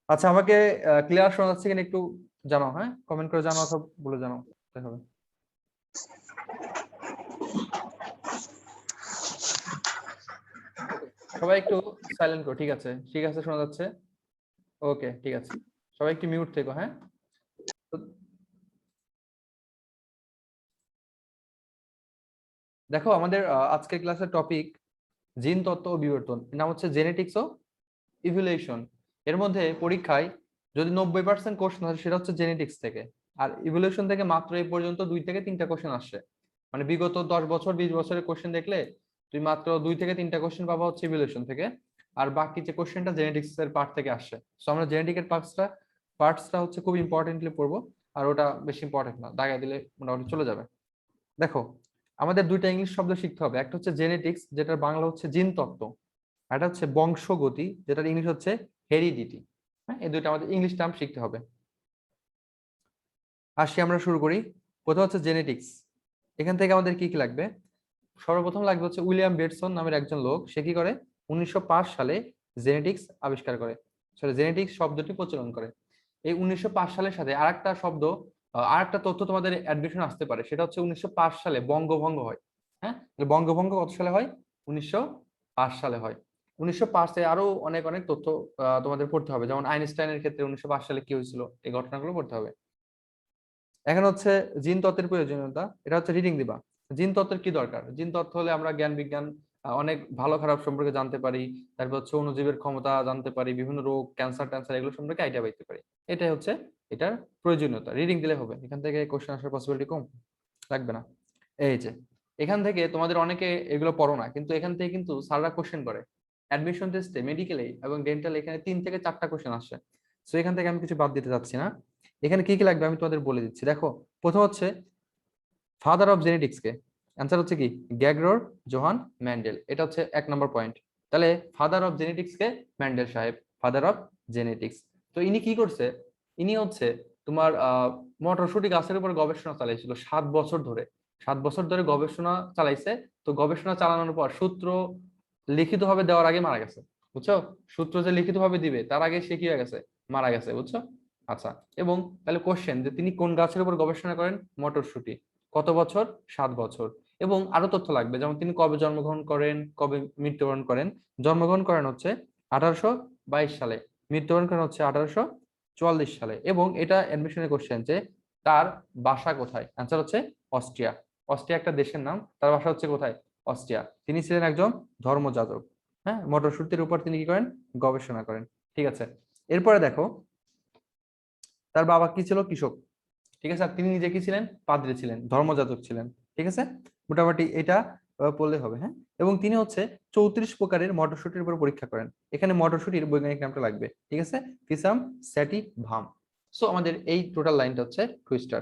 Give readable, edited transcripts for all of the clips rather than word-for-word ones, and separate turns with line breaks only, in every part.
আচ্ছা, আমাকে ক্লিয়ার শোনা যাচ্ছে কিনা একটু জানাও, হ্যাঁ কমেন্ট করে জানাও অথবা বলে জানাও, তাই হবে। সবাই একটু সাইলেন্ট করো, ঠিক আছে ঠিক আছে, শোনা যাচ্ছে। ওকে ঠিক আছে, সবাই একটু মিউট থেকো, হ্যাঁ। তো দেখো, আমাদের আজকের ক্লাসের টপিক জিন তত্ত্ব ও বিবর্তন, এর নাম হচ্ছে জেনেটিক্স ও ইভলিউশন। এর মধ্যে পরীক্ষায় যদি 90% কোশ্চেন আসে সেটা হচ্ছে জেনেটিক্স থেকে, আর ইভলিউশন থেকে মাত্র এই পর্যন্ত 2 থেকে 3টা কোশ্চেন আসছে। মানে বিগত 10 বছর 20 বছরের কোশ্চেন দেখলে তুই মাত্র 2 থেকে 3টা কোশ্চেন পাবা হচ্ছে ইভলিউশন থেকে, আর বাকি যে কোশ্চেনটা জেনেটিক্স এর পার্ট থেকে আসছে। সো আমরা জেনেটিকের পার্টসটা হচ্ছে খুব ইম্পর্টেন্টলি পড়বো, আর ওটা বেশি ইম্পর্টেন্ট না, দাগায় দিলে মোটামুটি চলে যাবে। দেখো, আমাদের 2টা ইংলিশ শব্দ শিখতে হবে, একটা হচ্ছে জেনেটিক্স যেটার বাংলা হচ্ছে জিনতত্ত্ব, আর একটা হচ্ছে বংশগতি যেটার ইংলিশ হচ্ছে হেরিডিটি। হ্যাঁ, এই 2টা আমাদের ইংলিশ টার্ম শিখতে হবে। আসি আমরা শুরু করি। প্রথম হচ্ছে জেনেটিক্স। এখান থেকে আমাদের কি কি লাগবে? সর্বপ্রথম লাগবে হচ্ছে উইলিয়াম বেটসন নামের একজন লোক, সে কি করে 1905 সালে জেনেটিক্স আবিষ্কার করে, সরি জেনেটিক্স শব্দটি প্রচলন করে। এই 1905 সালের সাথে আরেকটা শব্দ, আরেকটা তথ্য তোমাদের অ্যাডমিশন আসতে পারে, সেটা হচ্ছে 1905 সালে বঙ্গভঙ্গ হয়। হ্যাঁ, বঙ্গভঙ্গ কত সালে হয়? 1905 সালে হয়। 1905 আরো অনেক অনেক তথ্য তোমাদের পড়তে হবে, যেমন আইনস্টাইনের ক্ষেত্রে 1905 সালে কি হয়েছিল, এই ঘটনাগুলো পড়তে হবে। এখন হচ্ছে জিন তত্ত্বের প্রয়োজনীয়তা, এটা হচ্ছে রিডিং দিবা। জিন তত্ত্বের কি দরকার? জিন তত্ত্ব হলে আমরা জ্ঞান বিজ্ঞান অনেক ভালো খারাপ সম্পর্কে জানতে পারি, তারপর হচ্ছে অণুজীবের ক্ষমতা জানতে পারি, বিভিন্ন রোগ ক্যান্সার ট্যান্সার এগুলো সম্পর্কে আইডিয়া পাইতে পারি। এটাই হচ্ছে এটার প্রয়োজনীয়তা, রিডিং দিলে হবে, এখান থেকে কোশ্চেন আসার পসিবিলিটি কম, লাগবে না। এই যে এখান থেকে তোমাদের অনেকে এগুলো পড়ো না, কিন্তু এখান থেকে কিন্তু স্যাররা কোশ্চেন করে অ্যাডমিশন টেস্টে, মেডিকেলে এবং ডেন্টাল, এখানে 3 থেকে 4টা কোশ্চেন আসে। তো এখান থেকে আমি কিছু বাদ দিতে চাচ্ছি না। এখানে কি কি লাগবে আমি তোমাদের বলে দিচ্ছি। দেখো, প্রথম হচ্ছে father of genetics K? Answer হচ্ছে কি গ্যাগরর জোহান ম্যান্ডেল, এটা হচ্ছে 1 নম্বর পয়েন্ট। তাহলে father of genetics K? Mendel সাহেব, ফাদার অফ জেনেটিক্স। তো ইনি কি করছে? ইনি হচ্ছে তোমার মটরশুটি গাছের উপর গবেষণা চালাইছিল 7 বছর ধরে। 7 বছর ধরে গবেষণা চালাইছে। তো গবেষণা চালানোর পর সূত্র লিখিতভাবে দেওয়ার আগে মারা গেছে, বুঝছো? সূত্র যে লিখিতভাবে দিবে তার আগে সে কি হয়ে গেছে? মারা গেছে, বুঝছো? আচ্ছা, এবং তাহলে কোশ্চেন যে তিনি কোন গাছের উপর গবেষণা করেন? মটরশুটি। কত বছর? 7 বছর। এবং আরো তথ্য লাগবে, যেমন তিনি কবে জন্মগ্রহণ করেন, কবে মৃত্যুবরণ করেন। জন্মগ্রহণ করেন হচ্ছে 1822 সালে, মৃত্যুবরণ করেন হচ্ছে 1844 সালে। এবং এটা অ্যাডমিশনের কোশ্চেন যে তার বাসা কোথায়? অ্যান্সার হচ্ছে অস্ট্রিয়া। অস্ট্রিয়া একটা দেশের নাম, তার বাসা হচ্ছে কোথায়? অস্ট্রিয়া। তিনি ছিলেন একজন ধর্মযাজক। হ্যাঁ, মটরশুটির উপর তিনি কি করেন? গবেষণা করেন। ঠিক আছে, এরপরে দেখো, তার বাবা কি ছিল? কৃষক। ঠিক আছে, আর তিনি নিজে কি ছিলেন? পাদ্রী ছিলেন, ধর্মযাজক ছিলেন। ঠিক আছে, মোটামুটি এটা বললে হবে, হ্যাঁ। এবং তিনি হচ্ছে 34 প্রকারের মটরশুটির উপর পরীক্ষা করেন। এখানে মটরশুটির বৈজ্ঞানিক নামটা লাগবে, ঠিক আছে, ফিসাম স্যাটিভাম। সো আমাদের এই টোটাল লাইনটা হচ্ছে টুইস্টার।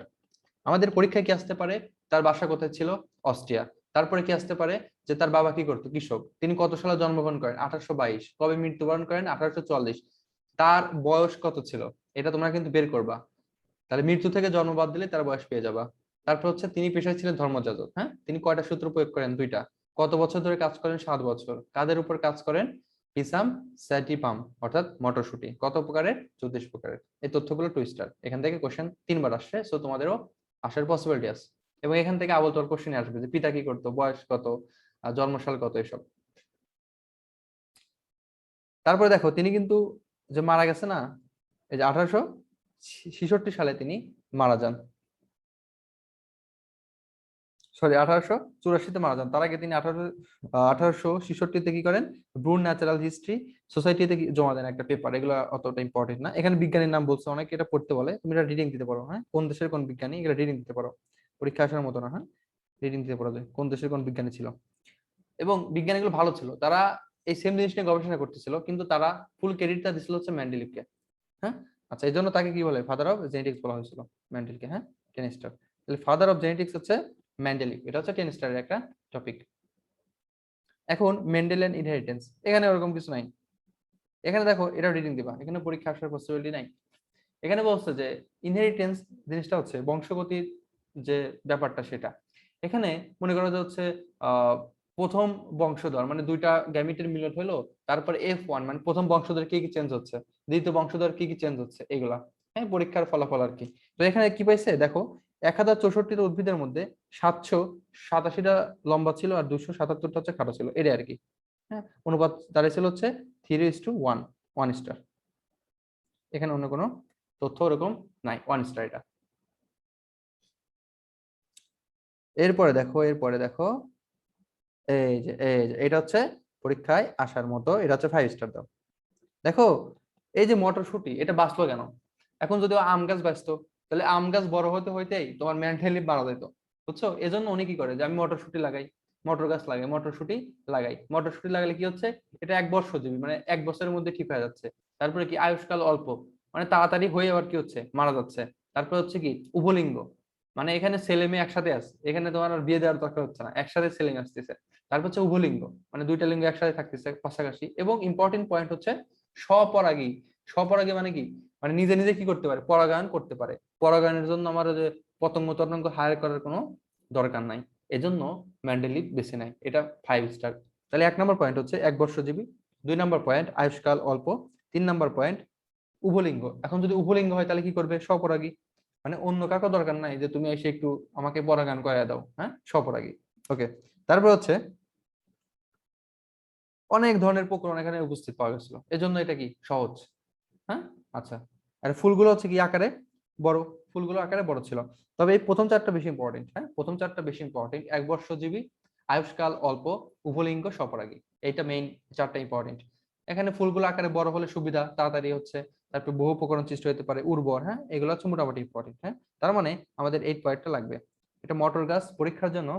আমাদের পরীক্ষায় কি আসতে পারে? তার বাসা কোথায় ছিল? অস্ট্রিয়া। তারপরে কি আসতে পারে? যে তার বাবা কি করতো? কৃষক। তিনি কত সালে জন্মগ্রহণ করেন? 1822। কবে মৃত্যুবরণ করেন? 1844। তার বয়স কত ছিল? এটা তোমরা কিন্তু বের করবা। তাহলে মৃত্যু থেকে জন্ম বাদ দিলে তার বয়স পেয়ে যাবা। তারপর হচ্ছে তিনি পেশায় ছিলেন ধর্মযাজক। হ্যাঁ, তিনি কয়টা সূত্র প্রয়োগ করেন? 2টা। কত বছর ধরে কাজ করেন? 7 বছর। কাদের উপর কাজ করেন? পিসাম স্যাটিপাম, অর্থাৎ মটরশুটি। কত প্রকারের? 34 প্রকারের। এই তথ্যগুলো টুইস্টার, এখান থেকে কোশ্চেন 3বার আসছে, সো তোমাদেরও আসার পসিবিলিটি আছে। এবং এখান থেকে আবল তোর কোশ্চেন আসবে যে পিতা কি করতো, বয়স কত, জন্মসাল কত, এসব। তারপরে দেখো, তিনি কিন্তু যে মারা গেছে না, এই যে 1866 সালে তিনি মারা যান। সরি, 1884-তে মারা যান। তার আগে তিনি 1866-তে কি করেন? ব্রুন ন্যাচারাল হিস্ট্রি সোসাইটিতে জমা দেন একটা পেপার। এগুলো অতটা ইম্পর্টেন্ট না। এখানে বিজ্ঞানীর নাম বলছে, অনেকে এটা পড়তে বলে, তুমি এটা রিডিং দিতে পারো। হ্যাঁ, কোন দেশের কোন বিজ্ঞানী, এটা রিডিং দিতে পারো, পরীক্ষা আসার মতো না। হ্যাঁ, রিডিং দিতে পারো যে কোন দেশের কোন বিজ্ঞানী ছিল। এবং বিজ্ঞানীগুলো ভালো ছিল, তারা এই সেম জিনিস নিয়ে গবেষণা করতেছিল, কিন্তু তারা ফুল ক্রেডিটটা দিছিল হচ্ছে ম্যান্ডেলিভকে। হ্যাঁ, আচ্ছা, এই জন্য তাকে কি বলে? ফাদার অফ জেনেটিক্স বলা হয়েছিল ম্যান্ডেলকে। হ্যাঁ, 10 স্টার। তাহলে ফাদার অফ জেনেটিক্স হচ্ছে মেন্ডেলিভ, এটা হচ্ছে 10 স্টারের একটা টপিক। এখন মেন্ডেলিয়ান ইনহেরিটেন্স, এখানে ওরকম কিছু নাই। এখানে দেখো, এটা রিডিং দিবা, এখানে পরীক্ষা আসার পসিবিলিটি নাই। এখানে বলছে যে ইনহেরিটেন্স জিনিসটা হচ্ছে বংশগতির যে ব্যাপারটা, সেটা এখানে মনে করো যে হচ্ছে প্রথম বংশধর মানে দুইটা গ্যামিটের মিলন হলো, তারপরে F1 মানে প্রথম বংশধর কি কি চেঞ্জ হচ্ছে, দ্বিতীয় বংশধর কি কি চেঞ্জ হচ্ছে, এগুলা হ্যাঁ পরীক্ষার ফলাফল আর কি। তো এখানে কি পাইছে দেখো, 1064টা উদ্ভিদের মধ্যে 787টা লম্বা ছিল আর 277টা হচ্ছে খাটো ছিল, এটা আর কি। হ্যাঁ অনুপাত দাঁড়িয়েছিল হচ্ছে 3:1, 1 স্টার। এখানে অন্য কোনো তথ্য ওরকম নাই, 1 স্টার এটা। এরপরে দেখো এই যে এটা হচ্ছে পরীক্ষায় আসার মতো, এটা হচ্ছে 5 স্টার দাও। দেখো এই যে মটরশুটি এটা বাঁচলো কেন? এখন যদি ও আম গাছ বাঁচতো, তাহলে আম গাছ বড় হতে হইতেই তোমার মেন্টালি মারা যেত, বুঝছো? এজন্য উনি কি করে যে আমি মটরশুটি লাগাই, মটর গাছ লাগাই, মটরশুটি লাগালে কি হচ্ছে, এটা 1 বর্ষ জীবী মানে 1 বছরের মধ্যে ঠিক হয়ে যাচ্ছে। তারপরে কি আয়ুষ্কাল অল্প, মানে তাড়াতাড়ি হয়ে আবার কি হচ্ছে মারা যাচ্ছে। তারপর হচ্ছে কি উভলিঙ্গ, মানে এখানে ছেলে মেয়ে একসাথে আছে, এখানে তোমার আর বিয়ে দেওয়ার দরকার হচ্ছে না, একসাথে ছেলে মেয়ে আসতেছে। তারপর হচ্ছে উভলিঙ্গ, মানে দুইটা লিঙ্গ একসাথে থাকতেছে পাশাপাশি। এবং ইম্পর্টেন্ট পয়েন্ট হচ্ছে স্বপরাগী। স্বপরাগী মানে কি, মানে নিজে নিজে কি করতে পারে, পরাগায়ন করতে পারে। পরাগায়নের জন্য আমার যে পতঙ্গ ততঙ্গ হায়ার করার কোনো দরকার নাই, এজন্য ম্যান্ডেলিভ বেছে নেয়, এটা 5 স্টার। তাহলে 1 নম্বর পয়েন্ট হচ্ছে 1 বর্ষ জীবী, 2 নম্বর পয়েন্ট আয়ুষ্কাল অল্প, 3 নম্বর পয়েন্ট উভলিঙ্গ। এখন যদি উভলিঙ্গ হয় তাহলে কি করবে, স্বপরাগী, মানে অন্য কাউকে দরকার নাই যে তুমি এসে একটু আমাকে পরাগায়ন করে দাও, হ্যাঁ স্বপরাগী। ওকে, তারপর হচ্ছে অনেক ধরনের প্রকরণ এখানে উপস্থিত পাওয়া গেছিল, এজন্য এটা কি সহজ। হ্যাঁ আচ্ছা, আর ফুলগুলো হচ্ছে কি আকারে বড়, ফুলগুলো আকারে বড় ছিল। তবে এই প্রথম চারটা বেশি ইম্পর্টেন্ট, হ্যাঁ প্রথম চারটা বেশি ইম্পর্টেন্ট, 1 বর্ষজীবী, আয়ুষ্কাল অল্প, উভলিঙ্গ, স্বপরাগী, এইটা মেইন চারটা ইম্পর্টেন্ট। এখানে ফুলগুলো আকারে বড় হলে সুবিধা, তাড়াতাড়ি হচ্ছে, তারপর বহু প্রকরণ সৃষ্টি হতে পারে, উর্বর, হ্যাঁ এগুলো হচ্ছে মোটামুটি ইম্পর্টেন্ট। হ্যাঁ তার মানে আমাদের 8 পয়েন্টটা লাগবে। এটা মটর গাছ পরীক্ষার জন্য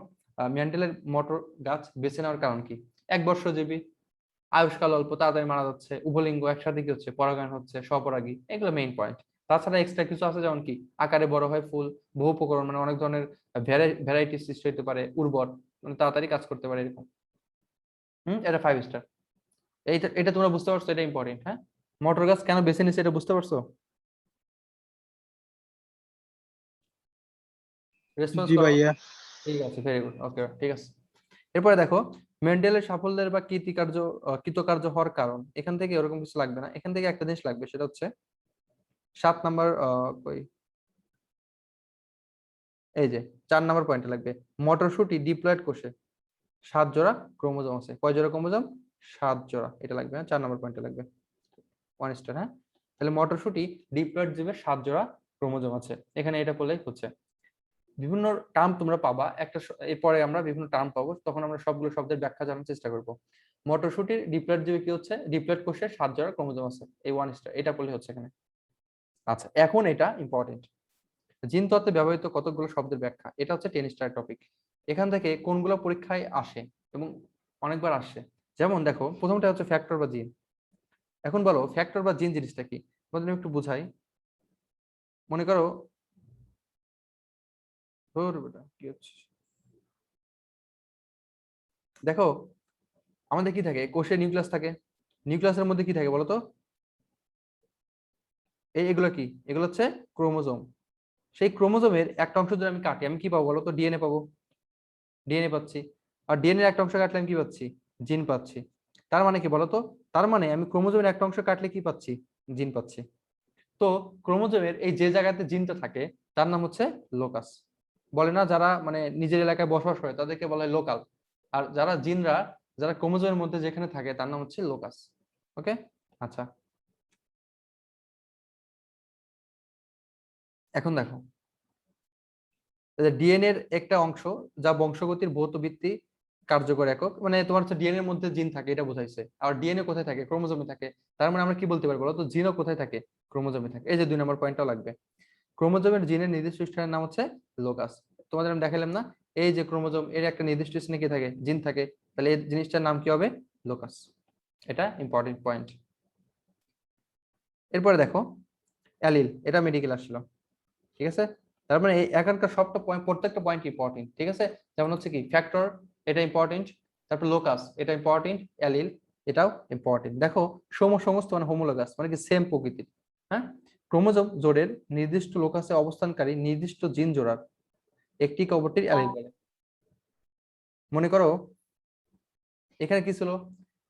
মেন্ডেলের মটর গাছ বেছে নেওয়ার কারণ কি, 1 বর্ষজীবী, আয়ুষ্কাল অল্প, তাড়াতাড়ি মারা যাচ্ছে, উভলিঙ্গ একসাথে কি হচ্ছে পরাগায়ন হচ্ছে, স্বপরাগী, এগুলো মেইন পয়েন্ট। তাছাড়া এক্সট্রা কিছু আছে যেমন কি আকারে বড় হয় ফুল, বহু প্রকরণ মানে অনেক ধরনের ভ্যারাইটি সৃষ্টি হতে পারে, উর্বর মানে তাড়াতাড়ি কাজ করতে পারে এরকম। এটা 5 স্টার। এইটা এটা তোমরা বুঝতে পারছো, এটা ইম্পর্টেন্ট। হ্যাঁ মটর গাছ কেন বেছে নিচ্ছে এটা বুঝতে পারছো? রেসপন্স
জি
করো।
ভাইয়া।
ঠিক আছে, ভেরি গুড, ওকে ঠিক আছে। এরপরে দেখো মেন্ডেলের সাফল্যের বা কৃতকার্য হওয়ার কারণ, এখান থেকে ওরকম কিছু লাগবে না, এখান থেকে একটা জিনিস লাগবে, সেটা হচ্ছে 7 নম্বর কই এই যে 4 নম্বর পয়েন্টে লাগবে, মটরশুটি ডিপ্লয়েড কোষে 7 জোড়া ক্রোমোজোম আছে, কয় জোড়া ক্রোমোজোম, 7 জোড়া, এটা লাগবে। হ্যাঁ 4 নম্বর পয়েন্টে লাগবে, 1 স্টার। হ্যাঁ তাহলে মটরশুটি ডিপ্লয়েড জীবের 7 জোড়া ক্রোমোজোম আছে, এখানে এটা বললেই হচ্ছে। বিভিন্ন টার্ম তোমরা পাবা, এরপরে আমরা বিভিন্ন টার্ম পাবো, তখন আমরা সবগুলো শব্দের ব্যাখ্যা জানার চেষ্টা করবো। মটরশুটির ডিপ্লয়েড জীবে কি হচ্ছে, ডিপ্লয়েড কোষে 7 জোড়া ক্রোমোজোম আছে, এই 1 স্টার, এটা বললে হচ্ছে এখানে। আচ্ছা এখন এটা ইম্পর্টেন্ট, জিন তত্ত্বে ব্যবহৃত কতগুলো শব্দের ব্যাখ্যা, এটা হচ্ছে 10 স্টার টপিক। এখান থেকে কোনগুলো পরীক্ষায় আসে এবং অনেকবার আসে, যেমন দেখো প্রথমটা হচ্ছে ফ্যাক্টর বা জিন। এখন বলো ফ্যাক্টর বা জিন জিনিসটা কি, তোমাদের আমি একটু বুঝাই। মনে করো, ধুর বেটা, কি হচ্ছে, দেখো আমাদের কি থাকে, কোষে নিউক্লিয়াস থাকে, নিউক্লিয়াসের মধ্যে কি থাকে বলো তো, এগুলো কি, এগুলো হচ্ছে ক্রোমোজোম। সেই ক্রোমোজোমের একটা অংশ যদি আমি কাটি, আমি কি পাবো বলো তো, ডিএনএ পাবো, ডিএনএ পাচ্ছি। আর ডিএনএ একটা অংশ কাটলে আমি কি পাচ্ছি, জিন পাচ্ছি। তার মানে কি বলতো, তার মানে আমি ক্রোমোজোমের একটা অংশ কাটলে কি পাচ্ছি, জিন পাচ্ছি। তো ক্রোমোজোমের এই যে জায়গাতে জিনটা থাকে তার নাম হচ্ছে লোকাস। বলে না যারা মানে নিজের এলাকায় বসবাস করে তাদেরকে বলা হয় লোকাল, আর যারা জিনরা যারা ক্রোমোজোমের মধ্যে যেখানে থাকে তার নাম হচ্ছে লোকাস। ওকে আচ্ছা, এখন দেখো ডিএনএ এর একটা অংশ যা বংশগতির ভৌত ভিত্তি কার্যকর একক, মানে তোমার হচ্ছে ডিএনএ এর মধ্যে জিন থাকে এটা বোঝাইছে। আর ডিএনএ কোথায় থাকে, ক্রোমোজোমে থাকে। তার মানে আমরা কি বলতে পারবো বলো তো, জিনও কোথায় থাকে, ক্রোমোজোমে থাকে। এই যে 2 নম্বর পয়েন্টটাও লাগবে, ক্রোমোজোমের জিনের নির্দিষ্ট স্থানের নাম হচ্ছে লোকাস। তোমাদের আমি দেখালাম না, এই যে ক্রোমোজোম এর একটা নির্দিষ্ট স্থানে কি থাকে, জিন থাকে, তাহলে এই জিনিসটার নাম কি হবে, লোকাস। এটা ইম্পর্টেন্ট পয়েন্ট। এরপরে দেখো অ্যালিল, এটা মেডিকেল আসছিল, ঠিক আছে। তার মানে এই এখানকার সবটা পয়েন্ট, প্রত্যেকটা পয়েন্ট ইম্পর্টেন্ট, ঠিক আছে। যেমন হচ্ছে কি ফ্যাক্টর, এটা ইম্পর্টেন্ট, তারপর লোকাস এটা ইম্পর্টেন্ট, অ্যালিল এটাও ইম্পর্টেন্ট। দেখো সমস্ত মানে হোমোলোগাস মানে কি সেম প্রকৃতির। হ্যাঁ ক্রোমোজোম জোড়ের নির্দিষ্ট লোকাসে অবস্থানকারী নির্দিষ্ট জিন জোড়ার একটি অপরটির অ্যালিল বলে। মনে করো এখানে কি ছিল,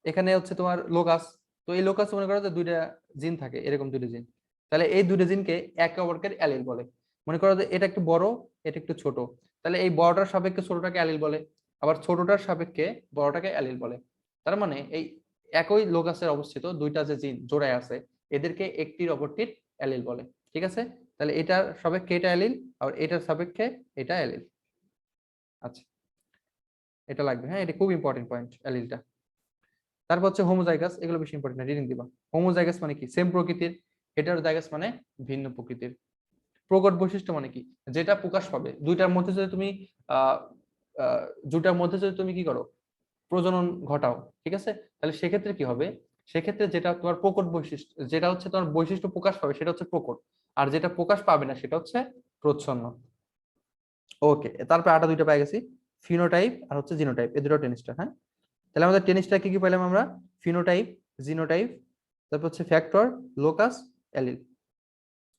এখানে হচ্ছে তোমার লোকাস। তো এই লোকাস মনে করো যে দুইটা জিন থাকে, এরকম দুইটা জিন, তাহলে এই দুইটা জিনকে একে অপরকে অ্যালিল বলে। মনে করো যে এটা একটু বড়, এটা একটু ছোট, তাহলে এই বড়টার সাপেক্ষে ছোটটাকে অ্যালিল বলে, আবার ছোটটার সাপেক্ষে বড়টাকে অ্যালিল বলে। তার মানে এই একই লোকাসের অবস্থিত দুইটা যে জিন জোড়ায় আছে, এদেরকে একটির অপরটির অ্যালিল বলে। ঠিক আছে, তাহলে এটার সাপেক্ষে এটা অ্যালিল, আর এটার সাপেক্ষে এটা অ্যালিল। আচ্ছা, এটা লাগবে, হ্যাঁ, এটা খুব ইম্পর্টেন্ট পয়েন্ট, অ্যালিলটা। তারপর হচ্ছে হোমোজাইগাস, এগুলো বেশি ইম্পর্টেন্ট না, রিডিং দিবা। হোমোজাইগাস মানে কি, সেম প্রকৃতির। হেটারোজাইগাস মানে ভিন্ন প্রকৃতির। প্রকট বৈশিষ্ট্য মানে কি, যেটা প্রকাশ পাবে দুইটার মধ্যে যদি তুমি আহ আহ, দুইটার মধ্যে যদি তুমি কি করো, প্রজনন ঘটাও, ঠিক আছে, তাহলে সেক্ষেত্রে কি হবে, সেক্ষেত্রে যেটা তোমার প্রকট বৈশিষ্ট্য, যেটা হচ্ছে তোমার বৈশিষ্ট্য প্রকাশ পাবে সেটা হচ্ছে প্রকট, আর যেটা প্রকাশ পাবে না সেটা হচ্ছে প্রচ্ছন্ন। ওকে, তারপর আটা দুইটা পাই গেছি, ফিনোটাইপ আর হচ্ছে জিনোটাইপ, এই দুটো টেনিসটা। হ্যাঁ, তাহলে আমাদের টেনিসটা কি কি পেলাম আমরা, ফিনোটাইপ, জিনোটাইপ, তারপর হচ্ছে ফ্যাক্টর, লোকাস, অ্যালিল।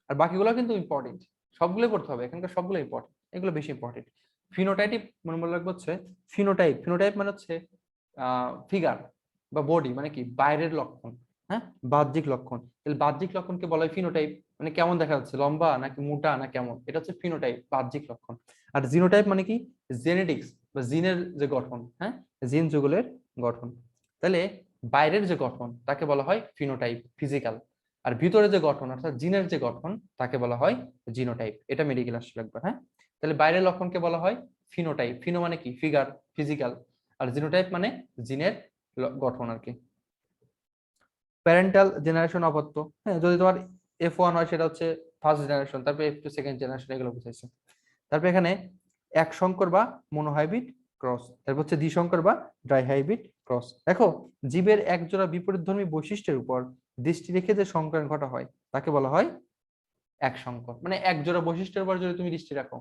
আর বাকিগুলো কিন্তু ইম্পর্টেন্ট, সবগুলো পড়তে হবে, এখানকার সবগুলো ইম্পর্টেন্ট, এগুলো বেশি ইম্পর্টেন্ট। ফিনোটাইপ মনে রাখবো হচ্ছে, ফিনোটাইপ, ফিনোটাইপ মানে হচ্ছে ফিগার বা বডি, মানে কি বাইরের লক্ষণ, হ্যাঁ, বাহ্যিক লক্ষণ। তাহলে বাহ্যিক লক্ষণকে বলা হয় ফিনোটাইপ, মানে কেমন দেখা যাচ্ছে, লম্বা নাকি মোটা না কেমন, এটা হচ্ছে ফিনোটাইপ, বাহ্যিক লক্ষণ। আর জিনোটাইপ মানে কি, জেনেটিক্স বা জিনের যে গঠন, হ্যাঁ, জিন যুগলের গঠন। তাহলে বাইরের যে গঠন তাকে বলা হয় ফিনোটাইপ, ফিজিক্যাল। আর ভিতরে যে গঠন অর্থাৎ জিনের যে গঠন তাকে বলা হয় জিনোটাইপ। এটা মেডিকেল আসলে একবার, হ্যাঁ। তাহলে বাইরের লক্ষণকে বলা হয় ফিনোটাইপ, ফিনো মানে কি ফিগার, ফিজিক্যাল, আর জিনোটাইপ মানে জিনের গঠন আর কি। প্যারেন্টাল জেনারেশন অপত্য, হ্যাঁ, যদি তোমার F1 হয় সেটা হচ্ছে ফার্স্ট জেনারেশন, তারপর F2 সেকেন্ড জেনারেশন, এগুলো বুঝাইছে। তারপর এখানে এক সংকর বা মোনোহাইব্রিড ক্রস, তারপর হচ্ছে দ্বিসংকর বা ডাইহাইব্রিড ক্রস। দেখো, জীবের একজোড়া বিপরীতধর্মী বৈশিষ্ট্যের উপর দৃষ্টি রেখে যে সংকরণ ঘটা হয় তাকে বলা হয় এক সংকর। মানে এক জোড়া বৈশিষ্ট্যের উপর যদি তুমি দৃষ্টি রাখো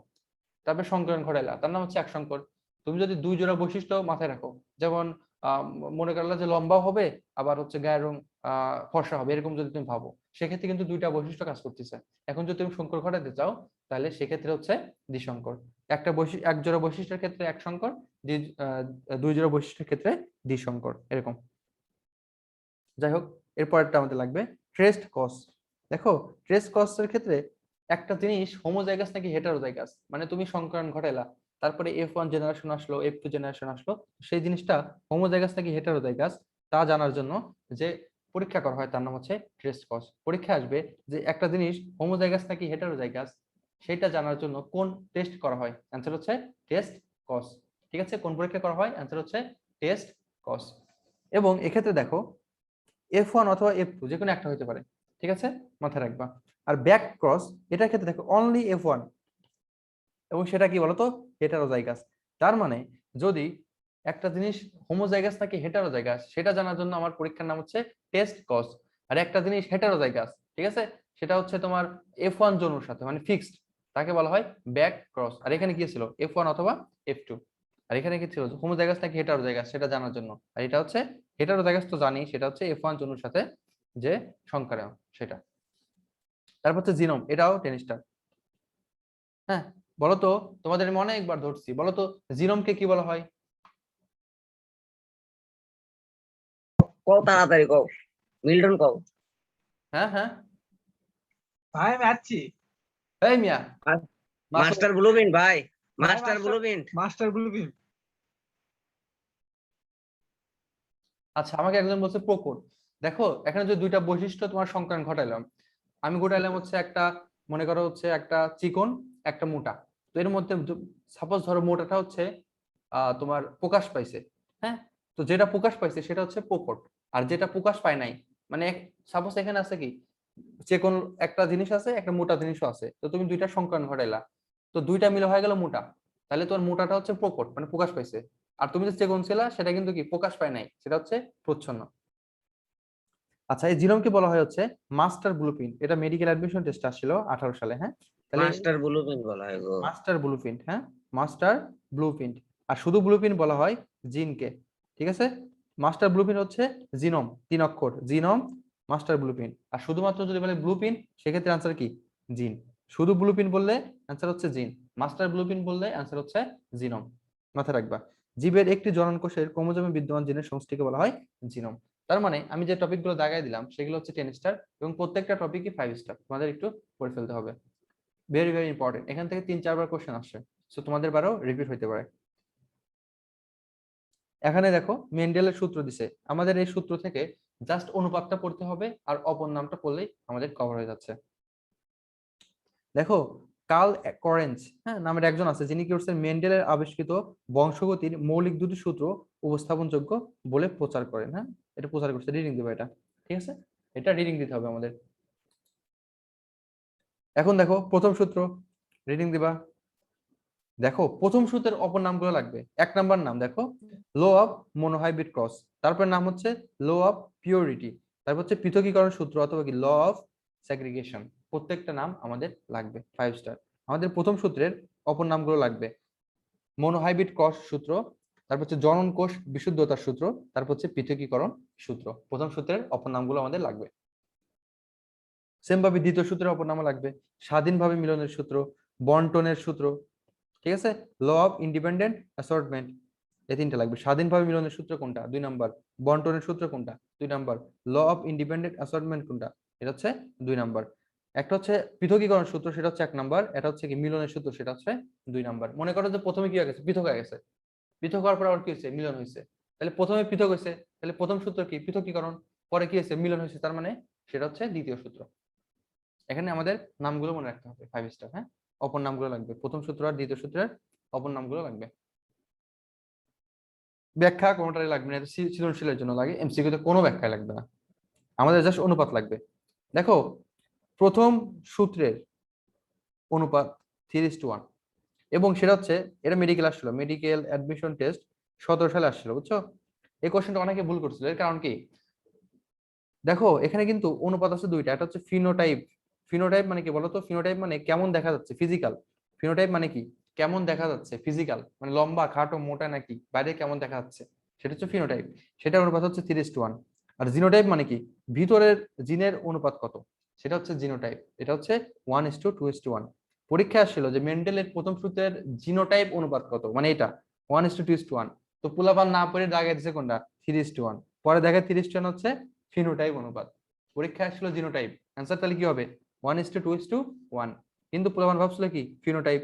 তারপরে সংকরণ ঘটাইলা, তার নাম হচ্ছে এক সংকর। তুমি যদি দুই জোড়া বৈশিষ্ট্য মাথায় রাখো, যেমন মনে করলা যে লম্বা হবে, আবার হচ্ছে গায়ের রং ফর্সা হবে, এরকম যদি তুমি ভাবো, সেক্ষেত্রে কিন্তু দুইটা বৈশিষ্ট্য কাজ করতেছে। এখন যদি তুমি সংকর ঘটাতে চাও তাহলে সেক্ষেত্রে হচ্ছে দ্বিসংকর। একটা এক জোড়া বৈশিষ্ট্যের ক্ষেত্রে এক সংকর, দুই জোড়া বৈশিষ্ট্যের ক্ষেত্রে দ্বিসংকর, এরকম। যাই হোক, এরপরটা আমাদের লাগবে ট্রেস্ট কস। দেখো, ট্রেস্ট কস এর ক্ষেত্রে একটা জিনিস হোমোজাইগাস নাকি হেটারোজাইগাস, মানে তুমি সংকরণ ঘটাইলা, তারপরে F1 জেনারেশন আসলো, F2 জেনারেশন আসলো, সেই জিনিসটা হোমোজাইগাস নাকি হেটারোজাইগাস তা জানার জন্য যে পরীক্ষা করা হয় তার নাম হচ্ছে ট্রেস্ট কস। পরীক্ষা আসবে যে একটা জিনিস হোমোজাইগাস নাকি হেটারোজাইগাস, সেটা জানার জন্য কোন টেস্ট করা হয়, অ্যান্সার হচ্ছে টেস্ট কস। ঠিক আছে, কোন পরীক্ষা করা হয়, অ্যান্সার হচ্ছে টেস্ট কস। এবং এক্ষেত্রে দেখো, F1 অথবা F2 যে কোনো একটা হতে পারে, ঠিক আছে, মাথায় রাখবা। আর ব্যাক ক্রস, এটার ক্ষেত্রে দেখো অনলি F1, এবং সেটা কি বলতো, হেটারোজাইগাস। তার মানে যদি একটা জিনিস হোমোজাইগাস নাকি হেটারোজাইগাস সেটা জানার জন্য আমার পরীক্ষার নাম হচ্ছে টেস্ট কস। আর একটা জিনিস হেটারোজাইগাস, ঠিক আছে, সেটা হচ্ছে তোমার F1 জনুর সাথে মানে ফিক্সড, তাকে বলা হয় ব্যাক ক্রস। আর এখানে কি ছিল, F1 অথবা F2। আর এখানে কি ছিল, হোমোজাইগাস নাকি হেটারোজাইগাস সেটা জানার জন্য। আর এটা হচ্ছে হেটারোজাইগাস, তো জানি সেটা হচ্ছে F1 জনুর সাথে যে সংকরায়ন সেটা। তারপর হচ্ছে জিনোম, এটাও টেনিস্টার। হ্যাঁ, বলো তো, তোমাদের আমি অনেকবার ধরছি, বলো তো জিনোমকে কি বলা হয়?
কও তাড়াতাড়ি কও, মিল্টন কও।
হ্যাঁ হ্যাঁ,
ভাই আমি আসছি।
এই মিয়া, মাসুদ।
মাস্টার ব্লুপ্রিন্ট ভাই,
ভাই
মাস্টার ব্লুপ্রিন্ট।
Master blueprint.
আচ্ছা, আমাকে একজন বলছে প্রকট। দেখো, এখানে যে দুইটা বৈশিষ্ট্য তোমার সংকরণ ঘটাইলাম, আমি ঘটাইলাম হচ্ছে একটা, মনে করো হচ্ছে একটা চিকন, একটা মোটা। তো এর মধ্যে সাপোজ ধরো মোটাটা হচ্ছে তোমার প্রকাশ পাইছে, হ্যাঁ, তো যেটা প্রকাশ পাইছে সেটা হচ্ছে প্রকট। আর যেটা প্রকাশ পায় নাই, মানে সাপোজ এখানে আছে কি, চিকন একটা জিনিস আছে, একটা মোটা জিনিসও আছে, তো তুমি দুইটা সংকরণ ঘটাইলা, তো দুইটা মিলে হয়ে গেল মোটা, তাহলে তোমার মোটাটা হচ্ছে প্রকট মানে প্রকাশ পাইছে। আর তুমি যে চিকন ছিলা সেটা কিন্তু কি প্রকাশ পায় নাই, সেটা হচ্ছে প্রচ্ছন্ন। আচ্ছা, এই জিনোমকে বলা হয় হচ্ছে মাস্টার ব্লুপ্রিন্ট। এটা মেডিকেল অ্যাডমিশন টেস্ট আসছিল 18 সালে, হ্যাঁ। তাহলে
মাস্টার ব্লুপ্রিন্ট বলা হয় গো।
মাস্টার ব্লুপ্রিন্ট, হ্যাঁ, মাস্টার ব্লুপ্রিন্ট। আর শুধু ব্লুপ্রিন্ট বলা হয় জিনকে, ঠিক আছে। মাস্টার ব্লুপ্রিন্ট হচ্ছে জিনোম, 3 অক্ষর, জিনোম, মাস্টার ব্লুপ্রিন্ট। আর শুধুমাত্র যদি বলে ব্লুপ্রিন্ট সেক্ষেত্রে আনসার কি, জিন। শুধু ব্লুপ্রিন্ট বললে আনসার হচ্ছে জিন, মাস্টার ব্লুপ্রিন্ট বললে আনসার হচ্ছে জিনোম, মাথায় রাখবা। জীবের একটি জনন কোষের ক্রোমোজোমে বিদ্যমান জিনের সমষ্টিকে বলা হয় জিনোম। তার মানে আমি যে টপিকগুলো দাগাই দিলাম সেগুলো হচ্ছে 10 স্টার এবং প্রত্যেকটা টপিকই 5 স্টার, তোমাদের একটু পড়ে ফেলতে হবে। ভেরি ভেরি ইম্পর্টেন্ট, এখান থেকে 3-4 বার কোশ্চেন আসছে, সো তোমাদের বারও রিপিট হইতে পারে। এখানে দেখো মেন্ডেলের সূত্র দিছে, আমাদের এই সূত্র থেকে জাস্ট অনুপাতটা পড়তে হবে আর অপর নামটা পড়লেই আমাদের কভার হয়ে যাচ্ছে। দেখো কার্ল করেঞ্জ হ্যাঁ নামের একজন আছে যিনি কি করছেন মেন্ডেলের আবিষ্কৃত বংশগতির মৌলিক দুটি সূত্র উপস্থাপনযোগ্য বলে প্রচার করেন। হ্যাঁ এটা প্রচার করছে, রিডিং দিবা এটা, ঠিক আছে, এটা রিডিং দিতে হবে আমাদের। এখন দেখো প্রথম সূত্র, রিডিং দিবা। দেখো প্রথম সূত্রের অপর নামগুলো লাগবে। 1 নাম্বার নাম দেখো ল অফ মোনোহাইব্রিড ক্রস, তারপর নাম হচ্ছে ল অফ পিওরিটি, তারপর হচ্ছে পৃথকীকরণ সূত্র অথবা কি ল অফ সেগ্রিগেশন। প্রত্যেকটা নাম আমাদের লাগবে 5 স্টার। আমাদের প্রথম সূত্রের অপর নামগুলো লাগবে মোনোহাইব্রিড ক্রস সূত্র, তারপর হচ্ছে জনন কোষ বিশুদ্ধতার সূত্র, তারপর হচ্ছে পৃথকীকরণ সূত্র। প্রথম সূত্রের অপর নামগুলো আমাদের লাগবে। সেম ভাবে দ্বিতীয় সূত্রের অপর নাম লাগবে স্বাধীনভাবে মিলনের সূত্র, বন্টনের সূত্র, ঠিক আছে, ল অফ ইন্ডিপেন্ডেন্ট অ্যাসর্টমেন্ট, এই তিনটা লাগবে। স্বাধীনভাবে মিলনের সূত্র কোনটা? 2 নাম্বার। বন্টনের সূত্র কোনটা? 2 number. Law of independent assortment কোনটা? এটা হচ্ছে 2 নাম্বার। একটা হচ্ছে পৃথকীকরণ সূত্র, সেটা হচ্ছে 1 নাম্বার। এটা হচ্ছে কি মিলনের সূত্র, সেটা হচ্ছে 2 নাম্বার। মনে করো যে প্রথমে কি হয়ে গেছে, পৃথক হয়ে গেছে, পৃথক হওয়ার পর আবার কি হয়েছে, মিলন হয়েছে। তাহলে প্রথমে পৃথক হয়েছে, তাহলে প্রথম সূত্র কি পৃথকীকরণ, পরে কি হয়েছে মিলন হয়েছে, তার মানে সেটা হচ্ছে দ্বিতীয় সূত্র। এখানে আমাদের নামগুলো মনে রাখতে হবে 5 স্টার। হ্যাঁ অপর নামগুলো লাগবে, প্রথম সূত্র আর দ্বিতীয় সূত্রের অপর নামগুলো লাগবে। ব্যাখ্যা কোনোটাই লাগবে না, এটা সৃজনশীলের জন্য লাগে, এমসিকিউ তে কোনো ব্যাখ্যা লাগবে না, আমাদের জাস্ট অনুপাত লাগবে। দেখো প্রথম সূত্রের অনুপাত 3:1 এবং সেটা হচ্ছে, এটা মেডিকেল আসছিল, মেডিকেল অ্যাডমিশন টেস্ট 17 সালে আসছিল, বুঝছো। এই কোশ্চেনটা অনেকে ভুল করছিল, এর কারণ কি দেখো এখানে কিন্তু অনুপাত আছে দুইটা, একটা হচ্ছে ফিনোটাইপ। ফিনোটাইপ মানে কি বলতো, ফিনোটাইপ মানে কেমন দেখা যাচ্ছে, ফিজিক্যাল। ফিনোটাইপ মানে কি কেমন দেখা যাচ্ছে, ফিজিক্যাল মানে লম্বা খাটো মোটা নাকি বাইরে কেমন দেখা যাচ্ছে, সেটা হচ্ছে ফিনোটাইপ। সেটা অনুপাত হচ্ছে 3:1। আর জিনোটাইপ মানে কি ভিতরের জিনের অনুপাত কত, সেটা হচ্ছে জিনোটাইপ, এটা হচ্ছে 1:2:1। পরীক্ষা আসছিল যে মেন্ডেলের প্রথম সূত্রের জিনোটাইপ অনুপাত কত, মানে এটা 1:2:1। তো পোলাপান না পড়ে দাগে দিচ্ছে কোনটা 3:1, পরে দেখে 3:1 হচ্ছে ফিনোটাইপ অনুপাত। পরীক্ষায় আসলো জিনোটাইপ, অ্যান্সার তাহলে কি হবে 1:2:1, কিন্তু পোলাপান ভাবছিল কি ফিনোটাইপ,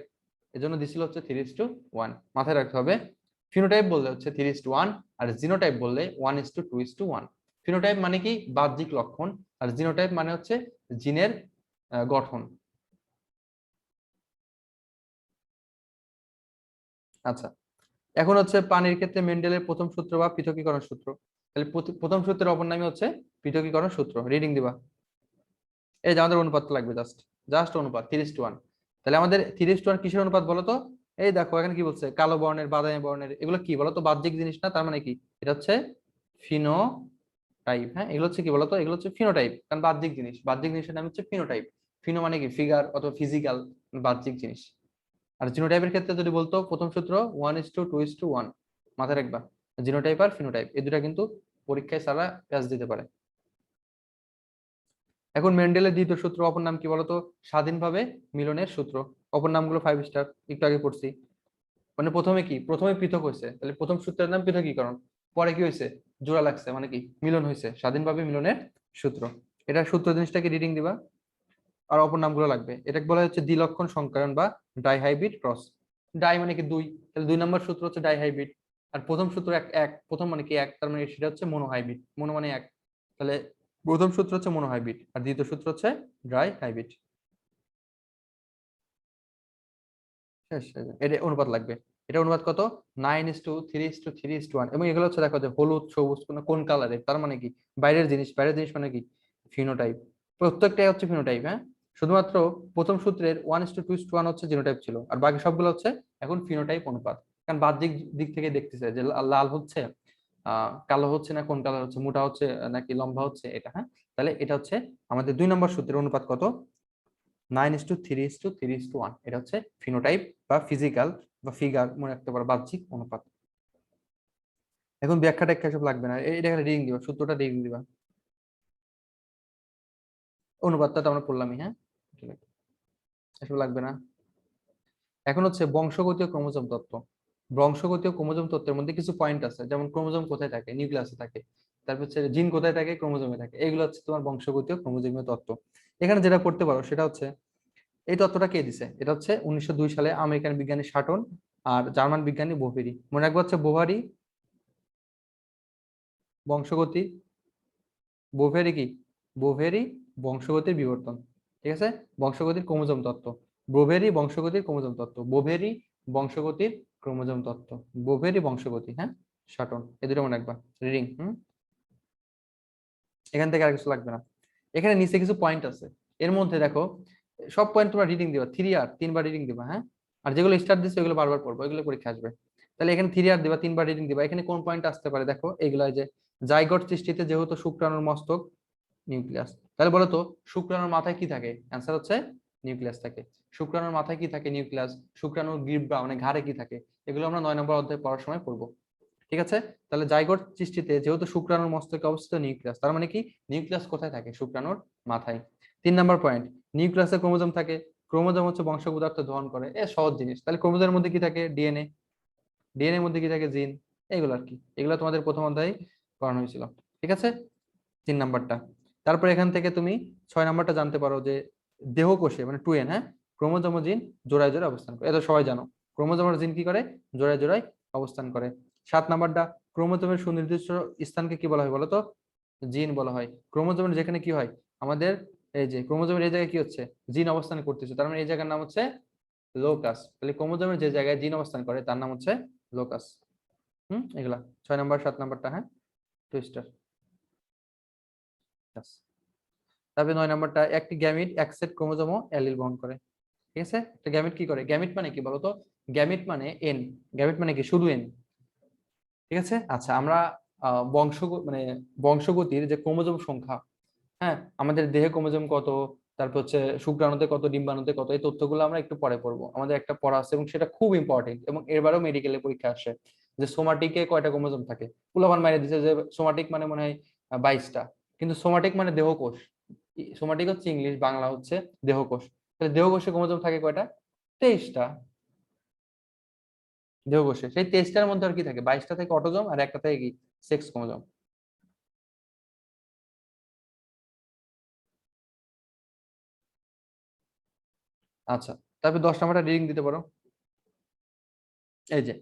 এজন্য দিছিল হচ্ছে 3:1। মাথায় রাখতে হবে ফিনোটাইপ বললে হচ্ছে 3:1 আর জিনোটাইপ বললে 1:2:1। ফিনোটাইপ মানে কি বাহ্যিক লক্ষণ, আর জিনোটাইপ মানে হচ্ছে জিনের গঠন। আচ্ছা এখন হচ্ছে পানির ক্ষেত্রে মেন্ডেলের প্রথম সূত্র বা পৃথকীকরণ সূত্র। তাহলে প্রথম সূত্রের অপর নামই হচ্ছে পৃথকীকরণ সূত্র, রিডিং দিবা। এই যে আমাদের অনুপাত লাগবে, জাস্ট জাস্ট অনুপাত 3:1। তাহলে আমাদের 3:1 কিসের অনুপাত বলতো, এই দেখো এখানে কি বলছে কালো বর্ণের বাদামি বর্ণের, এগুলো কি বলতো বাহ্যিক জিনিস না, তার মানে কি এটা হচ্ছে ফিনোটাইপ। হ্যাঁ এগুলো হচ্ছে কি বলতো, এগুলো হচ্ছে ফিনোটাইপ, কারণ বাহ্যিক জিনিস, বাহ্যিক জিনিসের নাম হচ্ছে ফিনোটাইপ। ফিনো মানে কি ফিগার অথবা ফিজিক্যাল, বাহ্যিক জিনিস। আর জিনোটাইপের ক্ষেত্রে যদি বলতো প্রথম সূত্র 1:2:1, মাথায় রাখবা জিনোটাইপ আর ফিনোটাইপ এই দুটা কিন্তু পরীক্ষায় সারা প্যাচ দিতে পারে। এখন মেন্ডেলের দ্বিতীয় সূত্র অপর নাম কি বলতো, স্বাধীনভাবে মিলনের সূত্র। অপর নামগুলো 5 স্টার, একটু আগে পড়ছি। মানে প্রথমে কি প্রথমে পৃথক হয়েছে, তাহলে প্রথম সূত্রের নাম পৃথকীকরণ, পরে কি হয়েছে জোড়া লাগছে মানে কি মিলন হয়েছে, স্বাধীনভাবে মিলনের সূত্র। এটা সূত্র জিনিসটাকে রিডিং দিবা। আর অপর নামগুলো লাগবে, এটাকে বলা হচ্ছে দ্বিলক্ষণ সংকরণ বা ডাইহাইব্রিড ক্রস। ডাই মানে কি 2, তাহলে 2 নম্বর সূত্র হচ্ছে ডাইহাইব্রিড। আর প্রথম সূত্র এক এক, প্রথম মানে কি এক, তার মানে সেটা হচ্ছে মনোহাইব্রিড, মনো মানে এক, তাহলে প্রথম সূত্র হচ্ছে মনোহাইব্রিড আর দ্বিতীয় সূত্র হচ্ছে ড্রাই হাইব্রিড। শেষ, এটা অনুপাত লাগবে। এটা অনুপাত কত 9:3:3:1। এবং এগুলো হচ্ছে দেখো যে হলুদ সবুজ কোন কালারের, তার মানে কি বাইরের জিনিস, বাইরের জিনিস মানে কি ফিনোটাইপ। প্রত্যেকটাই হচ্ছে ফিনোটাইপ। হ্যাঁ শুধুমাত্র প্রথম সূত্রের 1:2:1 হচ্ছে জিনোটাইপ ছিল, আর বাকি সবগুলো হচ্ছে এখন ফিনোটাইপ অনুপাত। কারণ বাহ্যিক দিক থেকে দেখতেছে যে লাল হচ্ছে কালো হচ্ছে না, কোন কালার হচ্ছে, মোটা হচ্ছে নাকি লম্বা হচ্ছে, এটা। হ্যাঁ তাহলে এটা হচ্ছে আমাদের 2 নম্বর সূত্রের অনুপাত কত 9:3:3:1, এটা হচ্ছে ফিনোটাইপ বা ফিজিক্যাল বা ফিগার মনে রাখতে পারো, বাহ্যিক অনুপাত। এখন ব্যাখ্যা ট্যাখ্যা সব লাগবে না, এটা রিডিং দিবা, সূত্রটা রিডিং দিবা, অনুপাতটা তো আমরা পড়লামই। হ্যাঁ ঠিক আছে, এসব লাগবে না। এখন হচ্ছে বংশগতীয় ক্রোমোজোম তত্ত্ব। বংশগতি ও ক্রোমোজোম তত্ত্বের মধ্যে কিছু পয়েন্ট আছে, যেমন ক্রোমোজোম কোথায় থাকে, নিউক্লিয়াসে থাকে, তারপর হচ্ছে জিন কোথায় থাকে, ক্রোমোজোমে থাকে। এগুলো হচ্ছে তোমার বংশগতি ও ক্রোমোজোমীয় তত্ত্ব। এখানে যেটা পড়তে পারো সেটা হচ্ছে, এই তত্ত্বটা কে দিছে, এটা হচ্ছে 1902 সালে আমেরিকান বিজ্ঞানী শাটন আর জার্মান বিজ্ঞানী বোভেরি। মনে রাখবো হচ্ছে বোভারি বংশগতি, বোভেরি কি, বোভেরি বংশগতির বিবর্তন, ঠিক আছে, বংশগতির ক্রোমোজোম তত্ত্ব, বোভেরি বংশগতির ক্রোমোজোম তত্ত্ব, বোভেরি বংশগতির ক্রোমোজোম তত্ত্ব, বোভেরি বংশগতি, হ্যাঁ, শাটন, এই দুটো মনে রাখবা, রিডিং। এখান থেকে আর কিছু লাগবে না। এখানে নিচে কিছু পয়েন্ট আছে, এর মধ্যে দেখো সব পয়েন্ট তোমরা রিডিং দিবা, 3R 3বার রিডিং দিবা, হ্যাঁ, আর যেগুলো স্টার দিচ্ছে ওগুলো বারবার পড়বো, এগুলো পরীক্ষা আসবে। তাহলে এখানে 3R দিবা, 3বার রিডিং দিবা। এখানে কোন পয়েন্ট আসতে পারে দেখো, এগুলো যে জাইগোট সৃষ্টিতে যেহেতু শুক্রাণুর মস্তক নিউক্লিয়াস, তাহলে বলো তো শুক্রাণুর মাথায় কি থাকে, অ্যান্সার হচ্ছে নিউক্লিয়াস থাকে। শুক্রাণুর মাথায় কি থাকে, নিউক্লিয়াস। শুক্রাণুর গ্রীবা মানে ঘাড়ে কি থাকে, এগুলো আমরা 9 নম্বর অধ্যায় পড়ার সময় পড়বো, ঠিক আছে। তাহলে জাইগোট সৃষ্টিতে যেহেতু শুক্রাণুর মস্তকে অবস্থিত নিউক্লিয়াস, তার মানে কি নিউক্লিয়াস কোথায় থাকে, শুক্রাণুর মাথায়। 3 নম্বর পয়েন্ট, নিউক্লিয়াসে ক্রোমোজোম থাকে, ক্রোমোজোম হচ্ছে বংশ পদার্থ বহন করে, সহজ জিনিস। তাহলে ক্রোমোজোমের মধ্যে কি থাকে, ডিএনএ, ডিএনএ এর মধ্যে কি থাকে, জিন, এগুলো আর কি, এগুলো তোমাদের প্রথম অধ্যায়ে পড়ানো হয়েছিল, ঠিক আছে, 3 নাম্বারটা। তারপর এখান থেকে তুমি 6 নাম্বারটা জানতে পারো যে দেহকোষে মানে 2N, হ্যাঁ, ক্রোমোজোম ও জিন জোড়ায় জোড়ায় অবস্থান করে, এটা সবাই জানো। ক্রোমোজোম আর জিন কি করে, জোড়ায় জোড়ায় অবস্থান করে। 7 নাম্বারটা, ক্রোমোজোমের সুনির্দিষ্ট স্থানকে কি বলা হয় বলো তো, জিন বলা হয়। ক্রোমোজোমের যেখানে কি হয় আমাদের, এই যে ক্রোমোজোমের এই জায়গায় কি হচ্ছে, জিন অবস্থান করতেছে, তার মানে এই জায়গার নাম হচ্ছে লোকাস। তাহলে ক্রোমোজোমের যে জায়গায় জিন অবস্থান করে তার নাম হচ্ছে লোকাস। এগুলা 6 নাম্বার 7 নাম্বারটা, হ্যাঁ, টুইস্টার। তারপরে 9 নাম্বারটা, একটি গ্যামিট এক সেট ক্রোমোজোম ও অ্যালিল বহন করে, ঠিক আছে। একটা গ্যামিট কি করে, গ্যামিট মানে কি বলতো, গ্যামিট মানে এন, গ্যামিট মানে কি শুধু এন, ঠিক আছে। আচ্ছা, আমরা বংশ মানে বংশগতির যে ক্রোমোজোম সংখ্যা, হ্যাঁ, আমাদের দেহে ক্রোমোজোম কত, তারপর হচ্ছে শুক্রাণুতে কত, ডিম্বাণুতে কত, এই তথ্যগুলো আমরা একটু পরে পড়বো। আমাদের একটা পড়া আছে এবং সেটা খুব ইম্পর্টেন্ট, এবং এবারও মেডিকেলে পরীক্ষা আসে যে সোমাটিকে কয়টা ক্রোমোজোম থাকে। পুলাবান মাইনে দিচ্ছে যে সোমাটিক মানে মনে হয় 22টা, কিন্তু সোমাটিক মানে দেহকোষ, সোমাটিক হচ্ছে ইংলিশ, বাংলা হচ্ছে দেহকোষ। তাহলে দেহকোষে ক্রোমোজোম থাকে কয়টা, 23টা। দেহকোষে সেই 23টার মধ্যে আর কি থাকে, 22টা থেকে অটোজোম আর একটা থেকে কি সেক্স ক্রোমোজোম। আচ্ছা, তারপর 10 নাম্বারটা রিডিং দিতে পারো। এই যে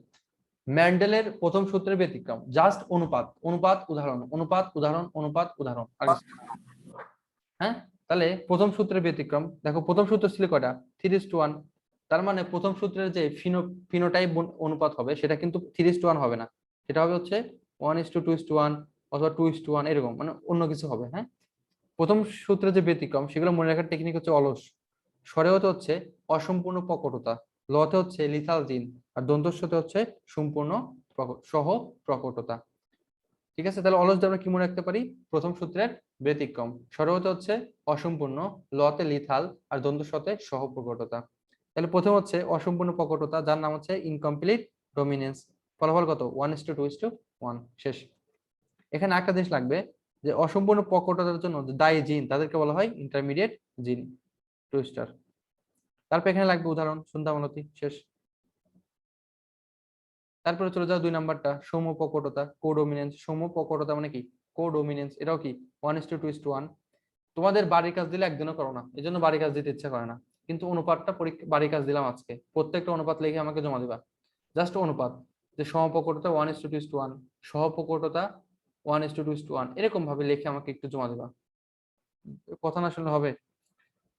ম্যান্ডেলের প্রথম সূত্রের ব্যতিক্রম, জাস্ট অনুপাত, অনুপাত উদাহরণ, অনুপাত উদাহরণ, অনুপাত উদাহরণ, আর হ্যাঁ। তাহলে প্রথম সূত্রের ব্যতিক্রম দেখো, প্রথম সূত্র ছিল কয়টা, 3:1। তার মানে প্রথম সূত্রের যে ফিনোটাইপ অনুপাত হবে সেটা কিন্তু 3:1 হবে না, সেটা হবে হচ্ছে 1:2:1 অথবা 2:1, এরকম মানে অন্য কিছু হবে, হ্যাঁ। প্রথম সূত্রের যে ব্যতিক্রম সেগুলো মনে রাখার টেকনিক হচ্ছে অলস, স্বরেয়তে হচ্ছে অসম্পূর্ণ প্রকটতা, লতে হচ্ছে লিথাল জিন, আর দন্তস্বতে হচ্ছে সম্পূর্ণ সহ প্রকটতা, ঠিক আছে। তাহলে অলস দিয়ে আমরা কি মনে রাখতে পারি, প্রথম সূত্রের ব্যতিক্রম, স্বরেয়তে হচ্ছে অসম্পূর্ণ, লতে লিথাল, আর দন্তস্বতে সহ প্রকটতা। তাহলে প্রথম হচ্ছে অসম্পূর্ণ প্রকটতা, যার নাম হচ্ছে ইনকমপ্লিট ডমিনেন্স, ফলাফল কত, 1:2:1, শেষ। এখানে একটা জিনিস লাগবে, যে অসম্পূর্ণ প্রকটতার জন্য দায়ী জিন তাদেরকে বলা হয় ইন্টারমিডিয়েট জিন, টুইস্টার। তারপর এখানে লাগবে উদাহরণ, সন্ধ্যামালতি, শেষ। তারপরে চলে যাও 2 নাম্বারটা, সম প্রকটতা, কোডোমিনেন্স। সম প্রকটতা মানে কি, কোডোমিনেন্স, এটাও কি 1:2:1। তোমাদের বাড়ির কাজ দিলে একদিনও করো না, এই জন্য বাড়ির কাজ দিতে ইচ্ছা করে না, কিন্তু অনুপাতটা পরীক্ষা বাড়ির কাজ দিলাম আজকে, প্রত্যেকটা অনুপাত লিখে আমাকে জমা দিবা, জাস্ট অনুপাত, যে সমপ্রকটতা 1:2:1, সহপ্রকটতা 1:2:1, এরকম ভাবে লিখে আমাকে একটু জমা দিবা। কথা না শুনলে হবে।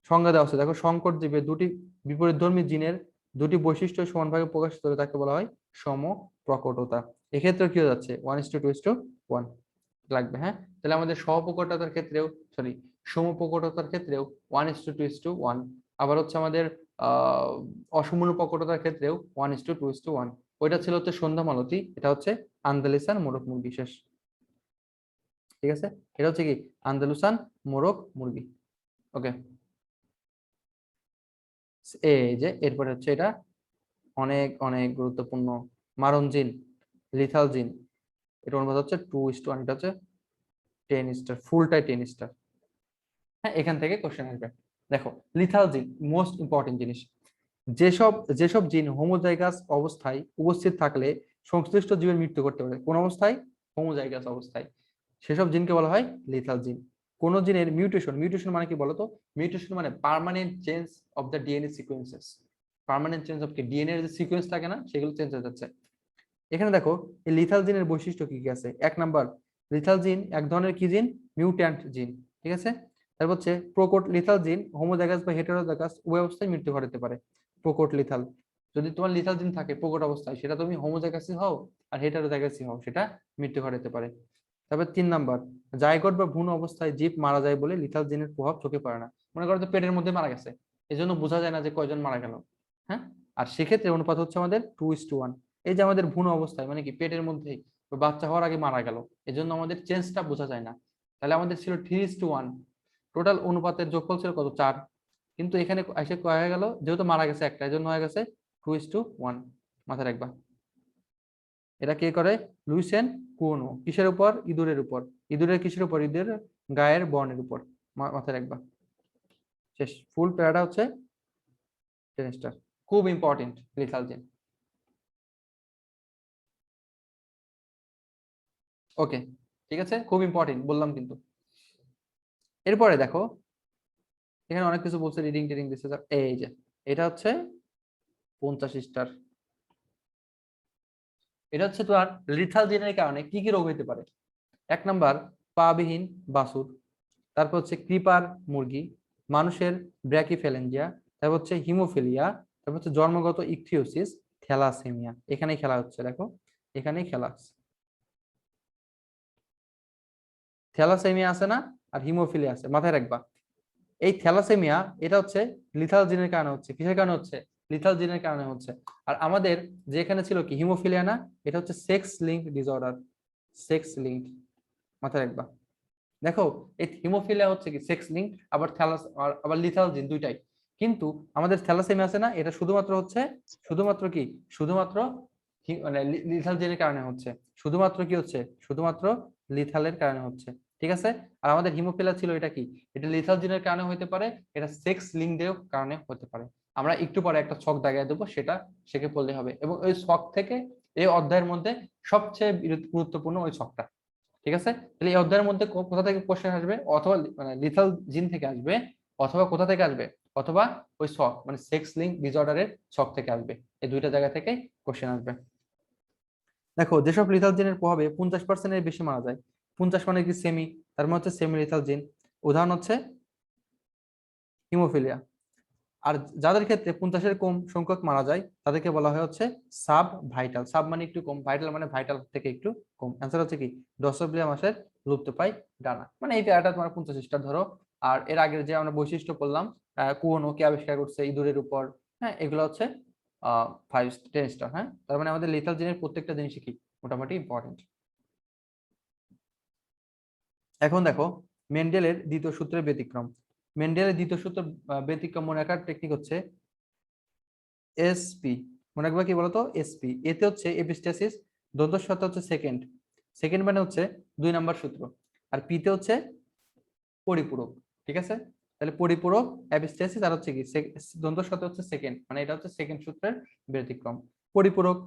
সংজ্ঞা দেওয়া আছে দেখো, সংকট জীবে দুটি বিপরীতধর্মী জিনের দুটি বৈশিষ্ট্য সমানভাবে প্রকাশিত হলে তাকে বলা হয় সম প্রকটতা। এক্ষেত্রে কি হয়ে যাচ্ছে, 1:2:1 লাগবে, হ্যাঁ। তাহলে আমাদের সহপ্রকটতার ক্ষেত্রেও, সরি, সমপ্রকটতার ক্ষেত্রেও 1:2:1, আবার হচ্ছে আমাদের অসম্পূর্ণ প্রকটতার ক্ষেত্রেও 1:2:1। ওইটা ছিল হচ্ছে সন্ধ্যা মালতী, এটা হচ্ছে আন্দালিসান মোরগ মুরগি, শেষ, ঠিক আছে। এটা হচ্ছে কি আন্দালুসান মোরগ মুরগি, ওকে। এই যে এরপরে হচ্ছে এটা অনেক অনেক গুরুত্বপূর্ণ, মারণ জিন, লিথাল জিন, এটা অনুপাত হচ্ছে 2:1, এটা হচ্ছে 10 স্টার, ফুলটাই 10 স্টার। হ্যাঁ, এখান থেকে কোশ্চেন আসবে। দেখো লিথাল জিন মোস্ট ইম্পর্টেন্ট জিনিস, যেসব যেসব জিন হোমোজাইগাস অবস্থায় উপস্থিত থাকলে সংশ্লিষ্ট জীবের মৃত্যু করতে পারে, কোন অবস্থায়? হোমোজাইগাস অবস্থায়। সেসব জিনকে বলা হয় লিথাল জিন। কোন জিনের মিউটেশন, মিউটেশন মানে কি বলতো? মিউটেশন মানে permanent change of the DNA sequences. Permanent change of কি, ডিএনএ এর যে সিকোয়েন্স থাকে না, সেগুলো চেঞ্জ হয়ে যাচ্ছে। এখানে দেখো এই লিথাল জিনের বৈশিষ্ট্য কি কি আছে। এক নাম্বার, লিথাল জিন এক ধরনের কি জিন? মিউট্যান্ট জিন, ঠিক আছে। তারপর হচ্ছে প্রোকোট লিথাল জিন হোমোজাইগাস বা হেটেরোজাইগাস উভয় অবস্থায় মৃত্যু ঘটাতে পারে। প্রোকোট লিথাল, যদি তোমার লিথাল জিন থাকে প্রোকোট অবস্থায়, সেটা তুমি হোমোজাইগাসই হও আর হেটেরোজাইগাসই হও, সেটা মৃত্যু ঘটাতে পারে। তারপর 3 নাম্বার, জাইগোট বা ভ্রূণ অবস্থায় জীব মারা যায় বলে লিথাল জিনের প্রভাব চোখে পড়ে না। মনে করো তো পেটের মধ্যে মারা গেছে, এই জন্য বোঝা যায় না যে কয়জন মারা গেল। হ্যাঁ, আর সেক্ষেত্রে অনুপাত হচ্ছে আমাদের 2:1। এই যে আমাদের ভ্রূণ অবস্থায় মানে কি পেটের মধ্যেই বাচ্চা হওয়ার আগে মারা গেল, এজন্য আমাদের চেঞ্জটা বোঝা যায় না। তাহলে আমাদের ছিল 3:1, টোটাল অনুপাতের যোগফল ছিল কত? 4। কিন্তু এখানে এসে কয় হয়ে গেল, যেহেতু মারা গেছে একটা, এজন্য হয়ে গেছে 2:1। মাথায় রাখবা। এটা কে করে? লুইসেন কুনো। কিসের উপর? ইঁদুরের উপর। ইঁদুরের কিসের উপর? ইঁদুরের গায়ের বর্ণের উপর। মাথায় রাখবা। শেষ। ফুল প্যারাটা হচ্ছে 10 স্টার। খুব ইম্পর্টেন্ট লিথাল জিন। ওকে, ঠিক আছে, খুব ইম্পর্টেন্ট বললাম কিন্তু। এরপরে দেখো এখানে অনেক কিছু বলছে, রিডিং টিডিং দিচ্ছে। এই যে এটা হচ্ছে 50 স্টার। এটা হচ্ছে তোমার লিথাল জিনের কারণে কি কি রোগ হতে পারে। এক নাম্বার, পাবিহীন বাছুর। তারপর হচ্ছে ক্রিপার মুরগি, মানুষের ব্র্যাকিফেলেঞ্জিয়া, তারপর হচ্ছে হিমোফিলিয়া, তারপর হচ্ছে জন্মগত ইকথিওসিস, থ্যালাসেমিয়া। এখানেই খেলা হচ্ছে, দেখো এখানেই খেলা হচ্ছে। থ্যালাসেমিয়া আছে না, আর হিমোফিলিয়া আছে, মাথায় রাখবা। এই থ্যালাসেমিয়া এটা হচ্ছে লিথাল জিনের কারণে হচ্ছে। কিসের কারণে হচ্ছে? লিথাল জিনের কারণে হচ্ছে। আর আমাদের যেখানে ছিল কি হিমোফিলিয়া না, এটা হচ্ছে sex link disorder. Sex link, মাথায় রাখবা। দেখো এই হিমোফিলিয়া হচ্ছে কি সেক্স লিঙ্ক, আবার আবার লিথাল জিন দুইটাই। কিন্তু আমাদের থ্যালাসেমিয়া আছে না, এটা শুধুমাত্র হচ্ছে, শুধুমাত্র কি, শুধুমাত্র মানে লিথাল জিনের কারণে হচ্ছে। শুধুমাত্র কি হচ্ছে? শুধুমাত্র লিথালের কারণে হচ্ছে, ঠিক আছে। আর আমাদের হিমোফিলিয়া ছিল, এটা কি? এটা লিথাল জিনের কারণে হতে পারে, এটা সেক্স লিঙ্কের কারণে হতে পারে। আমরা একটু পরে একটা ছক দাগিয়ে দেবো, সেটা শিখে পড়লে হবে। এবং ওই ছক থেকে এই অধ্যায়ের মধ্যে সবচেয়ে গুরুত্বপূর্ণ ওই ছকটা, ঠিক আছে। তাহলে এই অধ্যায়ের মধ্যে কোথা থেকে কোশ্চেন আসবে? অথবা মানে লিথাল জিন থেকে আসবে, অথবা কোথা থেকে আসবে, অথবা ওই ছক মানে সেক্স লিঙ্ক ডিসঅর্ডারের ছক থেকে আসবে। এই দুইটা জায়গা থেকে কোশ্চেন আসবে। দেখো যেসব লিথাল জিনের প্রভাবে 50%-এর বেশি মারা যায়, 50 মানে কি সেমি, তার মানে হচ্ছে সেমি লিথাল জিন। উদাহরণ হচ্ছে হিমোফিলিয়া। আর যাদের ক্ষেত্রে 50-এর কম সংখ্যক মারা যায় তাদেরকে বলা হয় হচ্ছে সাব ভাইটাল। সাব মানে একটু কম, ভাইটাল মানে ভাইটাল থেকে একটু কম। অ্যান্সার হচ্ছে কি ড্রসোফিলা মাসের লুপ্তপ্রায় ডানা। মানে এই প্যারাটা তোমার 50 স্টার ধরো। আর এর আগের যে আমরা বৈশিষ্ট্য করলাম, কুয়োনো কে আবিষ্কার করছে ইঁদুরের উপর, হ্যাঁ, এগুলো হচ্ছে 5-10 স্টার। হ্যাঁ, তার মানে আমাদের লিথাল জিনের প্রত্যেকটা জিনিসই কি মোটামুটি ইম্পর্টেন্ট। এখন দেখো মেন্ডেলের দ্বিতীয় সূত্রের ব্যতিক্রম। মেন্ডেলের দ্বিতীয় সূত্র ব্যতিক্রম মনে রাখার টেকনিক হচ্ছে এসপি। মনে রাখবা কি বলতো? এসপি। এতে হচ্ছে এপিস্টাসিস, দ্বন্দ্ব শর্ত হচ্ছে সেকেন্ড। সেকেন্ড মানে হচ্ছে 2 নাম্বার সূত্র। আর পিতে হচ্ছে পরিপূরক, ঠিক আছে। তাহলে পরিপূরক, এপিস্টাসিস আর হচ্ছে কি দ্বন্দ্ব শর্ত হচ্ছে সেকেন্ড, মানে এটা হচ্ছে সেকেন্ড সূত্রের ব্যতিক্রম। পরিপূরক,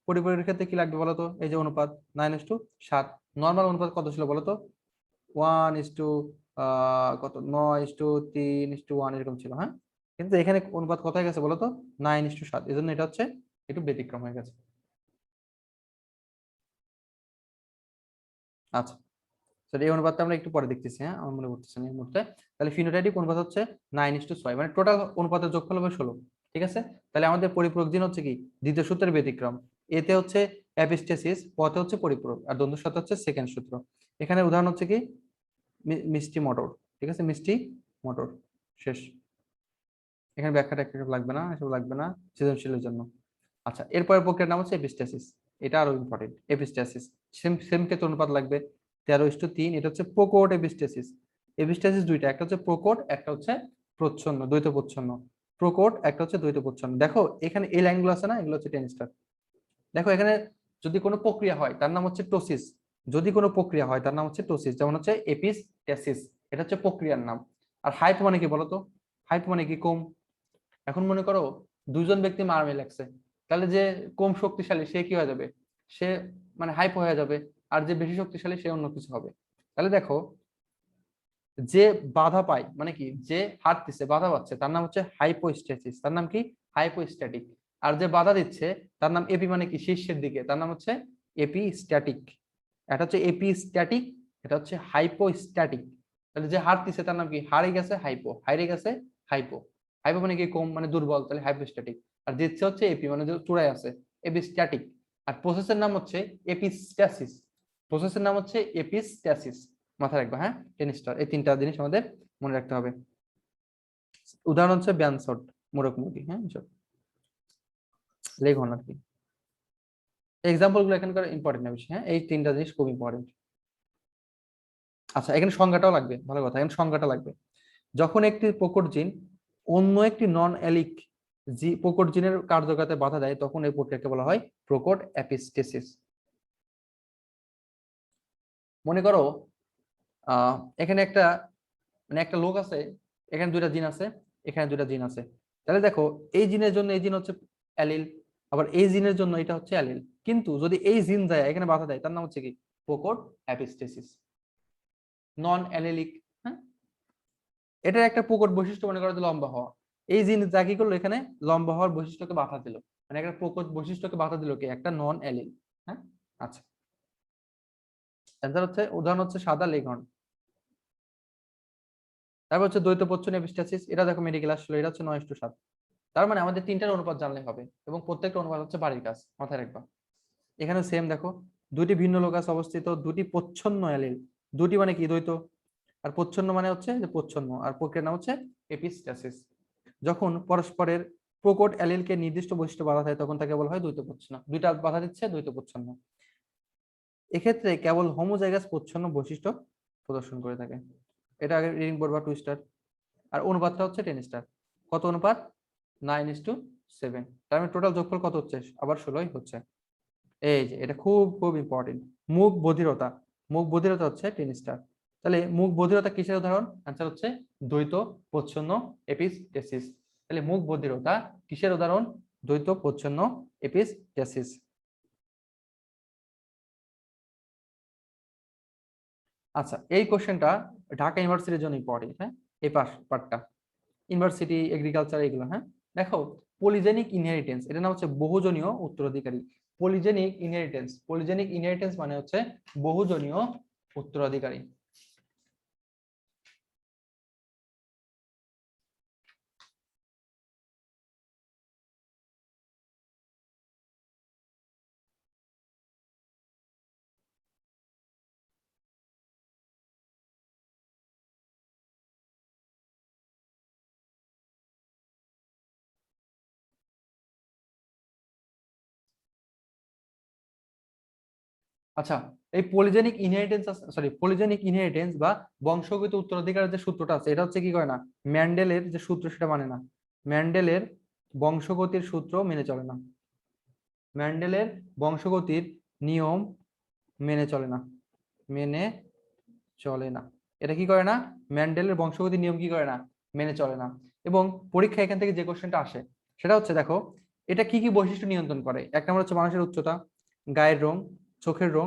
পরিপূরকের ক্ষেত্রে কি লাগবে বলতো? এই যে অনুপাত 9:7। নর্মাল অনুপাত কত ছিল বলতো? 1:, কত 9:3:1 এরকম ছিল। হ্যাঁ, কিন্তু এখানে অনুপাত কত হয়ে গেছে বলতো? 9:7। এই জন্য এটা হচ্ছে একটু ব্যতিক্রম হয়ে গেছে। আচ্ছা, তাহলে এই অনুপাতটা আমরা একটু পরে দেখতেছি। হ্যাঁ, আমার মনে পড়তেছে না এই মুহূর্তে। তাহলে ফিনোটাইপিক অনুপাত হচ্ছে 9:6, মানে টোটাল অনুপাতের যোগফল হবে 16, ঠিক আছে। তাহলে আমাদের পরিপূরক জিন হচ্ছে কি দ্বিতীয় সূত্রের ব্যতিক্রম। এতে হচ্ছে অ্যাপিস্টেসিস, পথে হচ্ছে পরিপূরক, আর দ্বন্দ্ব শর্ত হচ্ছে সেকেন্ড সূত্র। এখানে উদাহরণ হচ্ছে কি মিষ্টি মটর, ঠিক আছে, মিষ্টি মটর। শেষ। এখানে ব্যাখ্যাটা একটু লাগবে না, এসব লাগবে না সৃজনশীলের জন্য। আচ্ছা, এরপরের প্রক্রিয়ার নাম হচ্ছে এপিস্টাসিস। এটা আরো ইম্পর্টেন্ট। এপিস্টাসিস সেম সেম ক্ষেত্রে অনুপাত লাগবে 13:3। এটা হচ্ছে প্রোকোট এপিস্টাসিস। এপিস্টাসিস দুইটা, একটা হচ্ছে প্রোকোট, একটা হচ্ছে প্রচ্ছন্ন, দ্বৈত প্রচ্ছন্ন। প্রোকোট, একটা হচ্ছে দ্বৈত প্রচ্ছন্ন। দেখো এখানে এই লাইনগুলো আছে না, এগুলো হচ্ছে 10 স্টার। দেখো এখানে যদি কোনো প্রক্রিয়া হয় তার নাম হচ্ছে টোসিস। যদি কোনো প্রক্রিয়া হয় তার নাম হচ্ছে টোসিস, যেমন হচ্ছে এপিস্টাসিস, এটা হচ্ছে প্রক্রিয়ার নাম। আর হাইপ মানে কি বলতো? হাইপ মানে কি কম। এখন মনে করো দুজন ব্যক্তি মারামারি লাগছে, তাহলে যে কম শক্তিশালী সে কি হয়ে যাবে, সে মানে হাইপো হয়ে যাবে, আর যে বেশি শক্তিশালী সে অন্য কিছু হবে। তাহলে দেখো যে বাধা পায় মানে কি, যে হাঁটতেছে বাধা পাচ্ছে তার নাম হচ্ছে হাইপোস্ট্যাসিস, তার নাম কি হাইপোস্ট্যাটিক। আর যে বাধা দিচ্ছে তার নাম এপি মানে কি শীর্ষের দিকে, তার নাম হচ্ছে এপিস্ট্যাটিক। এটা হচ্ছে এপিস্ট্যাটিক, এটা হচ্ছে হাইপোস্ট্যাটিক। তাহলে যে হারতেছে তার নাম কি, হারে গেছে হাইপো, হাইরে গেছে হাইপো। হাইপো মানে কি কম মানে দুর্বল, তাহলে হাইপোস্ট্যাটিক। আর জিতছে হচ্ছে এপি মানে যে চূড়ায় আছে, এপিস্ট্যাটিক। আর প্রসেসের নাম হচ্ছে এপিস্ট্যাসিস, প্রসেসের নাম হচ্ছে এপিস্ট্যাসিস। মাথায় রাখবা হ্যাঁ, 10 স্টার। এই তিনটা জিনিস আমাদের মনে রাখতে হবে। উদাহরণ হচ্ছে ব্যানসট, মোরগ মুরগি, হ্যাঁ লেগ হর্ন আর কি। এক্সাম্পল গুলো এখানকার ইম্পর্টেন্ট না বেশি, হ্যাঁ এই তিনটা জিনিস খুব ইম্পর্টেন্ট। আচ্ছা এখানে সংজ্ঞাটাও লাগবে, ভালো কথা, এখানে সংজ্ঞাটা লাগবে। যখন একটি প্রকট জিন অন্য একটি নন অ্যালিক প্রকট জিনের কার্যকারিতায় বাধা দেয়, তখন এই প্রক্রিয়াকে বলা হয় প্রকট অ্যাপিস্টেসিস। মনে করো এখানে একটা মানে একটা লোক আছে, এখানে দুইটা জিন আছে, এখানে দুইটা জিন আছে। তাহলে দেখো এই জিনের জন্য এই জিন হচ্ছে অ্যালিল, আবার এই জিনের জন্য এটা হচ্ছে অ্যালিল। কিন্তু যদি এই জিন যায় এখানে বাধা দেয়, তার নাম হচ্ছে কি প্রকট অ্যাপিস্টেসিস, নন অ্যালিলিক। হ্যাঁ, এটার একটা প্রকট বৈশিষ্ট্য মনে করো যে লম্বা হওয়া। এই জিন যা কি করলো, এখানে লম্বা হওয়ার বৈশিষ্ট্যকে বাধা দিল, মানে একটা প্রকট বৈশিষ্ট্যকে বাধা দিল কি একটা নন অ্যালিল। হ্যাঁ আচ্ছা, অ্যান্সার হচ্ছে উদাহরণ হচ্ছে সাদা লেঘর্ন। তারপর হচ্ছে দ্বৈত পচ্ছন এপিস্টাসিস, এটা দেখো মেডিকেল আসলে এটা হচ্ছে 9:7। তার মানে আমাদের তিনটার অনুপাত জানলে হবে, এবং প্রত্যেকটা অনুপাত হচ্ছে বাড়ির কাজ, মাথায় রাখবা। এখানে সেম দেখো, দুটি ভিন্ন লোকাস অবস্থিত দুটি প্রচ্ছন্ন অ্যালিল, দুটি মানে কি দ্বৈত, আর প্রচ্ছন্ন মানে হচ্ছে যে প্রচ্ছন্ন, আর প্রক্রিয়ার নাম হচ্ছে এপিস্টাসিস। যখন পরস্পরের প্রকট অ্যালিলকে নির্দিষ্ট বৈশিষ্ট্য বাধা দেয় তখন তাকে বলা হয় দ্বৈত প্রচ্ছন্ন, দুইটা বাধা দিচ্ছে দ্বৈত প্রচ্ছন্ন। এক্ষেত্রে কেবল হোমোজাইগাস প্রচ্ছন্ন বৈশিষ্ট্য প্রদর্শন করে থাকে। এটা আগে রিডিং বোর্ড বা 2 স্টার। আর অনুপাতটা হচ্ছে 10 স্টার। কত অনুপাত, 9:7। তার মানে টোটাল যোগফল কত হচ্ছে, আবার 16ই হচ্ছে। এই যে এটা খুব খুব ইম্পর্টেন্ট। মুখ বধিরতা, মুখ বধিরতা হচ্ছে 10 স্টার। তাহলে মুখ বধিরতা কিসের উদাহরণ, অ্যান্সার হচ্ছে দ্বৈত প্রচ্ছন্ন এপিস্টেসিস। তাহলে মুখ বধিরতা কিসের উদাহরণ, দ্বৈত প্রচ্ছন্ন এপিস্টেসিস। আচ্ছা এই কোশ্চেনটা ঢাকা ইউনিভার্সিটির জন্য ইম্পর্টেন্ট, হ্যাঁ এই পার্টটা, ইউনিভার্সিটি এগ্রিকালচার এগুলো। হ্যাঁ দেখো পলিজেনিক ইনহেরিটেন্স, এটার নাম হচ্ছে বহুজনীয় উত্তরাধিকারী। পলিজেনিক ইনহেরিটেন্স, পলিজেনিক ইনহেরিটেন্স মানে হচ্ছে বহুজনীয় উত্তরাধিকারী। আচ্ছা এই polygenic inheritance, sorry polygenic inheritance বা বংশগত উত্তরাধিকারের যে সূত্রটা আছে এটা হচ্ছে কি করে না, ম্যান্ডেলের যে সূত্র সেটা মানে না, ম্যান্ডেলের বংশগতির সূত্র মেনে চলে না, ম্যান্ডেলের বংশগতির নিয়ম মেনে চলে না, মেনে চলে না। এটা কি করে না, ম্যান্ডেলের বংশগতির নিয়ম কি করে না, মেনে চলে না। এবং পরীক্ষা এখান থেকে যে কোশ্চেনটা আসে সেটা হচ্ছে দেখো এটা কি কি বৈশিষ্ট্য নিয়ন্ত্রণ করে। এক নম্বর হচ্ছে মানুষের উচ্চতা, গায়ের রং, চোখের রং,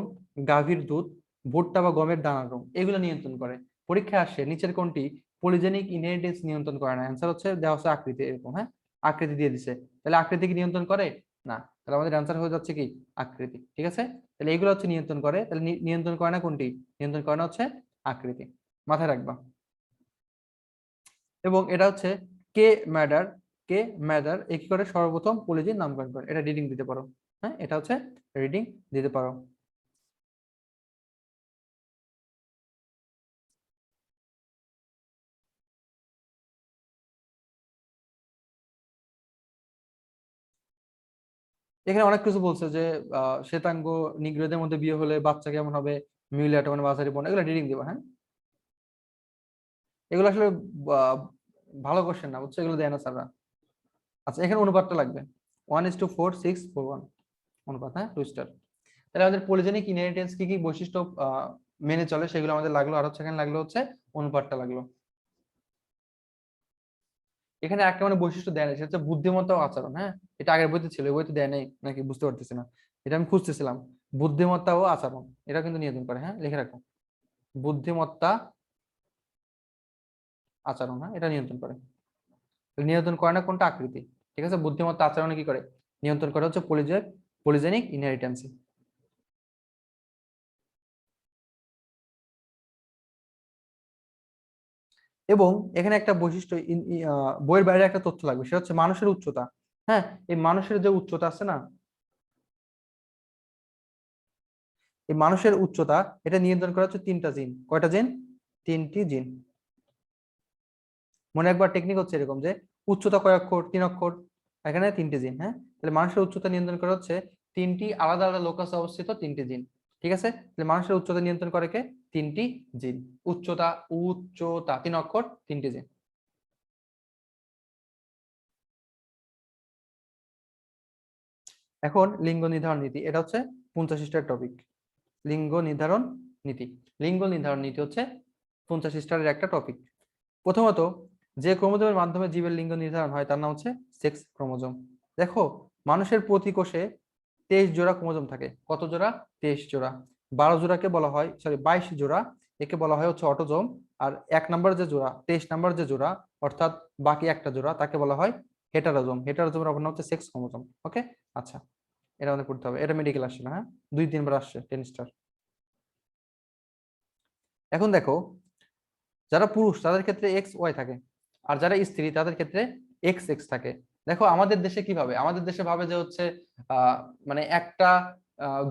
গাভীর দুধ, ভুট্টা বা গমের দানার রং, এগুলো নিয়ন্ত্রণ করে। পরীক্ষায় আসে নিচের কোনটি পলিজেনিক ইনহেরিটেন্স নিয়ন্ত্রণ করে না, অ্যান্সার হচ্ছে দেওয়া হচ্ছে আকৃতি, এরকম হ্যাঁ আকৃতি দিয়ে দিছে। তাহলে আকৃতি কি নিয়ন্ত্রণ করে না, তাহলে আমাদের অ্যান্সার হয়ে যাচ্ছে কি আকৃতি। ঠিক আছে, তাহলে এগুলো হচ্ছে নিয়ন্ত্রণ করে, তাহলে নিয়ন্ত্রণ করে না কোনটি, নিয়ন্ত্রণ করে না হচ্ছে আকৃতি, মাথায় রাখবা। এবং এটা হচ্ছে কে ম্যাডার, কে ম্যাডার এ কি করে সর্বপ্রথম পলিজিন নামকরণ করে, এটা রিডিং দিতে পারো। হ্যাঁ এটা হচ্ছে রিডিং দিতে পারো। এখানে অনেক কিছু বলছে যে শ্বেতাঙ্গ নিগ্রোদের মধ্যে বিয়ে হলে বাচ্চা কেমন হবে, মিউলেট মানে বাজারি বোন, এগুলো রিডিং দিবা। হ্যাঁ এগুলো আসলে আহ, ভালো কোশ্চেন না বুঝছো, এগুলো দেয় না স্যাররা। আচ্ছা এখানে অনুপাতটা লাগবে 1:4:6:4:1 অনুপাত, হ্যাঁ 2 স্টার। তাহলে আমাদের পলিজেনিক ইনহেরিটেন্স কি কি বৈশিষ্ট্য মেনে চলে সেগুলো আমাদের লাগলো, আর হচ্ছে এখানে লাগলো হচ্ছে অনুপাতটা লাগলো। এখানে একটা মানে বৈশিষ্ট্য দেয় নাই, সেটা হচ্ছে বুদ্ধিমত্তা ও আচরণ। হ্যাঁ, এটা আগের বইতে ছিল, এই বইতে দেয় নাই নাকি বুঝতে পারতেছি না, এটা আমি খুঁজতেছিলাম। বুদ্ধিমত্তা ও আচরণ এটা কিন্তু নিয়ন্ত্রণ করে। হ্যাঁ, লিখে রাখো, বুদ্ধিমত্তা আচরণ, হ্যাঁ এটা নিয়ন্ত্রণ করে। নিয়ন্ত্রণ করে না কোনটা? আকৃতি। ঠিক আছে, বুদ্ধিমত্তা আচরণে কি করে? নিয়ন্ত্রণ করে হচ্ছে পলিজেনিক ইনহেরিটেন্সি। এবং এখানে একটা বৈশিষ্ট্য বইয়ের বাইরে একটা তথ্য লাগবে, সেটা হচ্ছে মানুষের উচ্চতা। হ্যাঁ, এই মানুষের যে উচ্চতা আছে না, এই মানুষের উচ্চতা এটা নিয়ন্ত্রণ করা হচ্ছে তিনটা জিন। কয়টা জিন? তিনটি জিন। মনে একবার টেকনিক হচ্ছে এরকম যে উচ্চতা কয় অক্ষর? 3 অক্ষর। এখানে তিনটি জিন। হ্যাঁ, তাহলে মানুষের উচ্চতা নিয়ন্ত্রণ করা হচ্ছে তিনটি আলাদা আলাদা লোকাসে অবস্থিত তিনটি জিন। ঠিক আছে, তাহলে মানুষের উচ্চতা নিয়ন্ত্রণ করে কে? তিনটি জিন। উচ্চতা, উচ্চতা 3 অক্ষর, তিনটি জিন। এখন লিঙ্গ নির্ধারণ নীতি, এটা হচ্ছে 50 টপিক। লিঙ্গ নির্ধারণ নীতি। লিঙ্গ নির্ধারণ নীতি হচ্ছে 50 একটা টপিক। প্রথমত, যে ক্রোমোজোমের মাধ্যমে জীবের লিঙ্গ নির্ধারণ হয় তার নাম হচ্ছে সেক্স ক্রোমোজোম। দেখো, মানুষের প্রতি কোষে 23 জোড়া ক্রোমোজোম থাকে। কত জোড়া? 23 জোড়া। 12 জোড়াকে বলা হয়, সরি 22 জোড়া, একে বলা হয় হচ্ছে অটোজোম। আর 1 নম্বর যে জোড়া, 23 নম্বর যে জোড়া, অর্থাৎ বাকি একটা জোড়া, তাকে বলা হয় হেটারোজোম। হেটারোজোমের অপর নাম হচ্ছে সেক্স ক্রোমোজোম। ওকে, আচ্ছা, এটা আমাদের পড়তে হবে, এটা মেডিকেল আসছে না। হ্যাঁ, 2-3 বার আসছে 10 স্টার। এখন দেখো, যারা পুরুষ তাদের ক্ষেত্রে এক্স ওয়াই থাকে, আর যারা স্ত্রী তাদের ক্ষেত্রে এক্স এক্স থাকে। দেখো আমাদের দেশে কিভাবে, আমাদের দেশে ভাবে যে হচ্ছে মানে একটা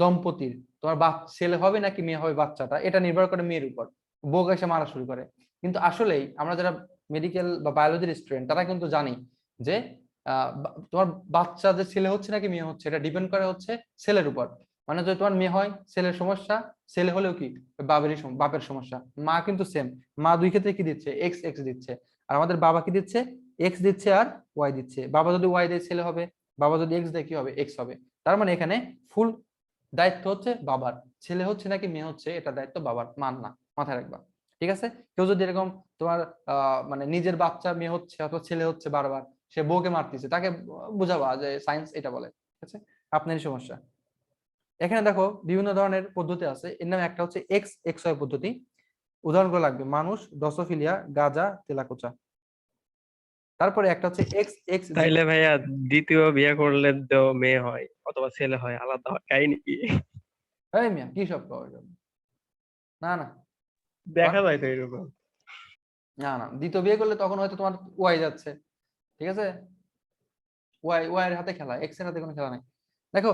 দম্পতির তোমার ছেলে হবে নাকি মেয়ে হবে, বাচ্চাটা এটা নির্ভর করে মেয়ের উপর, বউ এসে মারা শুরু করে। কিন্তু আসলেই আমরা যারা মেডিকেল বা বায়োলজির স্টুডেন্ট তারা কিন্তু জানি যে তোমার বাচ্চা যে ছেলে হচ্ছে নাকি মেয়ে হচ্ছে এটা ডিপেন্ড করে হচ্ছে ছেলের উপর। মানে যদি তোমার মেয়ে হয় ছেলের সমস্যা, ছেলে হলেও কি বাপের সমস্যা। মা কিন্তু সেম, মা দুই ক্ষেত্রে কি দিচ্ছে? এক্স এক্স দিচ্ছে। আর আমাদের বাবা কি দিচ্ছে? এক্স দিচ্ছে আর ওয়াই দিচ্ছে। বাবা যদি ওয়াই দেয় ছেলে হবে, বাবা যদি এক্স দেয় কি হবে? এক্স হবে। তার মানে এখানে ফুল দায়িত্ব হচ্ছে বাবার। ছেলে হচ্ছে নাকি মেয়ে হচ্ছে এটা দায়িত্ব বাবার, মান না, মাথায় রাখবা। ঠিক আছে, কেউ যদি এরকম তোমার মানে নিজের বাচ্চা মেয়ে হচ্ছে অথবা ছেলে হচ্ছে বারবার, সে বউকে মারতেছে, তাকে বুঝাবা যে সায়েন্স এটা বলে। ঠিক আছে, আপনারই সমস্যা। এখানে দেখো বিভিন্ন ধরনের পদ্ধতি আছে, এর নামে একটা হচ্ছে এক্স এক্স ওয়াই পদ্ধতি। উদাহরণগুলো লাগবে: মানুষ, ডসোফিলিয়া, গাঁজা, তেলাকুচা। তারপরে একটা হচ্ছে এক্স এক্স
তাইলে ভাইয়া দ্বিতীয় বিয়ে করলে তো মেয়ে হয় অথবা ছেলে হয়, আলাদা হয় কাহিনী কি?
এই মিয়া কি সব পাওয়া যাবে? না না
দেখা যায় তো এরকম।
না না, দ্বিতীয় বিয়ে করলে তখন হয়তো তোমার ওয়াই যাচ্ছে। ঠিক আছে, ওয়াই ওয়াই এর হাতে খেলা, এক্স এর হাতে কোনো খেলা নাই। দেখো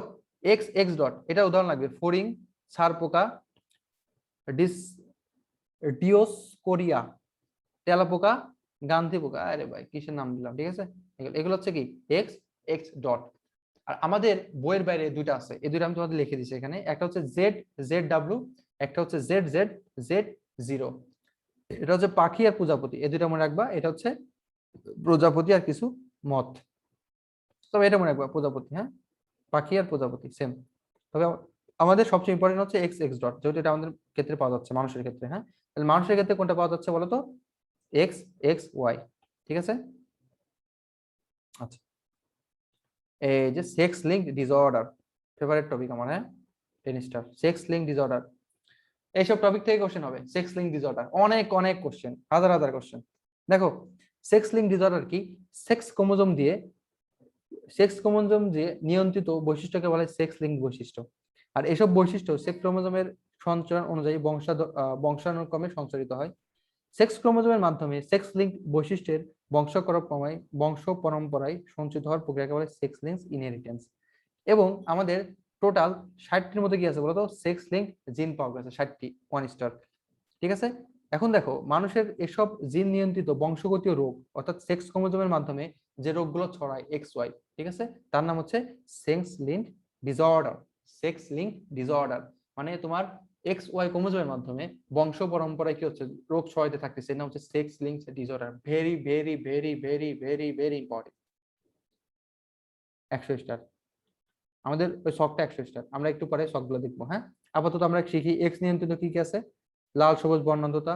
এক্স এক্স ডট, এটা উদাহরণ লাগবে: ফড়িং, ছার পোকা, ডিস ডিওস্কোরিয়া, তেলাপোকা, গান্ধী পোকা। আরে ভাই কিসের নাম দিলাম! ঠিক আছে, এগুলো হচ্ছে কি এক্স এক্স ডট। আর আমাদের বইয়ের বাইরে দুইটা আছে, এই দুইটা আমি তোমাদের লিখে দিচ্ছি এখানে। একটা হচ্ছে জেড জেড ডাব্লিউ, একটা হচ্ছে জেড জেড জেড জিরো। এটা হচ্ছে পাখি আর প্রজাপতি, এই দুইটা মনে রাখবা। এটা হচ্ছে প্রজাপতি আর কিছু মত, তবে এটা মনে রাখবা প্রজাপতি। হ্যাঁ, পাখি আর প্রজাপতি সেম। তবে আমাদের সবচেয়ে ইম্পর্টেন্ট হচ্ছে এক্স এক্স ডট, যেহেতু এটা আমাদের ক্ষেত্রে পাওয়া যাচ্ছে, মানুষের ক্ষেত্রে। হ্যাঁ, তাহলে মানুষের ক্ষেত্রে কোনটা পাওয়া যাচ্ছে বলো তো? X x y. ঠিক আছে, আচ্ছা, এই যে sex link disorder, favourite topic আমার। হ্যাঁ, 10 স্টার। সেক্স লিঙ্ক ডিসঅর্ডার, এইসব টপিক থেকে কোশ্চেন হবে। সেক্স লিঙ্ক ডিসঅর্ডার অনেক অনেক কোশ্চেন, হাজার হাজার কোশ্চেন। দেখো সেক্স লিঙ্ক ডিসঅর্ডার কি? সেক্স ক্রোমোজোম যে নিয়ন্ত্রিত বৈশিষ্ট্যকে বলা হয় সেক্স লিঙ্ক বৈশিষ্ট্য। আর এসব বৈশিষ্ট্য সেক্স ক্রোমোজোমের সঞ্চরণ অনুযায়ী বংশানুক্রমে সঞ্চারিত হয়। সেক্স ক্রোমোজোমের মাধ্যমে সেক্স লিঙ্ক বৈশিষ্ট্যের বংশ পরম্পরায় সঞ্চিত হওয়ার প্রক্রিয়াকে বলে সেক্স লিঙ্ক ইনহেরিটেন্স। এবং আমাদের টোটাল 60টির মধ্যে কি আছে বলতো? সেক্স লিঙ্ক জিন পাওয়া গেছে 60টি, 1 স্টার। ঠিক আছে, এখন দেখো মানুষের এসব জিন নিয়ন্ত্রিত বংশগতীয় রোগ, অর্থাৎ সেক্স ক্রোমোজোমের মাধ্যমে যে রোগগুলো ছড়ায় এক্স ওয়াই, ঠিক আছে, তার নাম হচ্ছে sex link disorder. Sex link disorder মানে তোমার এক্স ওয়াই ক্রোমোজোমের মাধ্যমে বংশ পরম্পরায় কি হচ্ছে? রোগ ছড়াইতে থাকতেছে, এর নাম হচ্ছে sex link disorder. Very very very very very very important. 100 star. আমাদের ওই শখটা 100 স্টার, আমরা একটু পরে শখগুলো দেখবো। হ্যাঁ, আপাতত আমরা শিখি এক্স নিয়ন্ত্রিত কি কি আছে: লাল সবুজ বর্ণান্ধতা,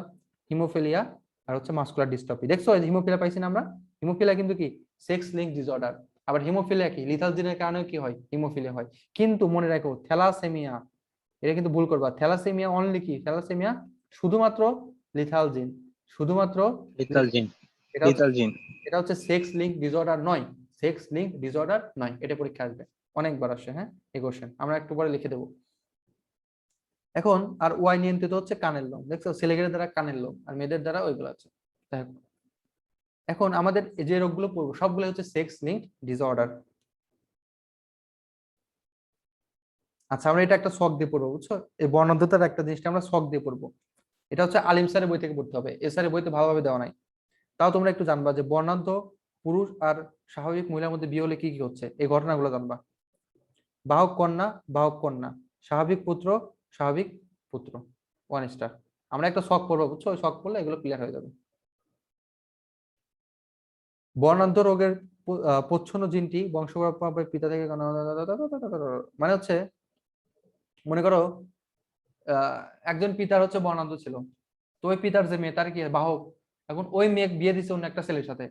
হিমোফিলিয়া, আর হচ্ছে মাসকুলার ডিস্ট্রফি। দেখছো হিমোফিলিয়া পাইছি না আমরা? হিমোফিলিয়া কিন্তু কি সেক্স লিঙ্ক ডিসঅর্ডার। আবার হিমোফিলিয়া কি লিথাল জিনের কারণে কি হয়, হিমোফিলিয়া হয়। কিন্তু মনে রাখো থ্যালাসেমিয়া, এটা কিন্তু ভুল করবা। থ্যালাসেমিয়া অনলি কি, থ্যালাসেমিয়া শুধুমাত্র লিথাল জিন, শুধুমাত্র
লিথাল জিন,
এটা হচ্ছে
লিথাল জিন।
এটা হচ্ছে সেক্স লিঙ্ক ডিসঅর্ডার নয়, সেক্স লিঙ্ক ডিসঅর্ডার নয়। এটা পরীক্ষা আসবে, অনেকবার আসে। হ্যাঁ, এই কোশ্চেন আমরা একটু পরে লিখে দেবো। এখন আর ওয়াই নিয়ন্ত্রিত হচ্ছে কানের লোম, দেখছো ছেলেদের দ্বারা কানের লোম আর মেয়েদের দ্বারা ওইগুলো আছে। দেখো এখন আমাদের যে রোগগুলো পড়বো সবগুলো হচ্ছে সেক্স লিঙ্ক ডিসঅর্ডার। আচ্ছা আমরা এটা একটা শখ দিয়ে পড়বো, বুঝছো? এই বর্ণাঢ্যতার একটা জিনিসটা আমরা শখ দিয়ে পড়বো। এটা হচ্ছে আলিম স্যারের বই থেকে পড়তে হবে, এ স্যারের বইতে ভালোভাবে দেওয়া নাই। তাও তোমরা একটু জানবা যে বর্ণাঢ্য পুরুষ আর স্বাভাবিক মহিলার মধ্যে বিয়ে হলে কি কি হচ্ছে, এই ঘটনাগুলো জানবা। বাহক কন্যা, বাহক কন্যা, স্বাভাবিক পুত্র, স্বাভাবিক পুত্র, 1 স্টার। আমরা একটা শখ পড়বো, বুঝছো? ওই শখ পড়লে এগুলো ক্লিয়ার হয়ে যাবে। বর্ণাঢ্য রোগের প্রচ্ছন্ন জিনটি বংশপরম্পরায় পিতা থেকে মানে হচ্ছে মনে করো একজন পিতার হচ্ছে বর্ণাঢ্য ছিল, তো ওই পিতার যে মেয়ে তার কি বাহক, এখন ওই মেয়ে বিয়ে দিচ্ছে অন্য একটা ছেলের সাথে,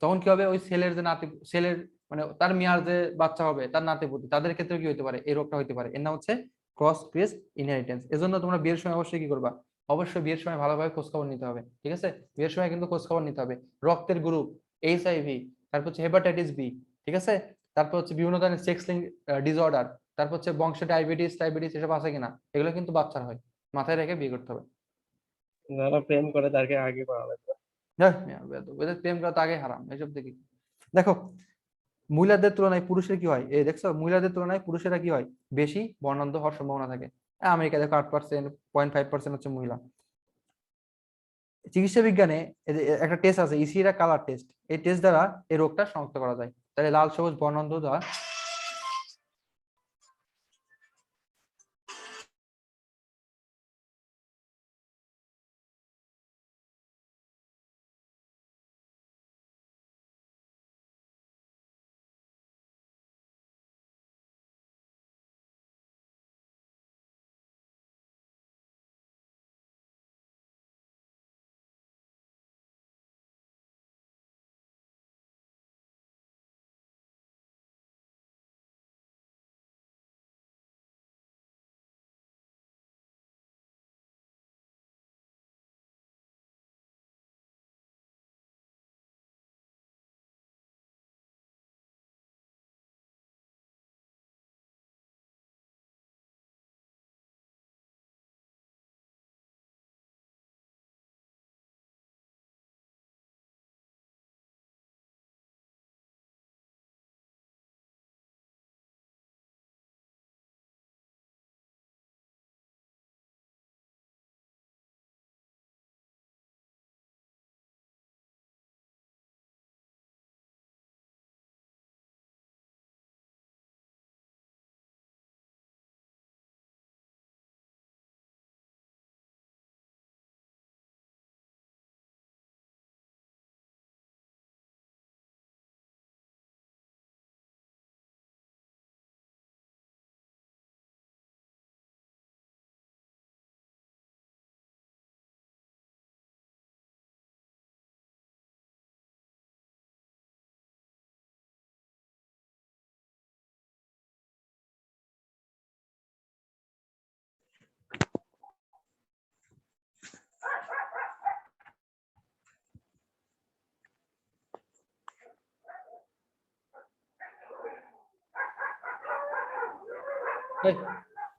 তখন কি হবে ওই ছেলের যে নাতি, ছেলের মানে তার মেয়ার যে বাচ্চা হবে তার নাতিপুতি, তাদের ক্ষেত্রে কি হতে পারে, এই রোগটা হতে পারে। এর নাম হচ্ছে ক্রস ক্রেস ইনহেরিটেন্স। এজন্য তোমরা বিয়ের সময় অবশ্যই কি করবা, অবশ্যই বিয়ের সময় ভালোভাবে খোঁজ খবর নিতে হবে, ঠিক আছে? বিয়ের সময় কিন্তু খোঁজ খবর নিতে হবে, রক্তের গ্রুপ, HIV, তারপর হচ্ছে হেপাটাইটিস বি, ঠিক আছে? তারপর হচ্ছে বিভিন্ন ধরনের সেক্স লিঙ্ক ডিসঅর্ডার, তারপর হচ্ছে বংশে ডায়াবেটিস টাইবেটিস এসব আছে কিনা, এগুলো কিন্তু বাচ্চার হয়, মাথায় রেখে বিয়ে করতে হবে।
যারা প্রেম করে তাকে আগে করা লাগবে।
এদের প্রেম করা তো আগে হারাম, এসব দেখি। দেখো মহিলাদের তুলনায় পুরুষের কি হয়, এই দেখছো মহিলাদের তুলনায় পুরুষেরা কি হয় বেশি বর্ণাঢ্য হওয়ার সম্ভাবনা থাকে। আমেরিকা দেখো 8%, 0.5% হচ্ছে মহিলা। চিকিৎসা বিজ্ঞানে একটা টেস্ট আছে ইসিরা কালার টেস্ট, এই টেস্ট দ্বারা এই রোগটা শনাক্ত করা যায়। তাহলে লাল সবুজ বর্ণাঢ্য দ্বারা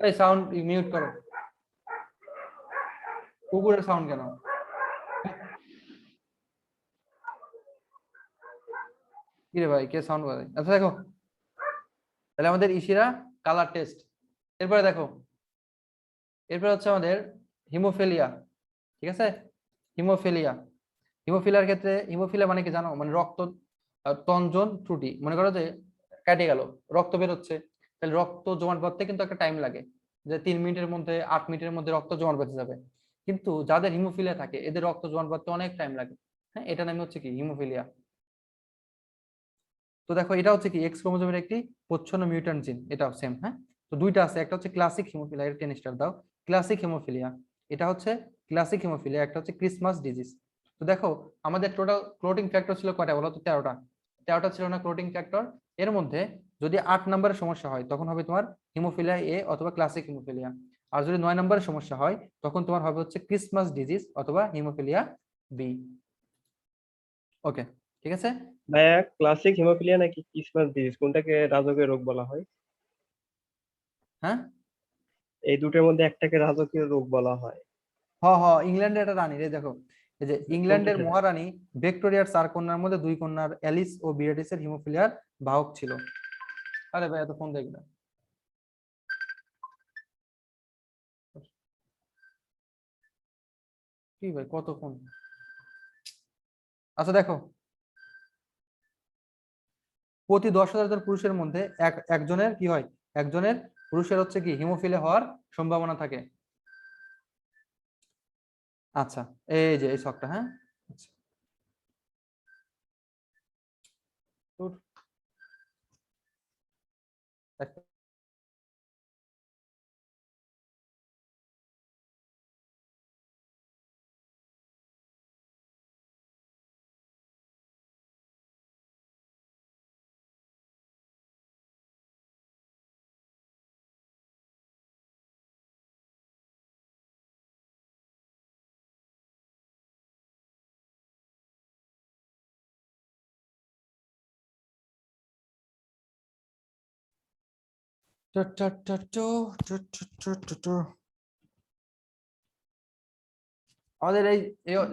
এই সাউন্ড মিউট করো, কুকুরের সাউন্ড কেন? কি রে ভাই, কে সাউন্ড বাজে? আচ্ছা দেখো তাহলে আমাদের ইসিরা কালার টেস্ট, এরপরে দেখো এরপরে হচ্ছে আমাদের হিমোফিলিয়া, ঠিক আছে? হিমোফিলিয়া, হিমোফিলিয়ার ক্ষেত্রে হিমোফিলিয়া মানে কি জানো, মানে রক্ত তঞ্জন ত্রুটি। মনে করো যে কেটে গেল, রক্ত বের হচ্ছে, তাহলে রক্ত জমাট বাঁধতে কিন্তু একটা টাইম লাগে, যে 3 মিনিটের মধ্যে 8 মিনিটের মধ্যে রক্ত জমাট বাঁধতে যাবে। কিন্তু যাদের হিমোফিলিয়া থাকে এদের রক্ত জমাট বাঁধতে অনেক টাইম লাগে। হ্যাঁ, এটা নামে হচ্ছে কি হিমোফিলিয়া। তো দেখো এটা হচ্ছে কি এক্স ক্রোমোজোমের একটি প্রচ্ছন্ন মিউট্যান্ট জিন, এটাও সেম। হ্যাঁ, তো দুইটা আছে, একটা হচ্ছে ক্লাসিক হিমোফিলিয়া, এটা 10 স্টার দাও। ক্লাসিক হিমোফিলিয়া, এটা হচ্ছে ক্লাসিক হিমোফিলিয়া, একটা হচ্ছে ক্রিসমাস ডিজিজ। তো দেখো আমাদের টোটাল ক্লোটিং ফ্যাক্টর ছিল কয়টা বলো তো? 13টা ছিল না ক্লোটিং ফ্যাক্টর। এর মধ্যে যদি 8 নম্বরের সমস্যা হয় তখন হবে তোমার হিমোফিলিয়া এ অথবা ক্লাসিক হিমোফিলিয়া। আর যদি 9 নম্বরের সমস্যা হয় তখন তোমার হবে হচ্ছে ক্রিসমাস ডিজিজ অথবা হিমোফিলিয়া বি। ওকে, ঠিক আছে।
ভাইয়া ক্লাসিক হিমোফিলিয়া নাকি ক্রিসমাস ডিজিজ কোনটাকে রাজকীয় রোগ বলা হয়?
হ্যাঁ,
এই দুটোর মধ্যে একটাকে রাজকীয় রোগ বলা হয়।
ইংল্যান্ডের একটা রানী রে, দেখো এই যে
কোনটা
ইংল্যান্ডের
সেটা?
মহারানী ভিক্টোরিয়ার 4 কন্যার মধ্যে 2 কন্যার অ্যালিস ও বিয়াটিসের হিমোফিলিয়ার বাহক ছিল। আরে ভাই এত ফোন দেখবে না। কি ভাই কত ফোন। আচ্ছা দেখো, প্রতি 10,000 জন পুরুষের মধ্যে একজনের কি হয়, একজনের পুরুষের হচ্ছে কি হিমোফিলিয়া হওয়ার সম্ভাবনা থাকে। আচ্ছা, এই যে এই ছকটা, হ্যাঁ আচ্ছা। ধুর, একটা- টু টু টু টু টু টু টু টু টু। আমাদের এই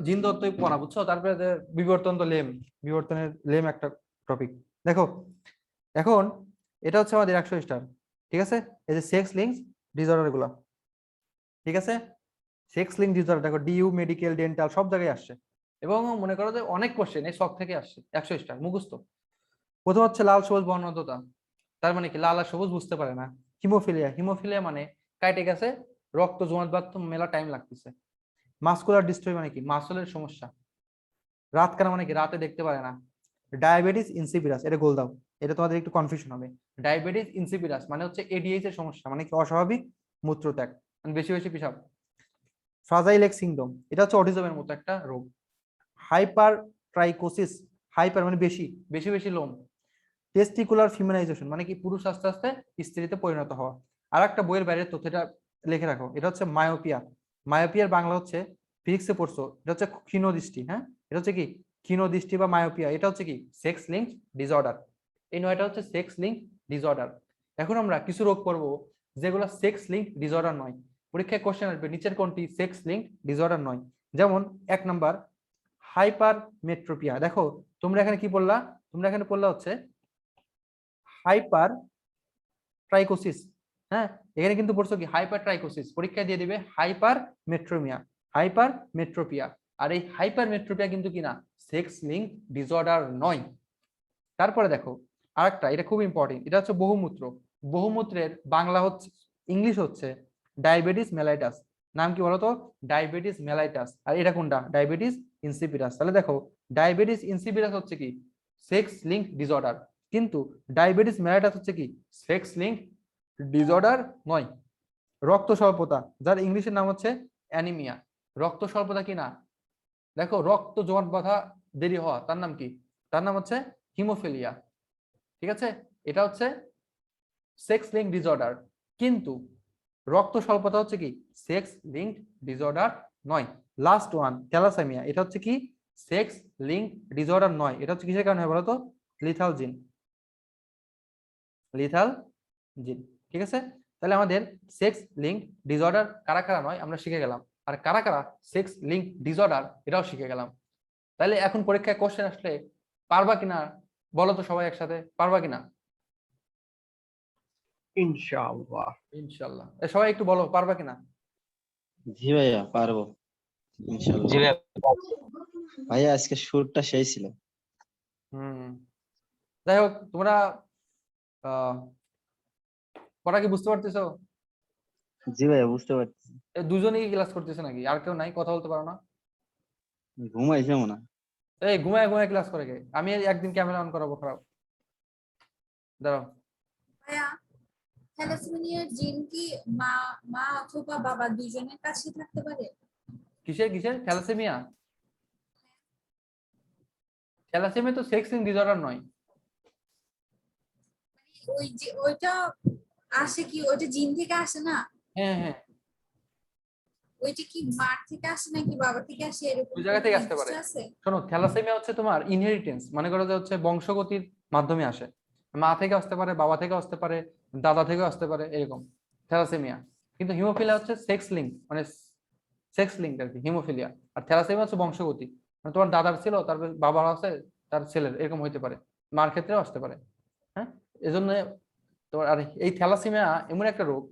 জিন তত্ত্বই পড়া বুঝছো, তারপরে যে বিবর্তন তো লেম, বিবর্তনের লেম একটা টপিক। দেখো এখন এটা হচ্ছে আমাদের 100 স্টার, ঠিক আছে। এই যে সেক্স লিঙ্কস ডিসঅর্ডার গুলো, ঠিক আছে। সেক্স লিঙ্ক ডিসঅর্ডার দেখো ডিইউ মেডিকেল ডেন্টাল সব জায়গায় আসছে, এবং মনে করো যে অনেক কোশ্চেন এই শখ থেকে আসছে 100 স্টার মুখস্থ। প্রথম হচ্ছে লাল সবুজ বর্ণাঢ্যতা, তার মানে কি লাল আর সবুজ বুঝতে পারে না। হিমোফিলিয়া, হিমোফিলিয়া মানে কাইটে গেছে রক্ত জমাট বাঁধতে মেলা টাইম লাগতেছে। মাসকুলার ডিস্ট্রফি মানে কি মাসলের সমস্যা। রাত কানা মানে কি রাতে দেখতে পারে না। ডায়াবেটিস ইনসিপিডাস, এটা গোল দাও, এটা তোমাদের একটু কনফিউশন হবে। ডায়াবেটিস ইনসিপিডাস মানে হচ্ছে এডিএইচ এর সমস্যা, মানে কি অস্বাভাবিক মূত্রত্যাগ, মানে বেশি বেশি পিসাব। ফ্রাজাইল এক্স সিনড্রোম, এটা হচ্ছে অটিজমের মতো একটা রোগ। হাইপার ট্রাইকোসিস, হাইপার মানে বেশি বেশি বেশি লোম। টেস্টিকুলার ফিমেনাইজেশন মানে কি পুরুষ আস্তে আস্তে স্ত্রীতে পরিণত হওয়া। আর একটা বইয়ের বাইরের তথ্যটা লিখে রাখো, এটা হচ্ছে মায়োপিয়া। মায়োপিয়ার বাংলা হচ্ছে ফিজিক্সে পড়ছো, এটা হচ্ছে ক্ষীণ দৃষ্টি। হ্যাঁ, এটা হচ্ছে কি ক্ষীণ দৃষ্টি বা মায়োপিয়া, এটা হচ্ছে কি সেক্স লিঙ্ক ডিসঅর্ডার। এই নয়টা হচ্ছে সেক্স লিঙ্ক ডিসঅর্ডার। এখন আমরা কিছু রোগ পড়বো যেগুলো সেক্স লিঙ্ক ডিসঅর্ডার নয়। পরীক্ষায় কোশ্চেন আসবে নিচের কোনটি সেক্স লিঙ্ক ডিসঅর্ডার নয়। যেমন 1 নাম্বার হাইপার মেট্রোপিয়া। দেখো তোমরা এখানে কি বললা, তোমরা এখানে পড়লা হচ্ছে হাইপার ট্রাইকোসিস। হ্যাঁ, এখানে কিন্তু পড়ছো কি হাইপার ট্রাইকোসিস, পরীক্ষায় দিয়ে দিবে হাইপার মেট্রোমিয়া, হাইপার মেট্রোপিয়া। আর এই হাইপার মেট্রোপিয়া কিন্তু কিনা সেক্স লিঙ্ক ডিসঅর্ডার নয়। তারপরে দেখো আরেকটা, এটা খুব ইম্পর্টেন্ট, এটা হচ্ছে বহুমূত্র। বহুমূত্রের বাংলা হচ্ছে, ইংলিশ হচ্ছে ডায়াবেটিস মেলাইটাস। নাম কি বলতো? Diabetes mellitus. আর এটা কোনটা? Diabetes insipidus. তাহলে দেখো ডায়াবেটিস ইনসিপিডাস হচ্ছে কি সেক্স লিঙ্ক ডিসঅর্ডার, কিন্তু ডায়াবেটিস মেলাইটাস হচ্ছে কি সেক্স লিঙ্ক ডিসঅর্ডার নয়। রক্ত স্বল্পতা, যার ইংলিশের নাম হচ্ছে অ্যানিমিয়া। রক্ত স্বল্পতা কি না, দেখো রক্ত জমাট বাঁধা দেরি হওয়া, তার নাম কি? তার নাম হচ্ছে হিমোফিলিয়া, ঠিক আছে। এটা হচ্ছে সেক্স লিঙ্ক ডিসঅর্ডার, কিন্তু রক্ত স্বল্পতা হচ্ছে কি সেক্স লিঙ্ক ডিসঅর্ডার নয়। লাস্ট ওয়ান থ্যালাসেমিয়া, এটা হচ্ছে কি সেক্স লিঙ্ক ডিসঅর্ডার নয়। এটা হচ্ছে কিসের কারণে হয় বলতো? লিথাল জিন, লিথাল জিন, ঠিক আছে। তাহলে আমাদের সেক্স লিঙ্ক ডিসঅর্ডার কারা কারা নয় আমরা শিখে গেলাম, আর কারা কারা সেক্স লিঙ্ক ডিসঅর্ডার এটাও শিখে গেলাম। তাহলে এখন পরীক্ষায় কোশ্চেন আসলে পারবা কিনা বলো তো, সবাই একসাথে পারবা কিনা?
ইনশাআল্লাহ।
ইনশাল্লাহ। সবাই একটু বলো পারবা কিনা।
জি ভাইয়া পারবো ইনশাল্লাহ।
জি ভাইয়া।
ভাইয়া আজকে সুরটা সেই ছিল।
হুম, যাই হোক তোমরা আহ পড়া কি বুঝতে পারতেছো?
জি ভাইয়া বুঝতে পারছি।
দুজনেই ক্লাস করতেছে নাকি? আর কেউ নাই কথা বলতে পারো না?
ঘুমাইছে মনে হয়।
এই ঘুমায় ঘুমায় ক্লাস করে কে? আমি একদিন ক্যামেরা অন করাবো, খারাপ দাঁড়াও।
ভাইয়া থ্যালাসেমিয়ার জিন কি মা মা অথবা বাবা দুজনের কাছে থাকতে পারে?
কিসের কিসের থ্যালাসেমিয়া? থ্যালাসেমিয়া তো সেক্স লিঙ্ক ডিসঅর্ডার নয়।
ওই যে ওইটা আসে কি, ওইটা জিন থেকে আসে না?
হ্যাঁ হ্যাঁ,
ওইটা কি মার থেকে আসে নাকি বাবা থেকে আসে, এরকম
দুই জায়গা
কোনো
থেকে আসতে
নির্দিষ্ট
পারে।
আছে?
শোনো, থ্যালাসেমিয়া হচ্ছে তোমার ইনহেরিটেন্স, মনে করো যে হচ্ছে বংশগতির মাধ্যমে আসে। মা থেকে আসতে পারে, বাবা থেকে আসতে পারে, দাদা থেকে আসতে পারে, এরকম থ্যালাসেমিয়া। কিন্তু হিমোফিলিয়া হচ্ছে সেক্স লিঙ্ক, মানে সেক্স লিঙ্ক আর কি হিমোফিলিয়া। আর থ্যালাসেমিয়া হচ্ছে বংশগতি, মানে তোমার দাদার ছিল, তারপর বাবার আছে, তার ছেলের, এরকম হইতে পারে, মার ক্ষেত্রেও আসতে পারে। হ্যাঁ, এজন্য তোমার আর এই থ্যালাসেমিয়া এমন একটা রোগ,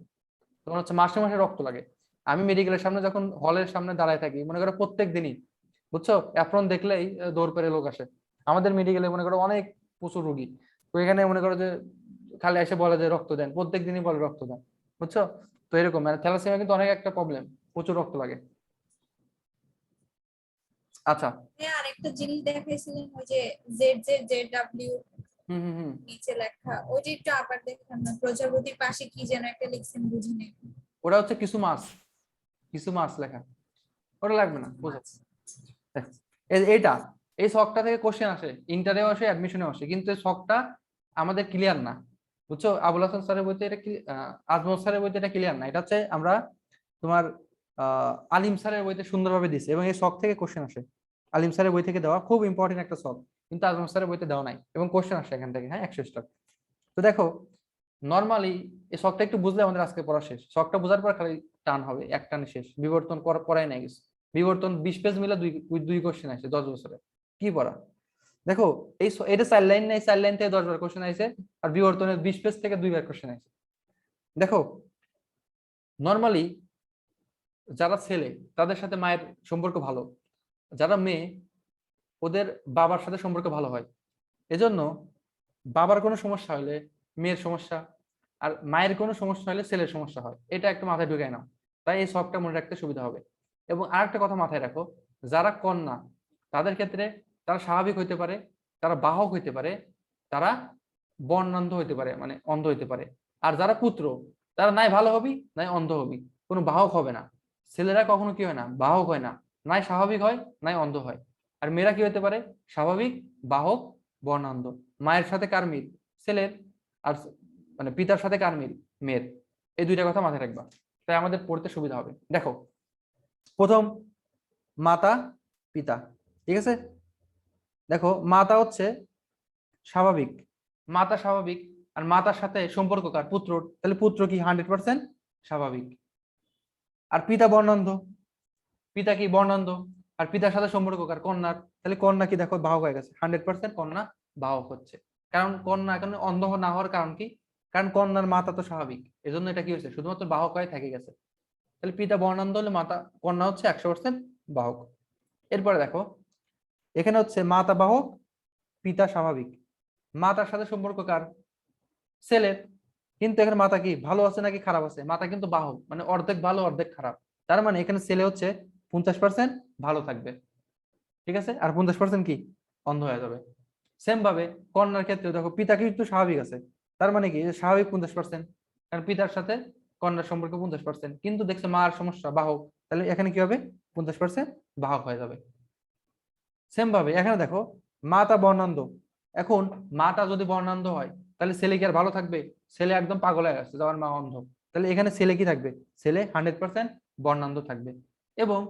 তোমার হচ্ছে মাসে মাসে রক্ত লাগে। আমি মেডিকেলের সামনে যখন হলের সামনে দাঁড়ায় থাকি, মনে করো প্রত্যেক দিনই, বুঝছো, অ্যাপ্রন দেখলেই দৌড় পেরে লোক আসে আমাদের মেডিকেলে, মনে করো অনেক প্রচুর রোগী। তো এখানে মনে করো যে খালি এসে বলে যে রক্ত দেন, প্রত্যেক দিনই বলে রক্ত দেন, বুঝছো। তো এরকম মানে থ্যালাসেমিয়া কিন্তু অনেক একটা প্রবলেম, প্রচুর রক্ত লাগে। আচ্ছা।
হ্যাঁ, আর একটা জিনিস দেখাইছিলেন ওই যে ZZZW
হুম হুম হুম
নিচে লেখা, ওইটা একটু আবার দেখান না, প্রজাপতির পাশে কি যেন একটা লিখছেন, বুঝিনি।
ওটা হচ্ছে কিছু মাস, কিছু মাস লেখা, ওটা লাগবে না বোঝা। দেখো, এইটা, এই শখটা থেকে কোশ্চেন আসে, ইন্টারেও আসে, অ্যাডমিশনেও আসে, কিন্তু এই শখটা আমাদের ক্লিয়ার না, বুঝছো। আবুল হাসান স্যারের বইতে এটা আজমল স্যারের বইতে এটা ক্লিয়ার না। এটা হচ্ছে আমরা তোমার আলিম স্যারের বইতে সুন্দরভাবে দিছে, এবং এই শখ থেকে কোশ্চেন আসে। আলিম স্যারের বই থেকে দেওয়া খুব ইম্পর্টেন্ট একটা শখ, কিন্তু আজমল স্যারের বইতে দেওয়া নাই, এবং কোশ্চেন আসে এখান থেকে, হ্যাঁ 100 স্টার। তো দেখো, নর্মালি এই শখটা একটু বুঝলে আমাদের আজকে পড়া শেষ। শখটা বোঝার পর খালি টান হবে, এক টানে শেষ। বিবর্তন পড়াই নাই কিছু, বিবর্তন 20 পেজ মিলে দুই কোশ্চেন আছে 10 বছরে, কি পড়া। দেখো, এটা 4 লাইন নেই, 4 লাইন থেকে 10 বার কোশ্চেন আইছে, আর বিবর্তনের 20 পেজ থেকে 2 বার কোশ্চেন আইছে। দেখো, নর্মালি যারা ছেলে তাদের সাথে মায়ের সম্পর্ক ভালো, যারা মেয়ে ওদের বাবার সাথে সম্পর্ক ভালো হয়। এজন্য বাবার কোনো সমস্যা হলে মেয়ের সমস্যা, আর মায়ের কোনো সমস্যা হলে ছেলের সমস্যা হয়, এটা একটু মাথায় ঢুকায় নাও, তাই এই শখটা মনে রাখতে সুবিধা হবে। এবং আরেকটা কথা মাথায় রাখো, যারা কন্যা তাদের ক্ষেত্রে তারা স্বাভাবিক হইতে পারে, তারা বাহক হইতে পারে, তারা বর্ণান্ধ হইতে পারে, মানে অন্ধ হইতে পারে। আর যারা পুত্র, তারা নাই ভালো হবি নাই অন্ধ হবি, কোনো বাহক হবে না। ছেলেরা কখনো কি হয় না, বাহক হয় না, নাই স্বাভাবিক হয় নাই অন্ধ হয়। আর মেয়েরা কি হতে পারে, স্বাভাবিক, বাহক, বর্ণান্ধ। মায়ের সাথে কার মিল, ছেলের। আর মানে পিতার সাথে কার মিল, মেয়ের। এই দুইটা কথা মাথায় রাখবা, তাই আমাদের পড়তে সুবিধা হবে। দেখো, প্রথম মাতা পিতা, ঠিক আছে। দেখো, মাতা হচ্ছে স্বাভাবিক, মাতা স্বাভাবিক, আর মাতার সাথে সম্পর্ক কার, পুত্র, তাহলে পুত্র কি 100% স্বাভাবিক। আর পিতা বর্ণান্ধ, পিতা কি বর্ণান্ধ, আর পিতার সাথে সম্পর্ক কার, কন্যার, তাহলে কন্যা কি দেখো বাহক হয়ে গেছে, 100% কন্যা বাহক হচ্ছে। কারণ কন্যা এখন অন্ধ না হওয়ার কারণ কি, কারণ কন্যার মাতা তো স্বাভাবিক, এজন্য এটা কি হয়েছে, শুধুমাত্র বাহক হয়ে থেকে গেছে। তাহলে পিতা বর্ণান্ধ হলে মাতা, কন্যা হচ্ছে 100% বাহক। এরপরে দেখো, এখানে হচ্ছে মাতা বাহক, পিতা স্বাভাবিক। মাতার সাথে সম্পর্ক কার, ছেলের। কিন্তু এখানে মাতা কি ভালো আছে নাকি খারাপ আছে, মাতা কিন্তু বাহক, মানে অর্ধেক ভালো অর্ধেক খারাপ। তার মানে এখানে ছেলে হচ্ছে 50% ভালো থাকবে, ঠিক আছে, আর 50% কি অন্ধ হয়ে যাবে। সেম ভাবে কন্যার ক্ষেত্রে দেখো, পিতা কিন্তু স্বাভাবিক আছে, তার মানে কি স্বাভাবিক 50%, কারণ পিতার সাথে কন্যার সম্পর্ক 50%, কিন্তু দেখছে মার সমস্যা বাহক, তাহলে এখানে কি হবে, 50% বাহক হয়ে যাবে। সেম ভাবে এখানে দেখো, মাতা বর্ণান্ধ। এখন মাটা যদি বর্ণান্ধ হয়, তাহলে ছেলে কি আর ভালো থাকবে, ছেলে একদম পাগল হয়ে গেছে, যাওয়ার মা অন্ধ। তাহলে এখানে ছেলে কি থাকবে, ছেলে 100% বর্ণান্ধ থাকবে। এবং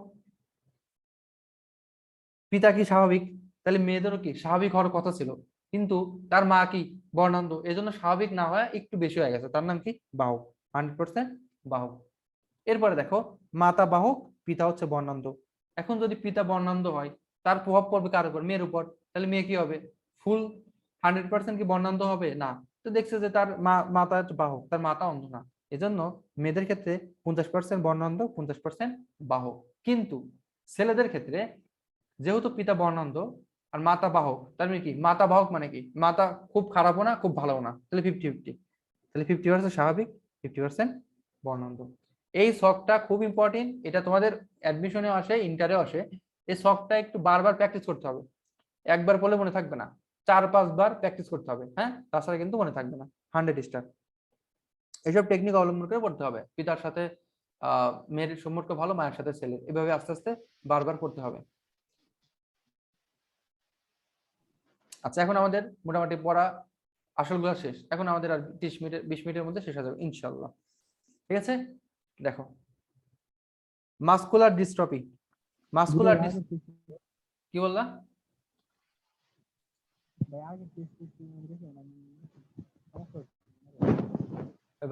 পিতা কি স্বাভাবিক, তাহলে মেয়েদেরও কি স্বাভাবিক হওয়ার কথা ছিল, কিন্তু তার মা কি বর্ণান্ধ, এজন্য স্বাভাবিক না হয় একটু বেশি হয়ে গেছে, তার নাম কি বাহক, 100% বাহক। এরপরে দেখো, মাতা বাহক, পিতা হচ্ছে বর্ণান্ধ। এখন যদি পিতা বর্ণান্ধ হয়, তার প্রভাব পড়বে কার উপর, মেয়ের উপর। তাহলে মেয়ে কি হবে, ফুল 100% কি বর্ণান্ধ হবে না, তো দেখছে যে তার মাতা বাহক, তার মাতা অন্ধ না। এজন্য মেয়েদের ক্ষেত্রে 50% বর্ণান্ধ, 50% বাহক। কিন্তু ছেলেদের ক্ষেত্রে যেহেতু পিতা বর্ণান্ধ আর মাতা বাহক, তার মানে কি মাতা বাহক মানে কি, মাতা খুব খারাপও না খুব ভালো না, তাহলে 50-50। তাহলে 50% স্বাভাবিক, 50% বর্ণান্ধ। এই শখটা খুব ইম্পর্টেন্ট, এটা তোমাদের অ্যাডমিশনে আসে, ইন্টারেও আসে। এই শখটা একটু বারবার প্র্যাকটিস করতে হবে, একবার বলে মনে থাকবে না, 4-5 বার প্র্যাকটিস করতে হবে, হ্যাঁ, তাছাড়া কিন্তু মনে থাকবে না। 100 স্টার। এইসব টেকনিক অবলম্বন করে পড়তে হবে। পিতার সাথে মেয়ের সম্পর্ক ভালো, মায়ের সাথে ছেলে, এভাবে আস্তে আস্তে বারবার পড়তে হবে। আচ্ছা, এখন আমাদের মোটামুটি পড়া আসলগুলো শেষ। এখন আমাদের আর 20 মিনিটের মধ্যে শেষ হয়ে যাবে ইনশাআল্লাহ। ঠিক আছে, দেখো মাসকুলার ডিস্ট্রফি। মাসকুলার কি বললা?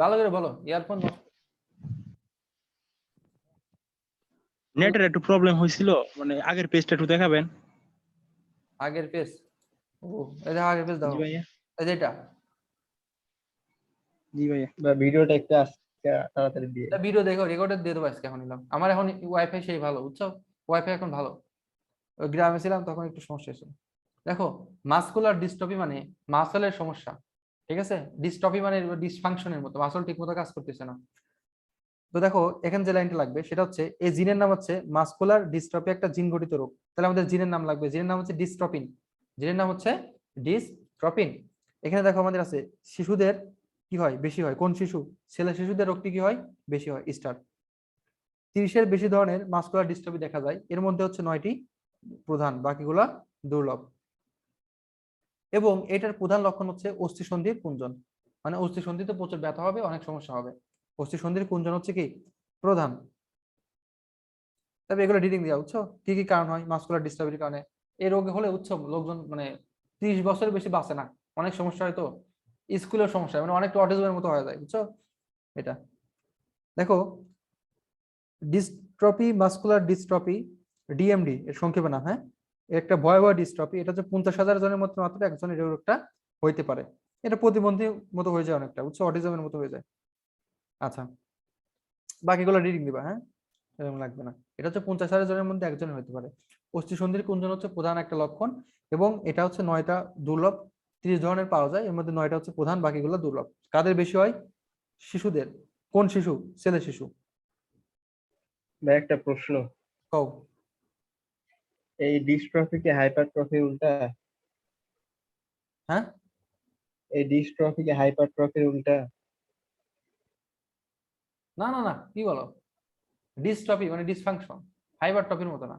ভালো করে বলো, ইয়ারফোন।
নেটের একটু প্রবলেম হয়েছিল, মানে আগের পেজটা একটু দেখাবেন।
আগের পেজ, ও এই দেখো আগের পেজ দাও,
জি ভাইয়া,
এই যে এটা।
জি ভাইয়া।
বা ভিডিওটা একটু আজকে তাড়াতাড়ি দিয়ে।
এটা ভিডিও দেখো, রেকর্ডেড দিয়ে দেবো আজকে। এখন নিলাম, আমার এখন ওয়াইফাই সেই ভালো, বুঝছো? ওয়াইফাই এখন ভালো। ওই গ্রামে ছিলাম তখন একটু সমস্যা হয়েছিল। দেখো মাসকুলার ডিস্ট্রফি মানে মাসলের সমস্যা, ঠিক আছে? ডিস্ট্রফি মানে ডিসফাংশনের মতো, মাসল ঠিক মতো কাজ করতেছে না। তো দেখো এখানে যে লাইনটা লাগবে সেটা হচ্ছে, এই জিনের নাম হচ্ছে মাসকুলার ডিস্ট্রফি, একটা জিন গঠিত রোগ। তাহলে আমাদের জিনের নাম লাগবে, জিনের নাম হচ্ছে ডিস্ট্রপিন। জিনের নাম হচ্ছে ডিস্ট্রপিন। এখানে দেখো আমাদের আছে শিশুদের কি হয়, বেশি হয়। কোন শিশু? ছেলে শিশুদের রোগটি কি হয়, বেশি হয়, স্টার। 30-এর বেশি ধরনের মাসকুলার ডিস্ট্রফি দেখা যায়, এর মধ্যে হচ্ছে 9টি প্রধান, বাকিগুলা দুর্লভ। এবং এটার প্রধান লক্ষণ হচ্ছে অস্থিসন্ধির কুঞ্চন, মানে অস্থিসন্ধিতে প্রচুর ব্যথা হবে, অনেক সমস্যা হবে। অস্থিসন্ধির কুঞ্চন হচ্ছে কি প্রধান। তবে এগুলো রিডিং দেওয়া, বুঝছো? কি কি কারণ হয় মাসকুলার ডিস্ট্রফির কারণে? এই রোগে হলে উৎসব লোকজন মানে 30 বছরের বেশি বাঁচে না, অনেক সমস্যা হয়। তো স্কুলের সমস্যা মানে অনেকটা অটিজমের মতো হয়ে যায়, বুঝছো? এটা দেখো ডিস্ট্রফি, মাসকুলার ডিস্ট্রফি, ডিএমডি এর সংক্ষেপে নাম। হ্যাঁ, একটা ভয়াবহ ডিস্ট্রফি। এটা হচ্ছে 50,000 জনের মধ্যে মাত্র একজনের এই রোগটা হইতে পারে। এটা প্রতিবন্ধী মতো হয়ে যায় অনেকটা, বুঝছো? অটিজমের মতো হয়ে যায়। আচ্ছা, বাকিগুলো রিডিং দিবা, হ্যাঁ, এরকম লাগবে না। এটা হচ্ছে 50,000 জনের মধ্যে একজনের হতে পারে। অস্থিসন্ধির কুঞ্চন হচ্ছে প্রধান একটা লক্ষণ, এবং এটা হচ্ছে 9টা দুর্লভ। 30 ধরনের পাওয়া যায়, এর মধ্যে 9টা হচ্ছে প্রধান, বাকিগুলো দুর্লভ। কাদের বেশি হয়? শিশুদের। কোন শিশু? ছেলে শিশু।
ভাই একটা প্রশ্ন,
কও।
এই ডিস্ট্রফি কি হাইপারট্রফি উল্টা?
হ্যাঁ,
এই ডিস্ট্রফি কি হাইপারট্রফির উল্টা?
না না না, কি বলো? ডিস্ট্রফি মানে ডিসফাংশন, হাইপারট্রফির মতো না।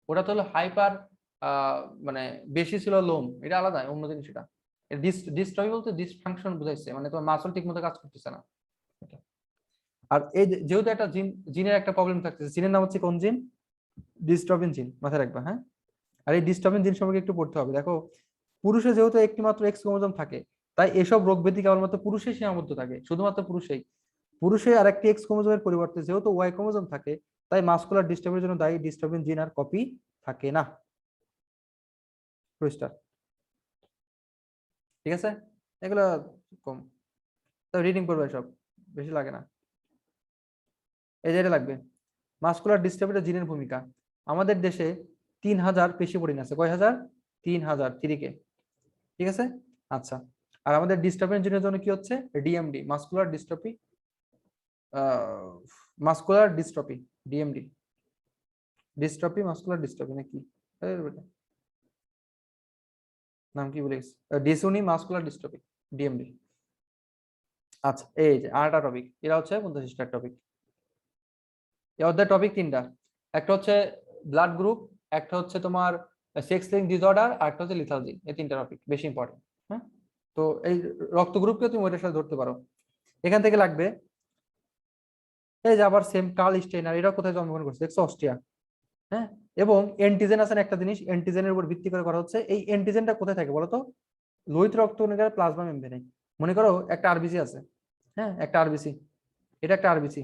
ওটা তো হলো হাইপার, মানে বেশি ছিল লোম, এটা আলাদা, অন্য জিনিস। এটা ডিস্ট্রফি বলতে ডিসফাংশন বুঝাইছে, মানে তোমার মাসল ঠিক মতো কাজ করতেছে না। আর এই যেহেতু একটা জিনের একটা প্রবলেম থাকতেছে, জিনের নাম হচ্ছে কোন জিন? ডিস্ট্রফিন জিন, মাথায় রাখবা। হ্যাঁ, আর এই ডিস্ট্রফিন জিন সম্পর্কে একটু পড়তে হবে। দেখো পুরুষে যেহেতু একটি মাত্র এক্স ক্রোমোজোম থাকে, তাই এসব রোগ ব্যাধি কেবলমাত্র পুরুষে সীমাবদ্ধ থাকে, শুধুমাত্র পুরুষেই। পুরুষে আর একটি এক্স ক্রোমোজোমের পরিবর্তে যেহেতু ওয়াই ক্রোমোজোম থাকে, তাই মাসকুলার ডিস্ট্রফির জন্য দায়ী ডিস্ট্রফিন জিন আর কপি থাকে না। ঠিক আছে, এগুলো কম, তবে রিডিং করবে সব, বেশি লাগে না। এই যে এটা লাগবে, মাসকুলার ডিস্ট্রফিতে জিনের ভূমিকা। আমাদের দেশে 3,000 পেশি প্রোটিন আছে। কয় হাজার? 3,000, 3K। ঠিক আছে, আচ্ছা। আর আমাদের ডিস্ট্রফিন জিনের জন্য কি হচ্ছে? DMD, muscular dystrophy, muscular dystrophy, DMD, dystrophy muscular dystrophy নাকি নাম কি বলে গেছি, ডিসুনি মাসকুলার ডিস্ট্রফি, ডিএমডি। আচ্ছা, এই যে আরেকটা টপিক, এরা হচ্ছে 50টা টপিক। এই অধ্যায় টপিক 3টা, একটা হচ্ছে ব্লাড গ্রুপ, একটা হচ্ছে তোমার সেক্স লিঙ্ক ডিসঅর্ডার, আর একটা হচ্ছে লিথালজি। এই 3টা টপিক বেশি ইম্পর্টেন্ট। হ্যাঁ, তো এই রক্ত গ্রুপকে তুমি ওইটার সাথে ধরতে পারো। এখান থেকে লাগবে এই যে আবার সেম কার্ল স্টেইনার, এরা কোথায় জন্মগ্রহণ করছে দেখছো? অস্ট্রিয়া। হ্যাঁ, এবং এন্টিজেন আছে একটা জিনিস, এন্টিজেনের উপর ভিত্তি করে করা হচ্ছে। এই এন্টিজেনটা কোথায় থাকে বলতো? লোহিত রক্তকণিকার প্লাজমা মেমব্রেনে। মনে করো একটা আরবিসি আছে, হ্যাঁ, একটা আরবিসি, এটা একটা আরবিসি।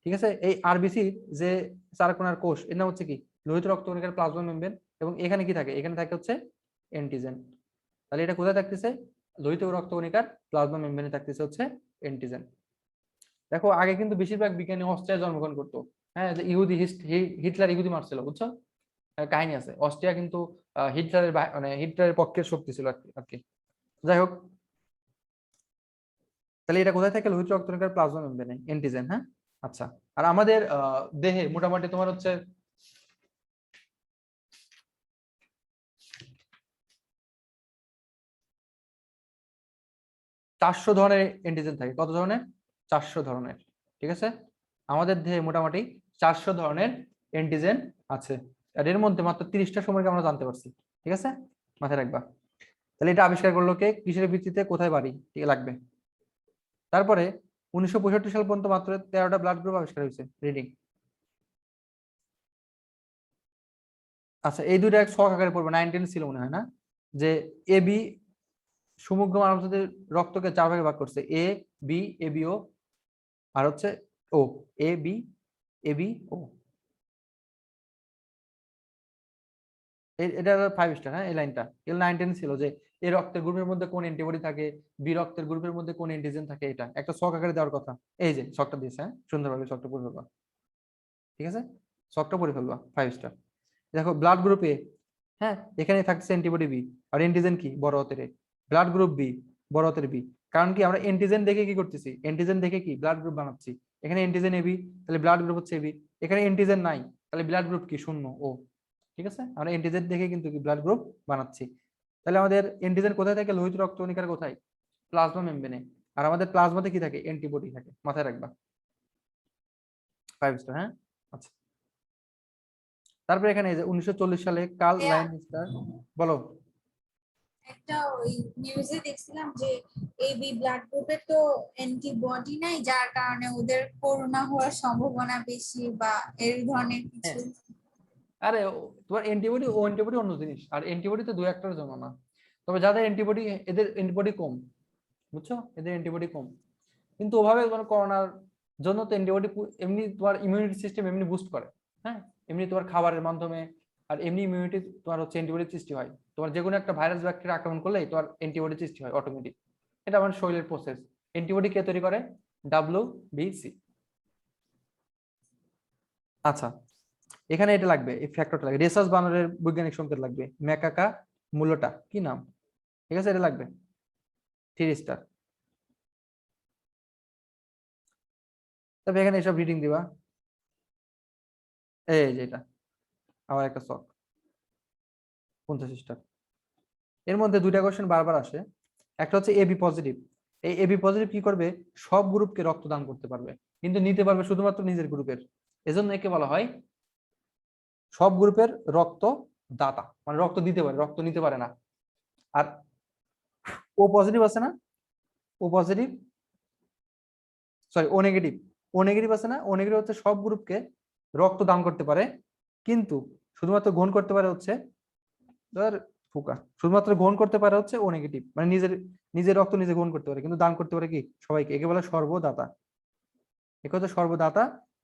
ঠিক আছে, এই আরবিসি যে চারকোনার কোষ, এর নাম হচ্ছে কি? লোহিত রক্তকণিকার প্লাজমা মেমব্রেন। এবং এখানে কি থাকে? এখানে থাকে হচ্ছে এন্টিজেন। তাহলে এটা কোথায় থাকতেছে? লোহিত রক্তকণিকার প্লাজমা মেমব্রেনে থাকতেছে হচ্ছে এন্টিজেন। দেখো আগে কিন্তু বেশিরভাগ বিজ্ঞানী অস্ট্রিয়ায় জন্মগ্রহণ করতো। হ্যাঁ, যে ইহুদি হিটলার ইহুদি মারছিল, বুঝছো? কাহিনী আছে। অস্ট্রিয়া কিন্তু হিটলারের মানে হিটলারের পক্ষের শক্তি ছিল আর কি। যাই হোক, তাহলে এটা কোথায় থাকে? লোহিত রক্তকণিকার প্লাজমা মেমব্রেনে, এন্টিজেন। হ্যাঁ, আচ্ছা। আর আমাদের দেহে মোটামুটি তোমার হচ্ছে 400 ধরনের এন্টিজেন থাকে। কত ধরনের? 400 ধরনের। ঠিক আছে, আমাদের দেহে মোটামুটি 400 ধরনের এন্টিজেন আছে। আর এর মধ্যে মাত্র 30টা সম্পর্কে আমরা জানতে পারছি। ঠিক আছে, মাথায় রাখবা। তাহলে এটা আবিষ্কার করলো কে, কিসের ভিত্তিতে, কোথায় বাড়ি, ঠিক লাগবে। তারপরে 1965 সাল পর্যন্ত মাত্র 13টা ব্লাড গ্রুপ আবিষ্কার হয়েছে, রিডিং। আচ্ছা এই দুইটা এক ছক আকারে পড়বে, 9-10 ছিল মনে হয় না, যে এ বি সমগ্র মানব জাতির রক্তকে 4 ভাগে ভাগ করছে, এ বি এ বি ও আর হচ্ছে ও, এ বি এ বি ও। এটা 5 স্টার। হ্যাঁ এই লাইনটা এল 9-10 ছিল, যে এই রক্তের গ্রুপের মধ্যে কোন অ্যান্টিবডি থাকে, বি রক্তের গ্রুপের মধ্যে কোন অ্যান্টিজেন থাকে, এটা একটা ছক আকারে দেওয়ার কথা। এই যে ছকটা দিয়েছে, হ্যাঁ সুন্দরভাবে ছকটা পড়ে ফেলবা, ঠিক আছে, ছকটা পড়ে ফেলবা 5 স্টার। দেখো ব্লাড গ্রুপ এ, হ্যাঁ এখানে থাকছে অ্যান্টিবডি বি, আর অ্যান্টিজেন কি, বড় হাতের এ। ব্লাড গ্রুপ বি, বড় হাতের বি, কারণ কি আমরা অ্যান্টিজেন দেখে কি করতেছি, অ্যান্টিজেন দেখে কি ব্লাড গ্রুপ বানাচ্ছি। এখানে অ্যান্টিজেন এবি, তাহলে ব্লাড গ্রুপ হচ্ছে এবি। এখানে অ্যান্টিজেন নাই, তাহলে ব্লাড গ্রুপ কি, শূন্য, ও। ঠিক আছে, আমরা অ্যান্টিজেন দেখে কিন্তু কি ব্লাড গ্রুপ বানাচ্ছি। তাহলে আমাদের অ্যান্টিজেন কোথায় থাকে, লোহিত রক্তকণিকার কোথায়, প্লাজমা মেমব্রেনে। আর আমাদের প্লাজমাতে কি থাকে, অ্যান্টিবডি থাকে, মাথায় রাখবা 5 স্টার। হ্যাঁ আচ্ছা, তারপরে এখানে এই যে 1940 সালে কার্ল লাইনস্টার, বলো।
একটা ওই নিউজে দেখছিলাম যে এবি ব্লাড গ্রুপে তো অ্যান্টিবডি নাই, যার কারণে ওদের করোনা হওয়ার সম্ভাবনা বেশি বা এর ধরনের কিছু।
আরে তোমার অ্যান্টিবডি ও অ্যান্টিবডি অন্য জিনিস, আর অ্যান্টিবডি তো দুই একটার জন্য না। তবে যাদের অ্যান্টিবডি, এদের অ্যান্টিবডি কম, বুঝছো, এদের অ্যান্টিবডি কম। কিন্তু ওভাবে তোমার করোনার জন্য তো অ্যান্টিবডি এমনি তোমার ইমিউনিটি সিস্টেম এমনি বুস্ট করে। হ্যাঁ এমনি তোমার খাবারের মাধ্যমে, আর এমনি ইমিউনিটি তোমার হচ্ছে অ্যান্টিবডি সৃষ্টি হয়। তোমার যে কোনো একটা ভাইরাস ব্যাকটেরিয়া আক্রমণ করলে তোমার অ্যান্টিবডি সৃষ্টি হয় অটোমেটিক। এটা আমার শরীরের প্রসেস। অ্যান্টিবডি কে তৈরি করে, WBC। আচ্ছা এখানে এটা লাগবে, এই ফ্যাক্টরটা লাগবে, রেসাস বানরের বৈজ্ঞানিক সংকেত লাগবে, ম্যাকাকা মূলটা কি নাম, ঠিক আছে, এটা লাগবে 3 স্টার। তবে এখানে এসব রিডিং দিবা, এই যে এটা আবার একটা শখ 50 স্টার। এর মধ্যে দুইটা কোশ্চেন বারবার আসে, একটা হচ্ছে এবি পজিটিভ। এই এবি পজিটিভ কি করবে, সব গ্রুপকে রক্ত দান করতে পারবে, কিন্তু নিতে পারবে শুধুমাত্র নিজের গ্রুপের। এজন্য একে বলা হয় সব গ্রুপের রক্ত দাতা, মানে রক্ত দিতে পারে, রক্ত নিতে পারে না। আর ও পজিটিভ আছে না, ও পজিটিভ, সরি ও নেগেটিভ, ও নেগেটিভ আছে না, ও নেগেটিভ হচ্ছে সব গ্রুপকে রক্ত দান করতে পারে, কিন্তু শুধুমাত্র গ্রহণ করতে পারে হচ্ছে ধর ফুকা, শুধুমাত্র গ্রহণ করতে পারে হচ্ছে ও নেগেটিভ, মানে নিজের নিজের রক্ত নিজে গ্রহণ করতে পারে, কিন্তু দান করতে পারে কি সবাইকে। একে বলা হয় সর্বদাতা, একে হচ্ছে সর্বদাতা,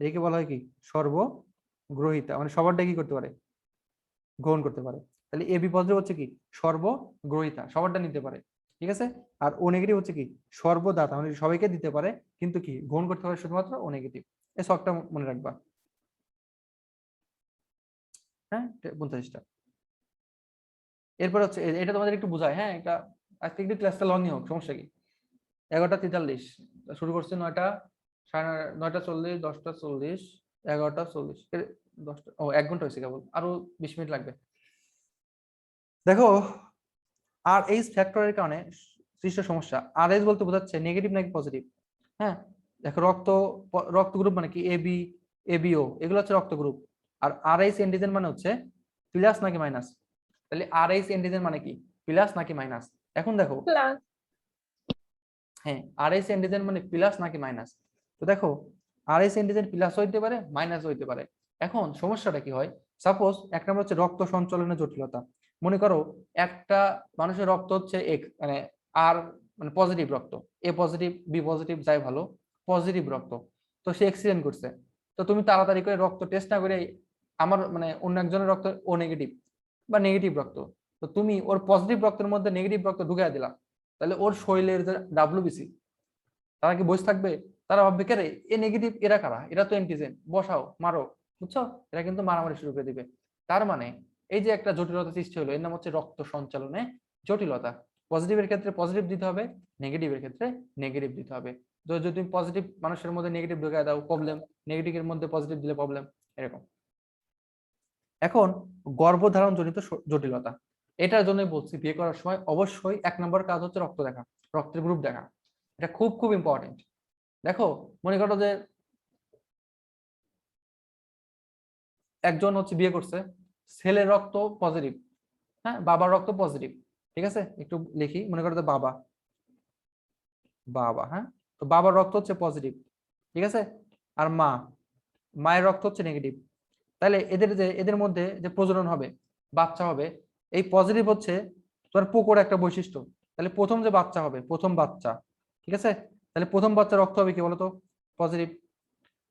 একে বলা হয় কি সর্বগ্রহিতা, মানে সবারটা কি করতে পারে, গ্রহণ করতে পারে। তাহলে এবি পজিটিভ হচ্ছে কি সর্বগ্রহিতা, সবারটা নিতে পারে, ঠিক আছে। আর ও নেগেটিভ হচ্ছে কি সর্বদাতা, মানে সবাইকে দিতে পারে, কিন্তু কি গ্রহণ করতে পারে শুধুমাত্র ও নেগেটিভ। এই শখটা মনে রাখবা, হ্যাঁ 50টা। এরপর হচ্ছে এটা তোমাদের একটু বোঝায়, হ্যাঁ এটা আজকে একটু ক্লাসটা লংই হোক, সমস্যা কি। 11টা 43 শুরু করছে, 9:40, 10:40, 11:40, 10টা, ও 1 ঘন্টা হয়েছে কেবল, আরো 20 মিনিট লাগবে। দেখো আর এইচ ফ্যাক্টরের কারণে সৃষ্ট সমস্যা, আর এইচ বলতে বোঝাচ্ছে নেগেটিভ নাকি পজিটিভ। হ্যাঁ দেখো রক্ত গ্রুপ মানে কি এবি এবিও, এগুলো হচ্ছে রক্ত গ্রুপ। আর আর এইচ অ্যান্টিজেন মানে হচ্ছে প্লাস নাকি মাইনাস। তাহলে আর এইচ অ্যান্টিজেন মানে কি প্লাস নাকি মাইনাস। এখন দেখো হ্যাঁ আর এইচ অ্যান্টিজেন মানে প্লাস নাকি মাইনাস। তো দেখো আর এইচ অ্যান্টিজেন প্লাস হইতে পারে, মাইনাস হইতে পারে। এখন সমস্যাটা কি হয়, সাপোজ এক নম্বর হচ্ছে রক্ত সঞ্চালনের জটিলতা। মনে করো একটা মানুষের রক্ত হচ্ছে মানে আর মানে পজিটিভ রক্ত, এ পজিটিভ বি পজিটিভ যাই ভালো, পজিটিভ রক্ত, তো সে অ্যাক্সিডেন্ট করছে। তো তুমি তাড়াতাড়ি করে রক্ত টেস্ট না করে আমার মানে অন্য একজনের রক্ত ও নেগেটিভ বা নেগেটিভ রক্ত, তো তুমি ওর পজিটিভ রক্তের মধ্যে নেগেটিভ রক্ত ঢুকাই দিলা, তাহলে ওর শরীরের যে WBC, তারা কি বসে থাকবে? তারা ভাববে কে রে এ নেগেটিভ, এরা কারা, এরা তো অ্যান্টিজেন, বসাও মারো, বুঝছো, এরা কিন্তু মারামারি শুরু করে দিবে। তার মানে এই যে একটা জটিলতা সৃষ্টি হলো, এর নাম হচ্ছে রক্ত সঞ্চালনে জটিলতা। পজিটিভের ক্ষেত্রে পজিটিভ দিতে হবে, নেগেটিভের ক্ষেত্রে নেগেটিভ দিতে হবে। তো যদি তুমি পজিটিভ মানুষের মধ্যে নেগেটিভ ঢুকায় দাও প্রবলেম, নেগেটিভের মধ্যে পজিটিভ দিলে প্রবলেম, এরকম। এখন গর্ভধারণ জনিত জটিলতা, এটার জন্য বলছি বিয়ে করার সময় অবশ্যই 1 নম্বর কাজ হচ্ছে রক্ত দেখা, রক্তের গ্রুপ দেখা, এটা খুব খুব ইম্পর্টেন্ট। দেখো মনে করো যে একজন হচ্ছে বিয়ে করছে, ছেলের রক্ত পজিটিভ, হ্যাঁ বাবার রক্ত পজিটিভ, ঠিক আছে, একটু লিখি, মনে করো যে বাবা, বাবা, হ্যাঁ, তো বাবার রক্ত হচ্ছে পজিটিভ, ঠিক আছে, আর মা, মায়ের রক্ত হচ্ছে নেগেটিভ। তাহলে এদের মধ্যে যে প্রজনন হবে, বাচ্চা হবে, এই পজিটিভ হচ্ছে তোমার পোকোর একটা বৈশিষ্ট্য। তাহলে প্রথম যে বাচ্চা হবে, প্রথম বাচ্চা, ঠিক আছে, তাহলে প্রথম বাচ্চার রক্ত হবে কি বলতো, পজিটিভ।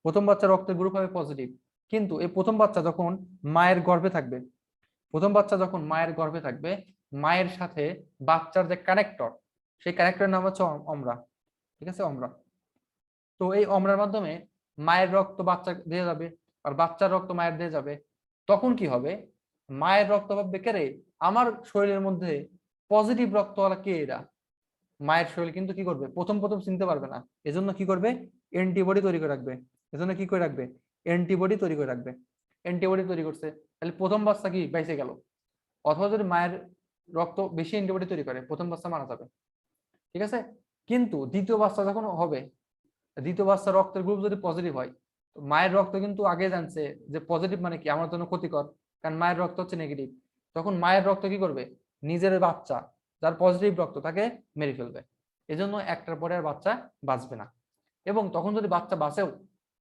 প্রথম বাচ্চার রক্তের গ্রুপ হবে পজিটিভ। কিন্তু এই প্রথম বাচ্চা যখন মায়ের গর্ভে থাকবে, প্রথম বাচ্চা যখন মায়ের গর্ভে থাকবে, মায়ের সাথে বাচ্চার যে কানেক্টর, সেই কানেক্টরের নাম হচ্ছে অমরা, ঠিক আছে, অমরা। তো এই অমরার মাধ্যমে মায়ের রক্ত বাচ্চা দিয়ে যাবে, আর বাচ্চার রক্ত মায়ের দিয়ে যাবে। তখন কি হবে, মায়ের রক্ত ভাববে কে রে, আমার শরীরের মধ্যে পজিটিভ রক্তওয়ালা কে এরা। মায়ের শরীর কিন্তু কি করবে, প্রথম প্রথম চিনতে পারবে না, এজন্য কি করবে, অ্যান্টিবডি তৈরি করে রাখবে। এজন্য কি করে রাখবে, অ্যান্টিবডি তৈরি করে রাখবে। অ্যান্টিবডি তৈরি করছে, তাহলে প্রথম বাচ্চা কি বেঁচে গেল। অথবা যদি মায়ের রক্ত বেশি অ্যান্টিবডি তৈরি করে, প্রথম বাচ্চা মারা যাবে, ঠিক আছে। কিন্তু দ্বিতীয় বাচ্চা যখন হবে, দ্বিতীয় বাচ্চার রক্তের গ্রুপ যদি পজিটিভ হয়, তো মায়ের রক্ত কিন্তু আগে জানছে যে পজিটিভ মানে কি আমার জন্য ক্ষতিকর, কারণ মায়ের রক্ত হচ্ছে নেগেটিভ। তখন মায়ের রক্ত কি করবে, নিজের বাচ্চা যার পজিটিভ রক্ত তাকে মেরে ফেলবে। এজন্য একটার পরে আর বাচ্চা বাঁচবে না। এবং তখন যদি বাচ্চা বাঁচেও,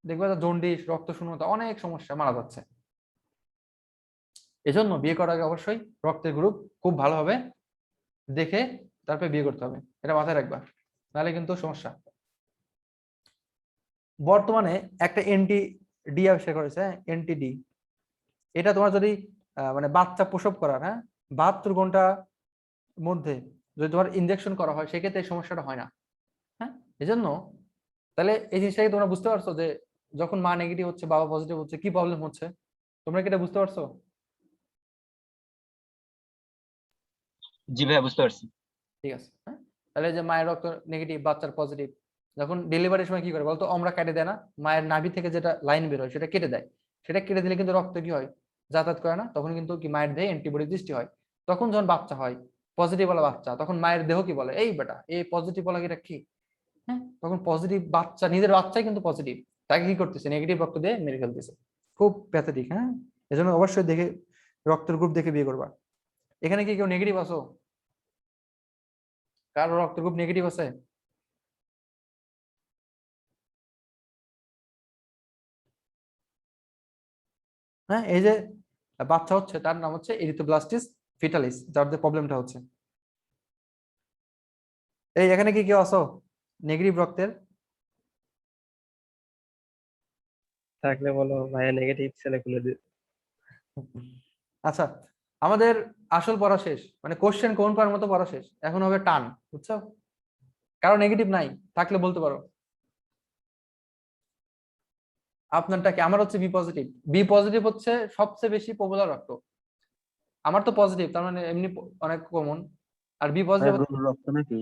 দেখবে যে জন্ডিস, রক্ত শূন্যতা, অনেক সমস্যা, মারা যাচ্ছে। এজন্য বিয়ে করার আগে অবশ্যই রক্তের গ্রুপ খুব ভালোভাবে দেখে তারপরে বিয়ে করতে হবে, এটা মাথায় রাখবা, নাহলে কিন্তু সমস্যা। বর্তমানে একটা এনটি ডি আবিষ্কার করেছে, এনটি ডি। এটা তোমার যদি মানে বাচ্চা প্রসব করার, হ্যাঁ, 72 ঘন্টা মধ্যে যদি তোমার ইনজেকশন করা হয়, সেক্ষেত্রে এই সমস্যাটা হয় না। হ্যাঁ, এজন্য তাহলে এই জিনিসটাকে তোমরা বুঝতে পারছো যে যখন মা নেগেটিভ হচ্ছে, বাবা পজিটিভ হচ্ছে, কি প্রবলেম হচ্ছে, তোমরা কি এটা বুঝতে পারছো?
জি ভাইয়া বুঝতে পারছি।
ঠিক আছে, হ্যাঁ, তাহলে যে মায়ের রক্ত নেগেটিভ, বাচ্চার পজিটিভ, যখন ডেলিভারির সময় কি করে বলতো, আমরা কেটে দেয় না, মায়ের নাভি থেকে যেটা লাইন বের হয় সেটা কেটে দেয়। সেটা কেটে দিলে কিন্তু রক্ত কি হয়, যাতায়াত করে না, তখন কিন্তু কি মায়ের দেহে অ্যান্টিবডি সৃষ্টি হয়। তখন যখন বাচ্চা হয়, পজিটিভ ওয়ালা বাচ্চা, তখন মায়ের দেহ কি বলে, এই বেটা এই পজিটিভ ওয়ালা এটা কি, হ্যাঁ, তখন পজিটিভ বাচ্চা, নিজের বাচ্চাই কিন্তু পজিটিভ, তাকে কি করতেছে, নেগেটিভ রক্ত দিয়ে মেরে ফেলতেছে। খুব প্যাথেটিক, হ্যাঁ। এজন্য অবশ্যই দেখে রক্তের গ্রুপ দেখে বিয়ে করবা। এখানে কি কেউ নেগেটিভ আছো, কারো রক্তের গ্রুপ নেগেটিভ আছে? হ্যাঁ, এই যে বাচ্চা হচ্ছে তার নাম হচ্ছে এরিথ্রোব্লাস্টিস ফিটালিস, যার যে প্রবলেমটা হচ্ছে। এই এখানে কি কেউ আছো নেগেটিভ রক্তের?
থাকলে বলো ভাইয়া, নেগেটিভ ছেলে খুলে দিই।
আচ্ছা, আমাদের আসল পড়া শেষ, মানে কোশ্চেন কোন করার মতো পড়া শেষ, এখন হবে টান, বুঝছো? কারো নেগেটিভ নাই থাকলে বলতে পারো। আপনারটা কি? আমার হচ্ছে বি পজিটিভ। বি পজিটিভ হচ্ছে সবচেয়ে বেশি পপুলার রক্ত। আমার তো পজিটিভ, তার মানে এমনি অনেক কমন। আর বি পজিটিভ,
গরুর রক্ত নাকি?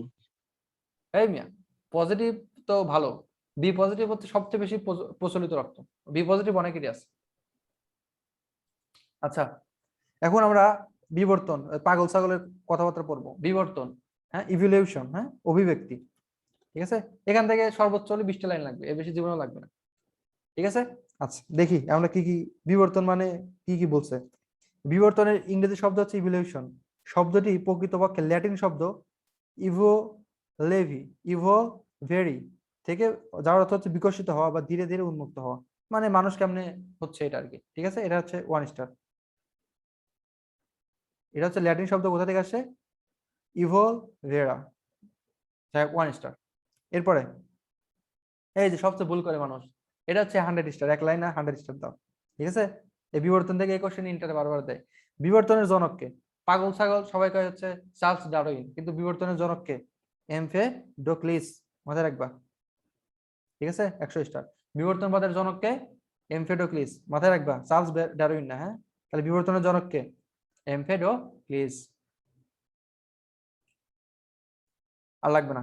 এই মিয়া, পজিটিভ তো ভালো, বি পজিটিভ হচ্ছে সবচেয়ে বেশি প্রচলিত রক্ত। বি পজিটিভ অনেকেরই আছে। আচ্ছা, এখন আমরা বিবর্তন, পাগল ছাগলের কথাবার্তা পড়বো। বিবর্তন, হ্যাঁ, ইভলিউশন, হ্যাঁ, অভিব্যক্তি, ঠিক আছে। এখান থেকে সর্বোচ্চ হলে 20টা লাইন লাগবে, এর বেশি জীবনও লাগবে না, ঠিক আছে। আচ্ছা, দেখি আমরা কি কি বিবর্তন মানে কি কি বলছে। বিবর্তনের ইংরেজি শব্দ হচ্ছে ইভলিউশন। শব্দটি প্রকৃতপক্ষে ল্যাটিন শব্দ ইভো লেভি, ইভো ভেরি থেকে, যার অর্থ হচ্ছে বিকশিত হওয়া বা ধীরে ধীরে উন্মুক্ত হওয়া, মানে মানুষ কেমনে হচ্ছে এটা আর কি, ঠিক আছে। এটা হচ্ছে 1 স্টার। এটা হচ্ছে ল্যাটিন শব্দ, কোথা থেকে আসে, ইভোল ভেরা, 1 স্টার। এরপরে এই যে সবচেয়ে ভুল করে মানুষ, এটা হচ্ছে 100 স্টার, এক লাইনে 100 স্টার দাও, ঠিক আছে। এই বিবর্তন থেকে এই কোশ্চেন ইন্টারে বারবার দেয়। বিবর্তনের জনককে, পাগল ছাগল সবাই কয় হচ্ছে চার্লস ডারউইন, কিন্তু বিবর্তনের জনককে এমফেডোক্লিস, মাথায় রাখবা, ঠিক আছে, 100 স্টার। বিবর্তনবাদের জনককে এমফেডোক্লিস, মাথায় রাখবা, চার্লস ডারউইন না, হ্যাঁ। তাহলে বিবর্তনের জনককে এমফেডোক্লিস, আর লাগবে না।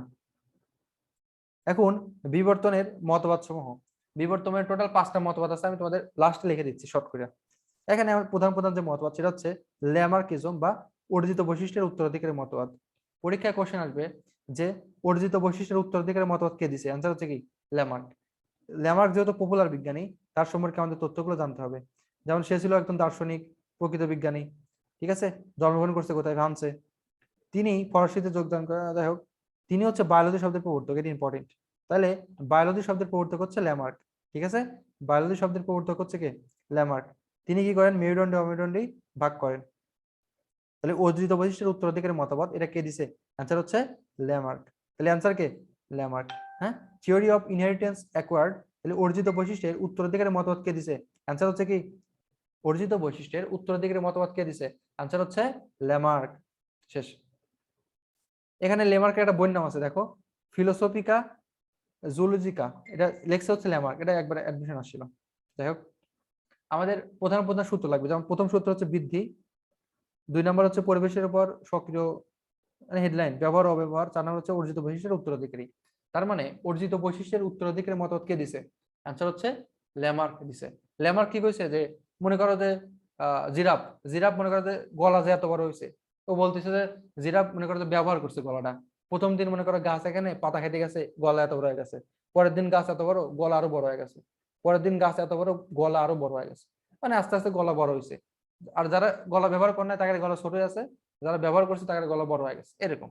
এখন বিবর্তনের মতবাদ সমূহ। বিবর্তনের টোটাল 5টা মতবাদ আছে, আমি তোমাদের লাস্টে লিখে দিচ্ছি শর্ট করে। এখানে আমার প্রধান প্রধান যে মতবাদ সেটা হচ্ছে ল্যামার্কিজম বা অর্জিত বৈশিষ্ট্যের উত্তরাধিকারের মতবাদ। পরীক্ষায় কোশ্চেন আসবে যে অর্জিত বৈশিষ্ট্যের উত্তরাধিকারের মতবাদ কে দিছে, অ্যান্সার হচ্ছে কি ল্যামার্ক। ল্যামার্ক যেহেতু পপুলার বিজ্ঞানী, তার সম্পর্কে আমাদের তথ্যগুলো জানতে হবে। যেমন সে ছিল একজন দার্শনিক, প্রকৃত বিজ্ঞানী, ঠিক আছে। জন্মগ্রহণ করছে কোথায়, ফ্রান্সে। তিনি ফরাসিতে যোগদান করেন, যাই হোক তিনি হচ্ছে বায়োলজি শব্দের প্রবর্তক, এটা ইম্পর্টেন্ট। তাহলে বায়োলজি শব্দের প্রবর্তক হচ্ছে ল্যামার্ক, ঠিক আছে। বায়োলজি শব্দের প্রবর্তক হচ্ছে কে? ল্যামার্ক। তিনি কি করেন? মেরুদণ্ডে অমেরুদণ্ডে ভাগ করেন। তাহলে অর্জিত বৈশিষ্ট্যের উত্তরাধিকারের মতবাদ এটা কে দিছে? অ্যান্সার হচ্ছে ল্যামার্ক। তাহলে অ্যান্সার কে? ল্যামার্ক। হ্যাঁ, থিওরি অফ ইনহেরিটেন্স অ্যাকোয়ার্ড, তাহলে অর্জিত বৈশিষ্ট্যের উত্তরাধিকারের মতবাদ কে দিছে? অ্যান্সার হচ্ছে কি? অর্জিত বৈশিষ্ট্যের উত্তরাধিকারের মতবাদ কে দিছে? অ্যান্সার হচ্ছে ল্যামার্ক। শেষ। এখানে ল্যামার্কের একটা বইয়ের নাম আছে, দেখো, ফিলোসফিকা জুলজিকা, এটা লেখছে হচ্ছে ল্যামার্ক, এটা একবার অ্যাডমিশন আসছিল। যাই হোক, আমাদের প্রধান প্রধান সূত্র লাগবে, যেমন প্রথম সূত্র হচ্ছে বৃদ্ধি, 2 নম্বর হচ্ছে পরিবেশের উপর সক্রিয় হেডলাইন ব্যবহার অব্যবহার, 4 নম্বর হচ্ছে অর্জিত বৈশিষ্ট্যের উত্তরাধিকারী। তার মানে অর্জিত বৈশিষ্ট্যের উত্তরাধিকারের মতবাদ কে দিছে? অ্যান্সার হচ্ছে ল্যামার্ক দিছে। ল্যামার্ক কি কইছে যে মনে করো যে জিরাফ, জিরাফ মনে করো যে গলা যে এত বড় হয়েছে, ও বলতেছে যে জিরাফ মনে করো যে ব্যবহার করছে গলাটা। প্রথম দিন মনে করো গাছ এখানে পাতা খেতে গেছে, গলা এত বড় হয়ে গেছে। পরের দিন গাছ এত বড়, গলা আরো বড় হয়ে গেছে। পরের দিন গাছ এত বড়, গলা আরো বড় হয়ে গেছে। মানে আস্তে আস্তে গলা বড় হয়েছে। আর যারা গলা ব্যবহার করে না তাদের গলা ছোট হয়ে আছে, যারা ব্যবহার করছে তাদের গলা বড় হয়ে গেছে, এরকম।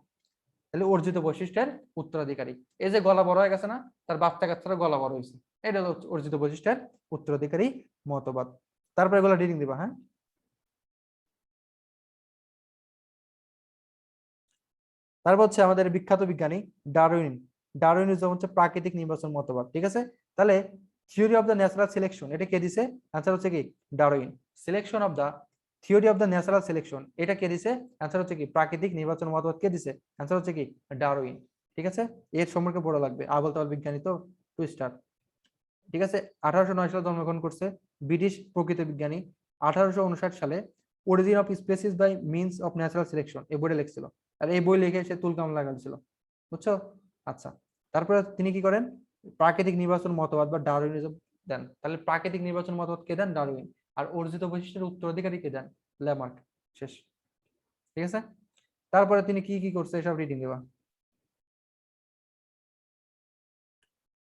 তাহলে অর্জিত বৈশিষ্ট্যের উত্তরাধিকারী, এই যে গলা বড় হয়ে গেছে না, তার বাচ্চা কাচ্চারা গলা বড় হয়েছে, এটা হলো অর্জিত বৈশিষ্ট্যের উত্তরাধিকারী মতবাদ। তারপরে এগুলো রিডিং দিবা। হ্যাঁ, তারপর হচ্ছে আমাদের বিখ্যাত বিজ্ঞানী ডারউইন। ডারউইনিজম হচ্ছে প্রাকৃতিক নির্বাচন মতবাদ, ঠিক আছে। তাহলে theory of the natural selection এটা কে দিছে? অ্যান্সার হচ্ছে কি? Darwin. Selection of the theory of the natural selection এটা কে দিছে? অ্যান্সার হচ্ছে কি? প্রাকৃতিক নির্বাচন মতবাদ কে দিছে? অ্যান্সার হচ্ছে কি? ডারউইন, ঠিক আছে। এর সম্পর্কে পড়া লাগবে, আবল তাবল বিজ্ঞানী তো, 2 স্টার, ঠিক আছে। 1809 সালে জন্মগ্রহণ করছে, ব্রিটিশ প্রকৃতি বিজ্ঞানী। 1859 সালে origin of species by means of natural selection এই বইটা লিখছিল। আর এই বই লিখে সে তুলকাম লাগাচ্ছিল, বুঝছো? আচ্ছা, তারপরে তিনি কি করেন? প্রাকৃতিক নির্বাচন মতবাদ বা ডারউইনিজম দেন। তাহলে প্রাকৃতিক নির্বাচন মতবাদ কে দেন? ডারউইন। আর অর্জিত বৈশিষ্ট্যের উত্তরাধিকারী কে দেন? ল্যামার্ক। শেষ, ঠিক আছে। তারপরে তিনি কি কি করছে এসব রিডিং দেবা।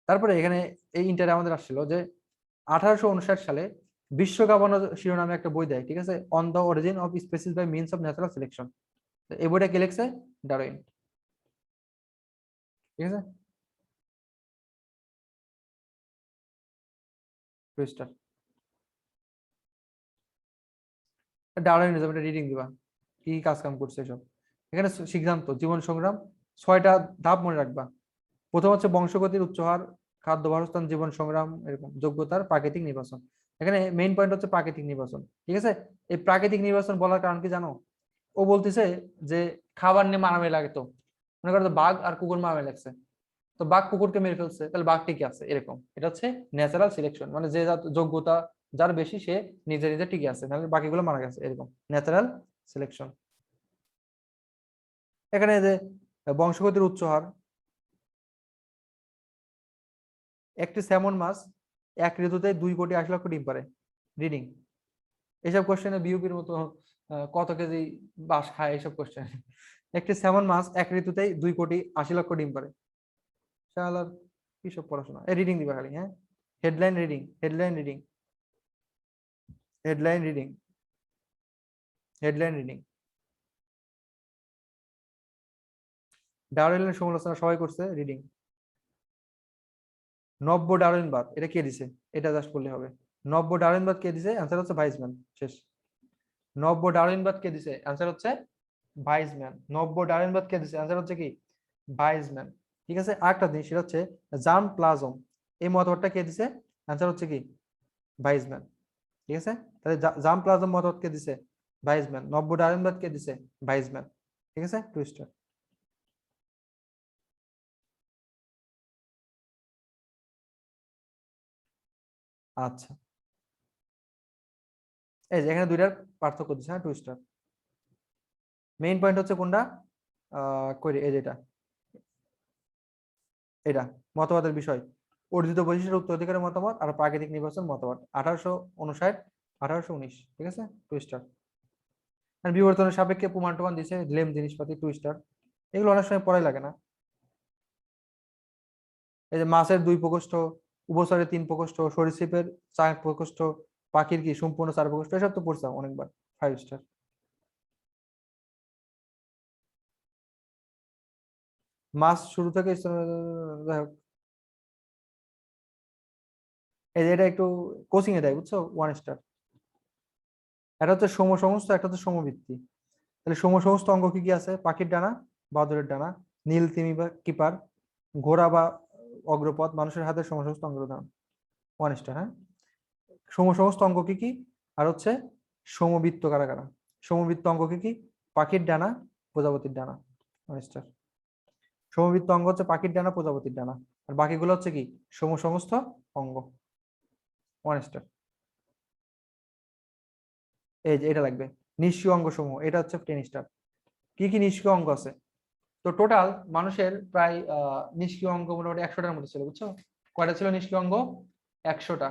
তারপরে এখানে এই ইন্টারে আমাদের আসছিল যে 1859 সালে বিশ্বকাবানো শিরোনামে একটা বই দেয়, ঠিক আছে, on the origin of species by means of natural selection. এই বইটা কে লিখছে? ডারউইন, ঠিক আছে। ডারউইনিজম এটা রিডিং দিবা, কি কি কাজ কাম করছে এসব। এখানে সিদ্ধান্ত, জীবন সংগ্রাম, 6টা ধাপ মনে রাখবা। প্রথম হচ্ছে বংশগতির উচ্চহার, খাদ্য বাসস্থান, জীবন সংগ্রাম, এরকম যোগ্যতার প্রাকৃতিক নির্বাচন। এখানে মেইন পয়েন্ট হচ্ছে প্রাকৃতিক নির্বাচন, ঠিক আছে। এই প্রাকৃতিক নির্বাচন বলার কারণ কি জানো? ও বলতেছে যে খাবার নিয়ে মারামারি লাগে, তো মনে করো বাঘ আর কুকুর মারামারি লাগছে, তো বাঘ কুকুরকে মেরে ফেলছে, তাহলে বাঘ টিকে আছে, এরকম। এটা হচ্ছে ন্যাচারাল সিলেকশন, মানে যে যোগ্যতা যার বেশি সে নিজে নিজে টিকে আছে, নাহলে বাকিগুলো মারা গেছে, এরকম ন্যাচারাল সিলেকশন। এখানে যে বংশগতির উচ্চ হার, একটি স্যামন মাছ 1 ঋতুতে 2,80,00,000 ডিম পারে। রিডিং, এসব কোশ্চেনে বিউপির মতো কত কেজি বাস খায় এসব কোশ্চেন। একটি স্যামন মাছ 1 ঋতুতেই 2,80,00,000 ডিম পারে। শালার কি সব পড়াশোনা, এই রিডিং দিবা খালি। হ্যাঁ, headline reading, headline reading, headline reading, headline reading. ডারউইনের সমালোচনা সবাই করছে, রিডিং। নব্য ডারউইনবাদ এটা কে দিছে? এটা জাস্ট বললে হবে। নব্য ডারউইনবাদ কে দিছে? অ্যান্সার হচ্ছে ভাইসম্যান। শেষ। নব্য ডারউইনবাদ কে দিছে? অ্যান্সার হচ্ছে ভাইসম্যান। নব্য ডারউইনবাদ কে দিছে? অ্যান্সার হচ্ছে কি? ভাইসম্যান, ঠিক আছে। আরেকটা জিনিস সেটা হচ্ছে জার্ম প্লাজম, এই মতবাদটা কে দিছে? অ্যান্সার হচ্ছে কি? ভাইসম্যান, ঠিক আছে। তাহলে জার্ম প্লাজম মতবাদ কে দিছে? ভাইসম্যান। নব্য ডারউইনবাদ কে দিছে? ভাইসম্যান, ঠিক আছে। টুইস্টার। আচ্ছা, এই যে এখানে দুইটার পার্থক্য দিচ্ছে। হ্যাঁ, টুইস্টার। মেইন পয়েন্ট হচ্ছে কোনটা? কই এই যেটা, এটা মতবাদের বিষয়, অর্জিত বৈশিষ্ট্যের উত্তরাধিকারের মতামত আর প্রাকৃতিক নির্বাচন মতবাদ, 1859, 1819, ঠিক আছে। টুইস্টার। আর বিবর্তনের সাপেক্ষে প্রমাণ টমান দিছে, লেম জিনিসপাতি, টুইস্টার। এগুলো অনেক সময় পড়াই লাগে না। এই যে মাছের 2 প্রকোষ্ঠ, উভচরের 3 প্রকোষ্ঠ, সরীসৃপের 4 প্রকোষ্ঠ, পাখির কি সম্পূর্ণ 4 প্রকোষ্ঠ, এসব তো পড়ছাম অনেকবার। 5 স্টার। মাস শুরু থেকে যাই হোক, এই যে এটা একটু কোচিং এ দেয় বুঝছো, 1 স্টার। এটা হচ্ছে সমসমস্ত, একটা হচ্ছে সমবৃত্তি। তাহলে সমসমস্ত অঙ্গ কি কি আছে? পাখির ডানা, বাদুড়ের ডানা, নীল তিমি বা কিপার, ঘোড়া বা অগ্রপথ, মানুষের হাতের সমসমস্ত অঙ্গের উদাহরণ। 1 স্টার। হ্যাঁ, সমসমস্ত অঙ্গ কি কি? আর হচ্ছে সমবৃত্ত কারা কারা? সমবৃত্ত অঙ্গ কি কি? পাখির ডানা, প্রজাপতির ডানা। 1 স্টার। সমবৃত্ত অঙ্গ হচ্ছে পাখির ডানা, প্রজাপতির ডানা, আর বাকিগুলো হচ্ছে কি? সমস্ত অঙ্গ। 1 স্টার। এই যে এটা লাগবে, নিষ্ক্রিয় অঙ্গ সমূহ, এটা হচ্ছে 10 স্টার। কি কি নিষ্ক্রিয় অঙ্গ আছে? তো টোটাল মানুষের প্রায় নিষ্ক্রিয় অঙ্গ মোটামুটি 100টার মতো ছিল বুঝছো। কয়টা ছিল নিষ্ক্রিয় অঙ্গ? 100টা।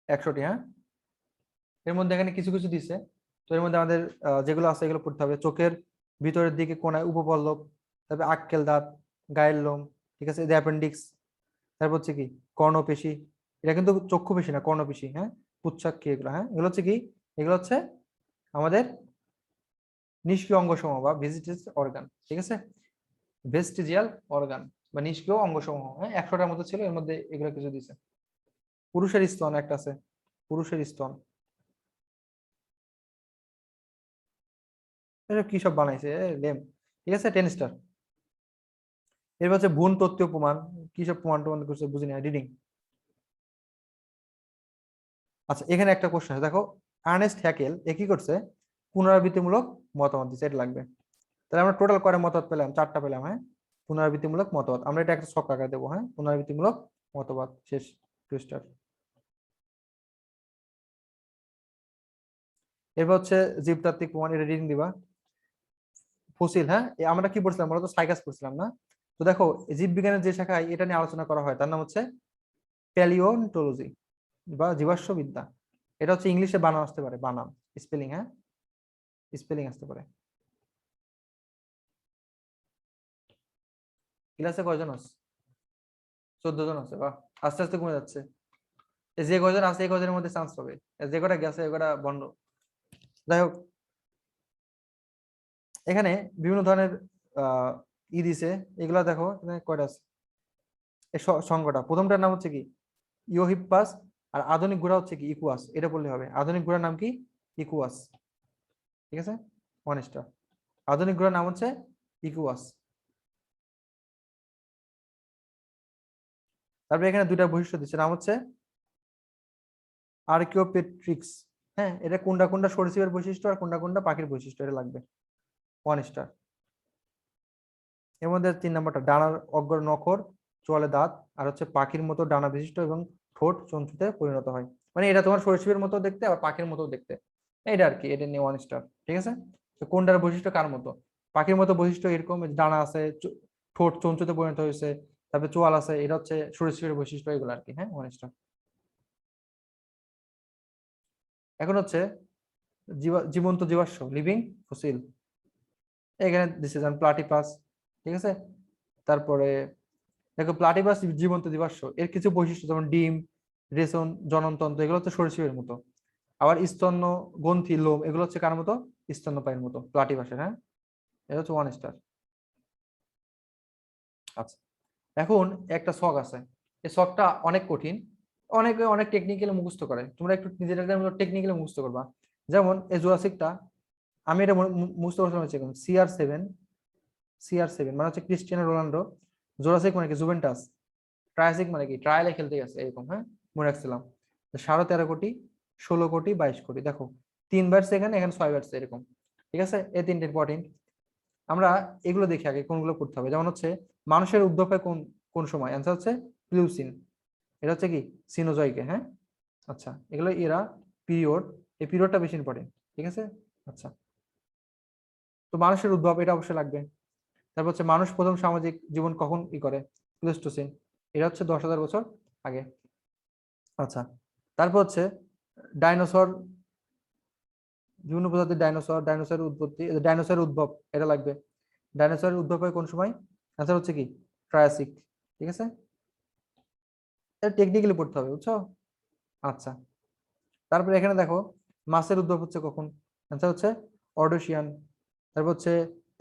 100টি। হ্যাঁ, এর মধ্যে এখানে কিছু কিছু দিছে। তো এর মধ্যে আমাদের যেগুলো আছে এগুলো পড়তে হবে। চোখের ভিতরের দিকে কোনায় উপপল্লব, তারপরে আক্কেল দাঁত, গায়ের লোম, ঠিক আছে, অ্যাপেন্ডিক্স, তারপর হচ্ছে কি কর্ণপেশি। এটা কিন্তু চক্ষু পেশি না, কর্ণপেশি। হ্যাঁ, পুচ্ছাক কি এগুলো? হ্যাঁ, এগুলো হচ্ছে কি? এগুলো হচ্ছে আমাদের নিষ্ক্রিয় অঙ্গ সমূহ বা ভেস্টিজিয়াল অর্গান। ঠিক আছে, ভেস্টিজিয়াল অর্গান বা নিষ্ক্রিয় অঙ্গ সমূহ। হ্যাঁ, 100টার মতো ছিল, এর মধ্যে এগুলো কিছু দিছে। পুরুষের স্তন একটা আছে, পুরুষের স্তন। এসব কি সব বানাইছে লেম। ঠিক আছে, 10 স্টার। এরপর হচ্ছে ভ্রূণ তত্ত্বীয় প্রমাণ। কি সব প্রমাণ টমাণ করছে বুঝি না, রিডিং। আচ্ছা, এখানে একটা কোশ্চেন আছে দেখো, আর্নেস্ট হ্যাকেল এ কি করছে? পুনরাবৃত্তিমূলক মতামত দিচ্ছে, এটা লাগবে। তাহলে আমরা টোটাল কয়টা মতবাদ পেলাম? 4টা পেলাম। হ্যাঁ, পুনরাবৃত্তিমূলক মতবাদ, আমরা এটা একটা ছক আকারে দেবো। হ্যাঁ, পুনরাবৃত্তিমূলক মতবাদ, শেষ, 2 স্টার। এরপর হচ্ছে জীবতাত্ত্বিক প্রমাণ, এটা রিডিং দিবা। ফসিল, হ্যাঁ, আমরা কি পড়ছিলাম? মূলত সাইকাস পড়ছিলাম না? তো দেখো, জীববিজ্ঞানের যে শাখায় এটা নিয়ে আলোচনা করা হয় তার নাম হচ্ছে প্যালিওন্টোলজি বা জীবাশ্মবিদ্যা। এটা হচ্ছে ইংলিশে বানান আসতে পারে, বানান স্পেলিং। হ্যাঁ, স্পেলিং আসতে পারে। ক্লাসে কয়জন আছে? 14 জন আছে। বাহ, আস্তে আস্তে কমে যাচ্ছে। যে কয়জন আছে এই কয়জনের মধ্যে চান্স পাবে, যে কটা গেছে এ কটা বন্ধ। যাই হোক, এখানে বিভিন্ন ধরনের দিছে। এগুলা দেখো এখানে কয়টা আছে, এই সংখ্যাটা। প্রথমটার নাম হচ্ছে কি? ইওহিপ্পাস। আর আধুনিক ঘোড়া হচ্ছে কি? ইকুয়াস। এটা বললে হবে। আধুনিক ঘোড়ার নাম কি? ইকুয়াস। ঠিক আছে, 1 স্টার। আধুনিক ঘোড়ার নাম হচ্ছে ইকুয়াস। তারপরে এখানে দুইটা বৈশিষ্ট্য দিচ্ছে, নাম হচ্ছে আর্কিওপেট্রিক্স। হ্যাঁ, এটা কোনটা কোনটা সরীসৃপের বৈশিষ্ট্য আর কোনটা কোনটা পাখির বৈশিষ্ট্য, এটা লাগবে। 1 স্টার। এর মধ্যে 3 নম্বরটা ডানার অগ্র নখর, চোয়ালে দাঁত, আর হচ্ছে পাখির মতো ডানা বিশিষ্ট এবং ঠোঁট চঞ্চুতে পরিণত হয়। মানে এটা তোমার সরীসৃপের মতো দেখতে আবার পাখির মতো দেখতে, এটা আর কি। এটা নিয়ে 1 স্টার। ঠিক আছে, তো কোনটার বৈশিষ্ট্য কার মতো? পাখির মতো বৈশিষ্ট্য এরকম, ডানা আছে, ঠোঁট চঞ্চুতে পরিণত হয়েছে, তারপরে চোয়াল আছে, এটা হচ্ছে সরীসৃপের বৈশিষ্ট্য, এগুলো আর কি। হ্যাঁ, 1 স্টার। এখন হচ্ছে জীবন্ত জীবাশ্ম, লিভিং ফসিল। এখানে দিছে যেমন প্লাটিপাস। ঠিক আছে, তারপরে দেখো প্লাটিপাস জীবন্ত জীবাশ্ম, এর কিছু বৈশিষ্ট্য যেমন ডিম, রেশন, জননতন্ত্র, এগুলো হচ্ছে সরীসৃপের মতো। আবার স্তন্য, গ্রন্থি, লোম, এগুলো হচ্ছে কার মতো? স্তন্যপায়ীর মতো, প্লাটিপাসের। হ্যাঁ, এটা হচ্ছে 1 স্টার। আচ্ছা, এখন একটা ছক আছে, এই ছকটা অনেক কঠিন, অনেকে অনেক টেকনিক্যালি মুখস্থ করে। তোমরা একটু নিজেদের টেকনিক্যালি মুখস্থ করবা। যেমন এই জুরাসিকটা, আমি এটা মুখস্থ করতে হচ্ছে CR7 মানে হচ্ছে ক্রিস্টিয়ানো রোনাল্ডো। জোরাসিক মানে কি? জুভেন্টাস। ট্রায়াসিক মানে কি? ট্রায়ালে খেলতে গেছে, এরকম। হ্যাঁ, মনে রাখছিলাম। 13.5 কোটি, 16 কোটি, 22 কোটি। দেখো 3 বারছে এখানে, এখানে 6 বারছে, এরকম। ঠিক আছে, এই 3টে ইম্পর্টেন্ট। আমরা এগুলো দেখি আগে কোনগুলো করতে হবে। যেমন হচ্ছে মানুষের উদ্ভব হয় কোন কোন সময়? অ্যান্সার হচ্ছে প্লিউসিন। এটা হচ্ছে কি? সিনোজয়কে। হ্যাঁ, আচ্ছা, এগুলো এরা পিরিয়ড, এই পিরিয়ডটা বেশি ইম্পর্টেন্ট। ঠিক আছে, আচ্ছা। তো মানুষের উদ্ভব, এটা অবশ্যই লাগবে। তারপর হচ্ছে মানুষ প্রথম সামাজিক জীবন কখন করে? প্লেস্টোসিন। এটা হচ্ছে 10,000 বছর আগে। আচ্ছা, তারপর হচ্ছে ডাইনোসর, বিভিন্ন প্রজাতির ডাইনোসরের উৎপত্তি, ডাইনোসরের উদ্ভব, এটা লাগবে। ডাইনোসরের উদ্ভব হয় কোন সময়? অ্যান্সার হচ্ছে কি? ট্রায়াসিক। ঠিক আছে, এটা টেকনিক্যালি পড়তে হবে, বুঝছো? আচ্ছা, তারপরে এখানে দেখো মাছের উদ্ভব হচ্ছে কখন? অ্যান্সার হচ্ছে অর্ডোসিয়ান। তারপর হচ্ছে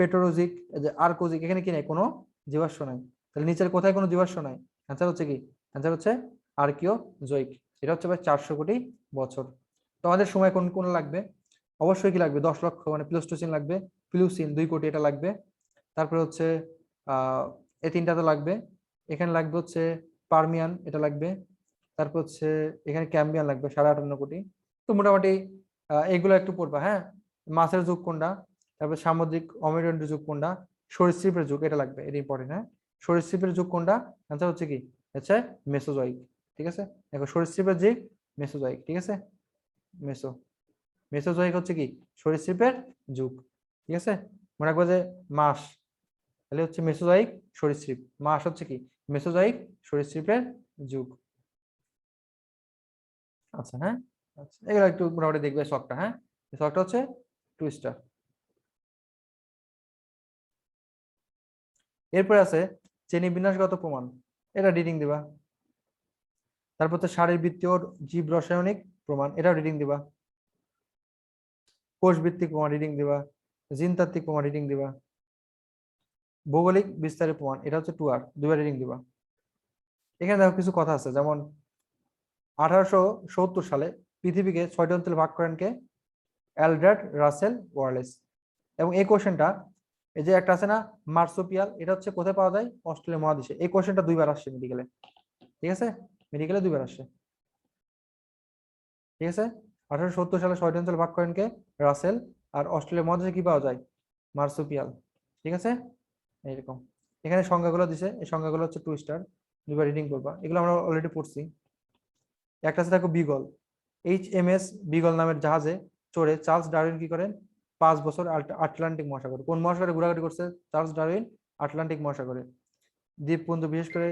পেটোরোজিক, যে আর্কোজিক, এখানে কি নাই, কোনো জীবাশ্ম নাই। তাহলে নিচের কোথায় কোনো জীবাশ্ম নাই, অ্যান্সার হচ্ছে কি, অ্যান্সার হচ্ছে আর্কিওজোইক। এটা হচ্ছে ভাই 400 কোটি বছর। তো আমাদের সময় কোন কোন লাগবে, অবশ্যই কি লাগবে, 10 লক্ষ মানে প্লিস্টোসিন লাগবে, প্লিউসিন 2 কোটি এটা লাগবে, তারপরে হচ্ছে এই তিনটা তো লাগবে, এখানে লাগবে হচ্ছে পার্মিয়ান এটা লাগবে, তারপর হচ্ছে এখানে ক্যাম্বিয়ান লাগবে 58.5 কোটি। তো মোটামুটি এগুলো একটু পড়বা, হ্যাঁ। মাছের যুগ কোনটা, তারপর সামুদ্রিক অমেরুদণ্ডী যুগ কোনটা, সরীসৃপের যুগ এটা লাগবে, এটা ইম্পর্টেন্ট, হ্যাঁ। সরীসৃপের যুগ কোনটা, অ্যান্সার হচ্ছে কি, হচ্ছে মেসোজোইক। ঠিক আছে, দেখো সরীসৃপের যুগ মেসোজোইক, ঠিক আছে, মেসোজোইক হচ্ছে কি, সরীসৃপের যুগ। ঠিক আছে, মনে রাখবো যে মাস তাহলে হচ্ছে মেসোজোইক সরীসৃপ, মাস হচ্ছে কি, মেসোজোইক সরীসৃপের যুগ। আচ্ছা, হ্যাঁ, আচ্ছা, এগুলো একটু মোটামুটি দেখবে শখটা, হ্যাঁ। শখটা হচ্ছে টুইস্টার। এরপরে আছে শ্রেণী বিন্যাসগত প্রমাণ, এটা রিডিং দিবা। তারপর হচ্ছে শারীরবৃত্তীয় জীব রাসায়নিক প্রমাণ, এটা রিডিং দিবা। কোষ ভিত্তিক প্রমাণ রিডিং দিবা, জিনতাত্ত্বিক প্রমাণ রিডিং দিবা, ভৌগোলিক বিস্তারের প্রমাণ, এটা হচ্ছে 2R, 2বার রিডিং দিবা। এখানে দেখো কিছু কথা আছে, যেমন 1870 সালে পৃথিবীকে 6টি অঞ্চলে ভাগ করেন কে, অ্যালড্রাড রাসেল ওয়ালেস। এবং এই কোশ্চেনটা, এই যে একটা আছে না মার্সোপিয়াল, এটা হচ্ছে কোথায় পাওয়া যায়, অস্ট্রেলিয়া মহাদেশে। এই কোশ্চেনটা 2বার আসছে মেডিকেলে, ঠিক আছে, মেডিকেলে 2বার আসছে। ঠিক আছে, 1870 সালে 6টি অঞ্চলে ভাগ করেন কে, রাসেল, আর অস্ট্রেলিয়া মহাদেশে কি পাওয়া যায়, মার্সোপিয়াল। ঠিক আছে, এইরকম এখানে সংজ্ঞাগুলো দিছে, এই সংজ্ঞাগুলো হচ্ছে টুইস্টার, 2বার রিডিং করবা, এগুলো আমরা অলরেডি পড়ছি। একটা আছে দেখো বিগল, HMS বিগল নামের জাহাজে চড়ে চার্লস ডারউইন কি করেন, 5 বছর আটলান্টিক মহাসাগরে, কোন মহাসাগরে ঘোরাঘুরি করছে চার্লস ডারউইন, আটলান্টিক মহাসাগরে। দ্বীপপুঞ্জ, বিশেষ করে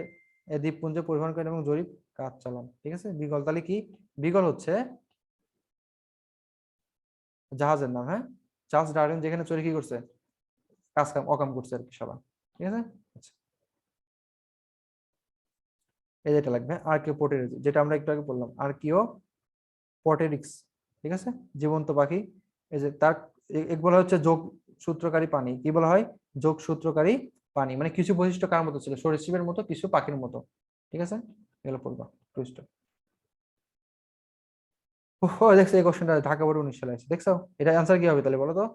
দ্বীপপুঞ্জে পরিবহন করেন এবং জরিপ কাজ চালান। ঠিক আছে, বিগল, তাহলে কি, বিগল হচ্ছে জাহাজের নাম, হ্যাঁ। চার্লস ডারউইন যেখানে চড়ে কি করছে, কাজ কাম অকাম করছে আর কি সবাই। ঠিক আছে, আচ্ছা, এই যেটা লাগবে আর্কিওপটেরিক্স, যেটা আমরা একটু আগে বললাম, আর্কিওপটেরিক্স। ঠিক আছে, জীবন্ত পাখি, এই যে তার বলা হচ্ছে যোগ সূত্রকারী প্রাণী, কি বলা হয়, যোগ সূত্রকারী প্রাণী, মানে কিছু বৈশিষ্ট্য কার মতো ছিল, সরীসৃপের মতো, কিছু পাখির মতো। ঠিক আছে, এগুলো পড়বা টুইস্ট। ও দেখছো, এই কোশ্চেনটা ঢাকা বোর্ড 19 সালে আছে, দেখছো, এটা অ্যান্সার কি হবে তাহলে বলো তো,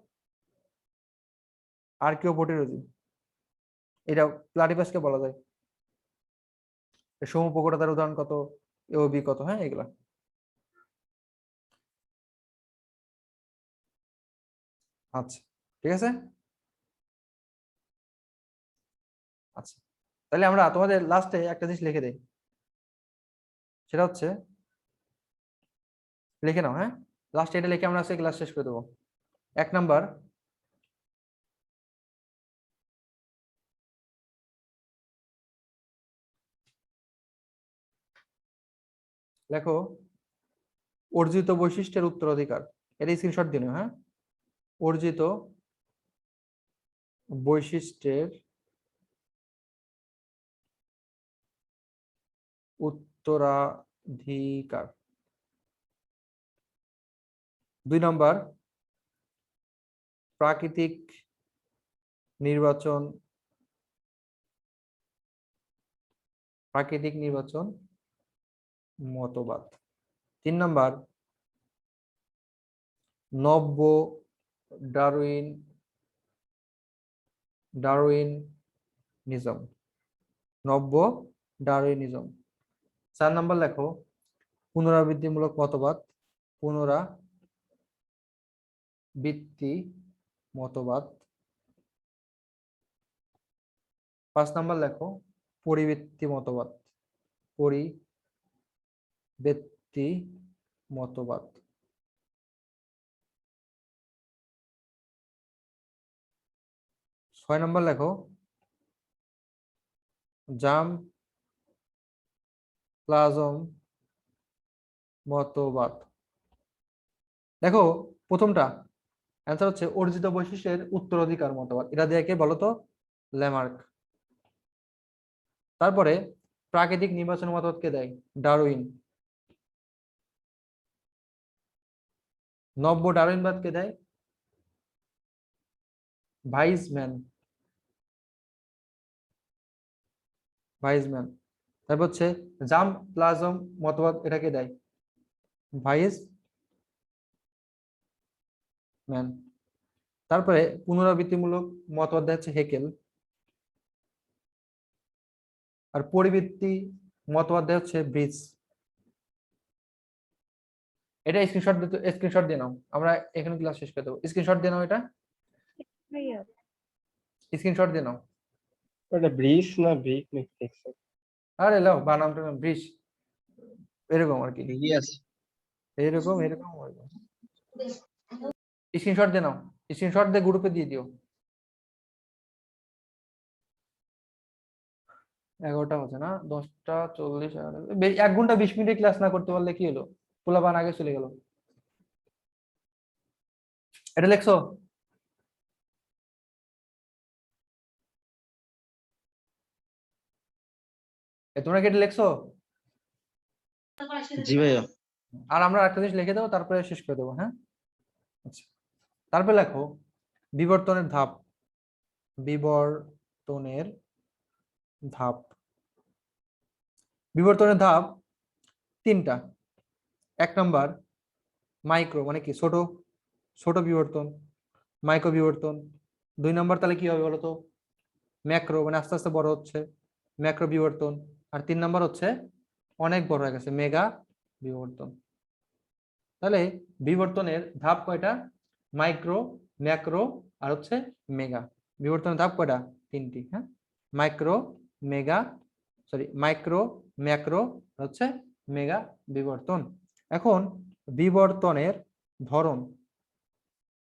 আর্কিওপটেরিক্স, এটা প্লাটিপাসকে বলা যায়। সমুপকোটার উদাহরণ কত, এওবি কত, হ্যাঁ, এগুলা। আচ্ছা, ঠিক আছে, আচ্ছা, তাহলে আমরা তোমাদের লাস্টে একটা জিনিস লিখে দেই, সেটা হচ্ছে, লিখে নাও, হ্যাঁ, লাস্টে এটা লিখে আমরা আজকে ক্লাস শেষ করে দেবো। 1 নাম্বার, লেখো অর্জিত বৈশিষ্ট্যের উত্তরাধিকার, এটা স্ক্রিনশট দিন, হ্যাঁ। অর্জিত বৈশিষ্ট্যের উত্তরাধিকার। 2 নম্বর, প্রাকৃতিক নির্বাচন, মতবাদ। 3 নম্বর, নব্য ডারউইনিজম, 4 নম্বর লেখো পুনরাবৃত্তিমূলক মতবাদ, 5 নম্বর লেখো পরিবৃত্তি মতবাদ। 6 নম্বর লেখো জাম প্লাজম মতবাদ। দেখো প্রথমটা অ্যান্সার হচ্ছে অর্জিত বৈশিষ্ট্যের উত্তরাধিকার মতবাদ, এটা দিয়ে কে বলো তো, ল্যামার্ক। তারপরে প্রাকৃতিক নির্বাচন মতবাদ কে দেয়, ডারউইন। নব্য ডারউইনবাদ কে দেয়, ভাইসম্যান, ভাইসম্যান। তারপর হচ্ছে জাম প্লাজম মতবাদ, এটাকে দেয় ভাইস ম্যান। তারপরে পুনরাবৃত্তিমূলক মতবাদ দেয় হচ্ছে হেকেল, আর পরিবৃত্তি মতবাদ দেয় হচ্ছে ব্রিজ। এটা স্ক্রিনশট দিয়ে নাও, আমরা এখানে ক্লাস শেষ করে দেবো। স্ক্রিনশট দিয়ে নাও, এটা স্ক্রিনশট দিয়ে নাও।
ওটা ব্রিজ না ব্রিক দেখছো?
আরে লাও বানামটা, ব্রিজ এরকম আর কি,
ঠিকই আছে।
এরকম এরকম স্ক্রিনশট দিয়ে নাও, স্ক্রিনশট দিয়ে গ্রুপে দিয়ে দিও। 11টা হচ্ছে না, 10টা 40, 1 ঘন্টা 20 মিনিট ক্লাস না করতে পারলে কি হলো, পোলাপান আগে চলে গেল। এটা লেখছো? তোমরা কি এটা লেখছো?
জি ভাইয়া।
আর আমরা একটা জিনিস লিখে দেবো, তারপরে শেষ করে দেবো। হ্যাঁ, আচ্ছা। তারপরে লেখো বিবর্তনের ধাপ, বিবর্তনের ধাপ। বিবর্তনের ধাপ 3টা। 1 নাম্বার মাইক্রো, মানে কি ছোট, ছোট বিবর্তন, মাইক্রো বিবর্তন। 2 নাম্বার তাহলে কি হবে বলতো, ম্যাক্রো, মানে আস্তে আস্তে বড় হচ্ছে, ম্যাক্রো বিবর্তন। আর 3 নাম্বার হচ্ছে অনেক বড় হয়ে গেছে, মেগা বিবর্তন। তাহলে বিবর্তনের ধাপ কয়টা, মাইক্রো, ম্যাক্রো আর হচ্ছে মেগা। বিবর্তনের ধাপ কয়টা, 3টি। হ্যাঁ, মাইক্রো, মেগা, মাইক্রো, ম্যাক্রো হচ্ছে মেগা বিবর্তন। এখন বিবর্তনের ধরন,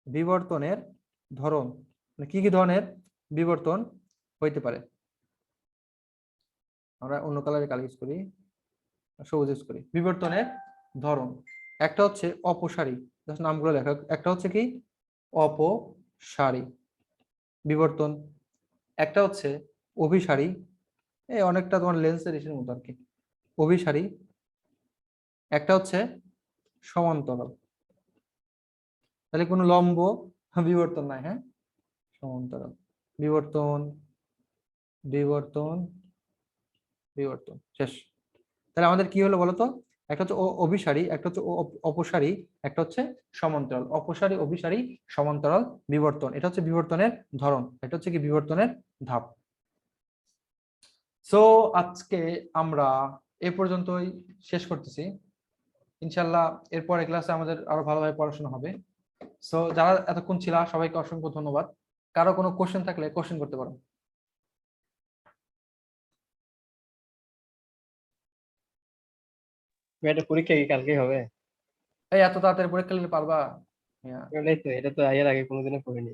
বিবর্তনের ধরন মানে কি কি ধরনের বিবর্তন হইতে পারে। আমরা অন্য কালারে কালার ইউজ করি, সবুজ ইউজ করি। বিবর্তনের ধরন, একটা হচ্ছে অপসারী, নামগুলো লেখা। একটা হচ্ছে কি অপসারী বিবর্তন, একটা হচ্ছে অভিসারী, এই অনেকটা তোমার লেন্সের ইসের মতো আর কি, অভিসারী। একটা হচ্ছে সমান্তরাল, তাহলে কোনো লম্ব বিবর্তন নাই। হ্যাঁ, সমান্তরাল বিবর্তন, বিবর্তন, বিবর্তন, শেষ। তাহলে আমাদের কি হলো বলতো, একটা হচ্ছে অভিসারী, একটা হচ্ছে অপসারী, একটা হচ্ছে সমান্তরাল। অপসারী, অভিসারী, সমান্তরাল বিবর্তন, এটা হচ্ছে বিবর্তনের ধরন, এটা হচ্ছে কি বিবর্তনের ধাপ। সো আজকে আমরা এ পর্যন্তই শেষ করতেছি। ইনশাল্লাহ এরপরে ক্লাসে আমাদের আরো ভালোভাবে পড়াশোনা হবে। সো যারা এতক্ষণ ছিল সবাইকে অসংখ্য ধন্যবাদ। কারো কোনো কোশ্চেন থাকলে কোশ্চেন করতে পারো।
এটা পরীক্ষা কি কালকে হবে?
এই এত তাড়াতাড়ি পরীক্ষা নিতে পারবা?
এটাই তো, এটা তো এর আগে কোনোদিনও করিনি।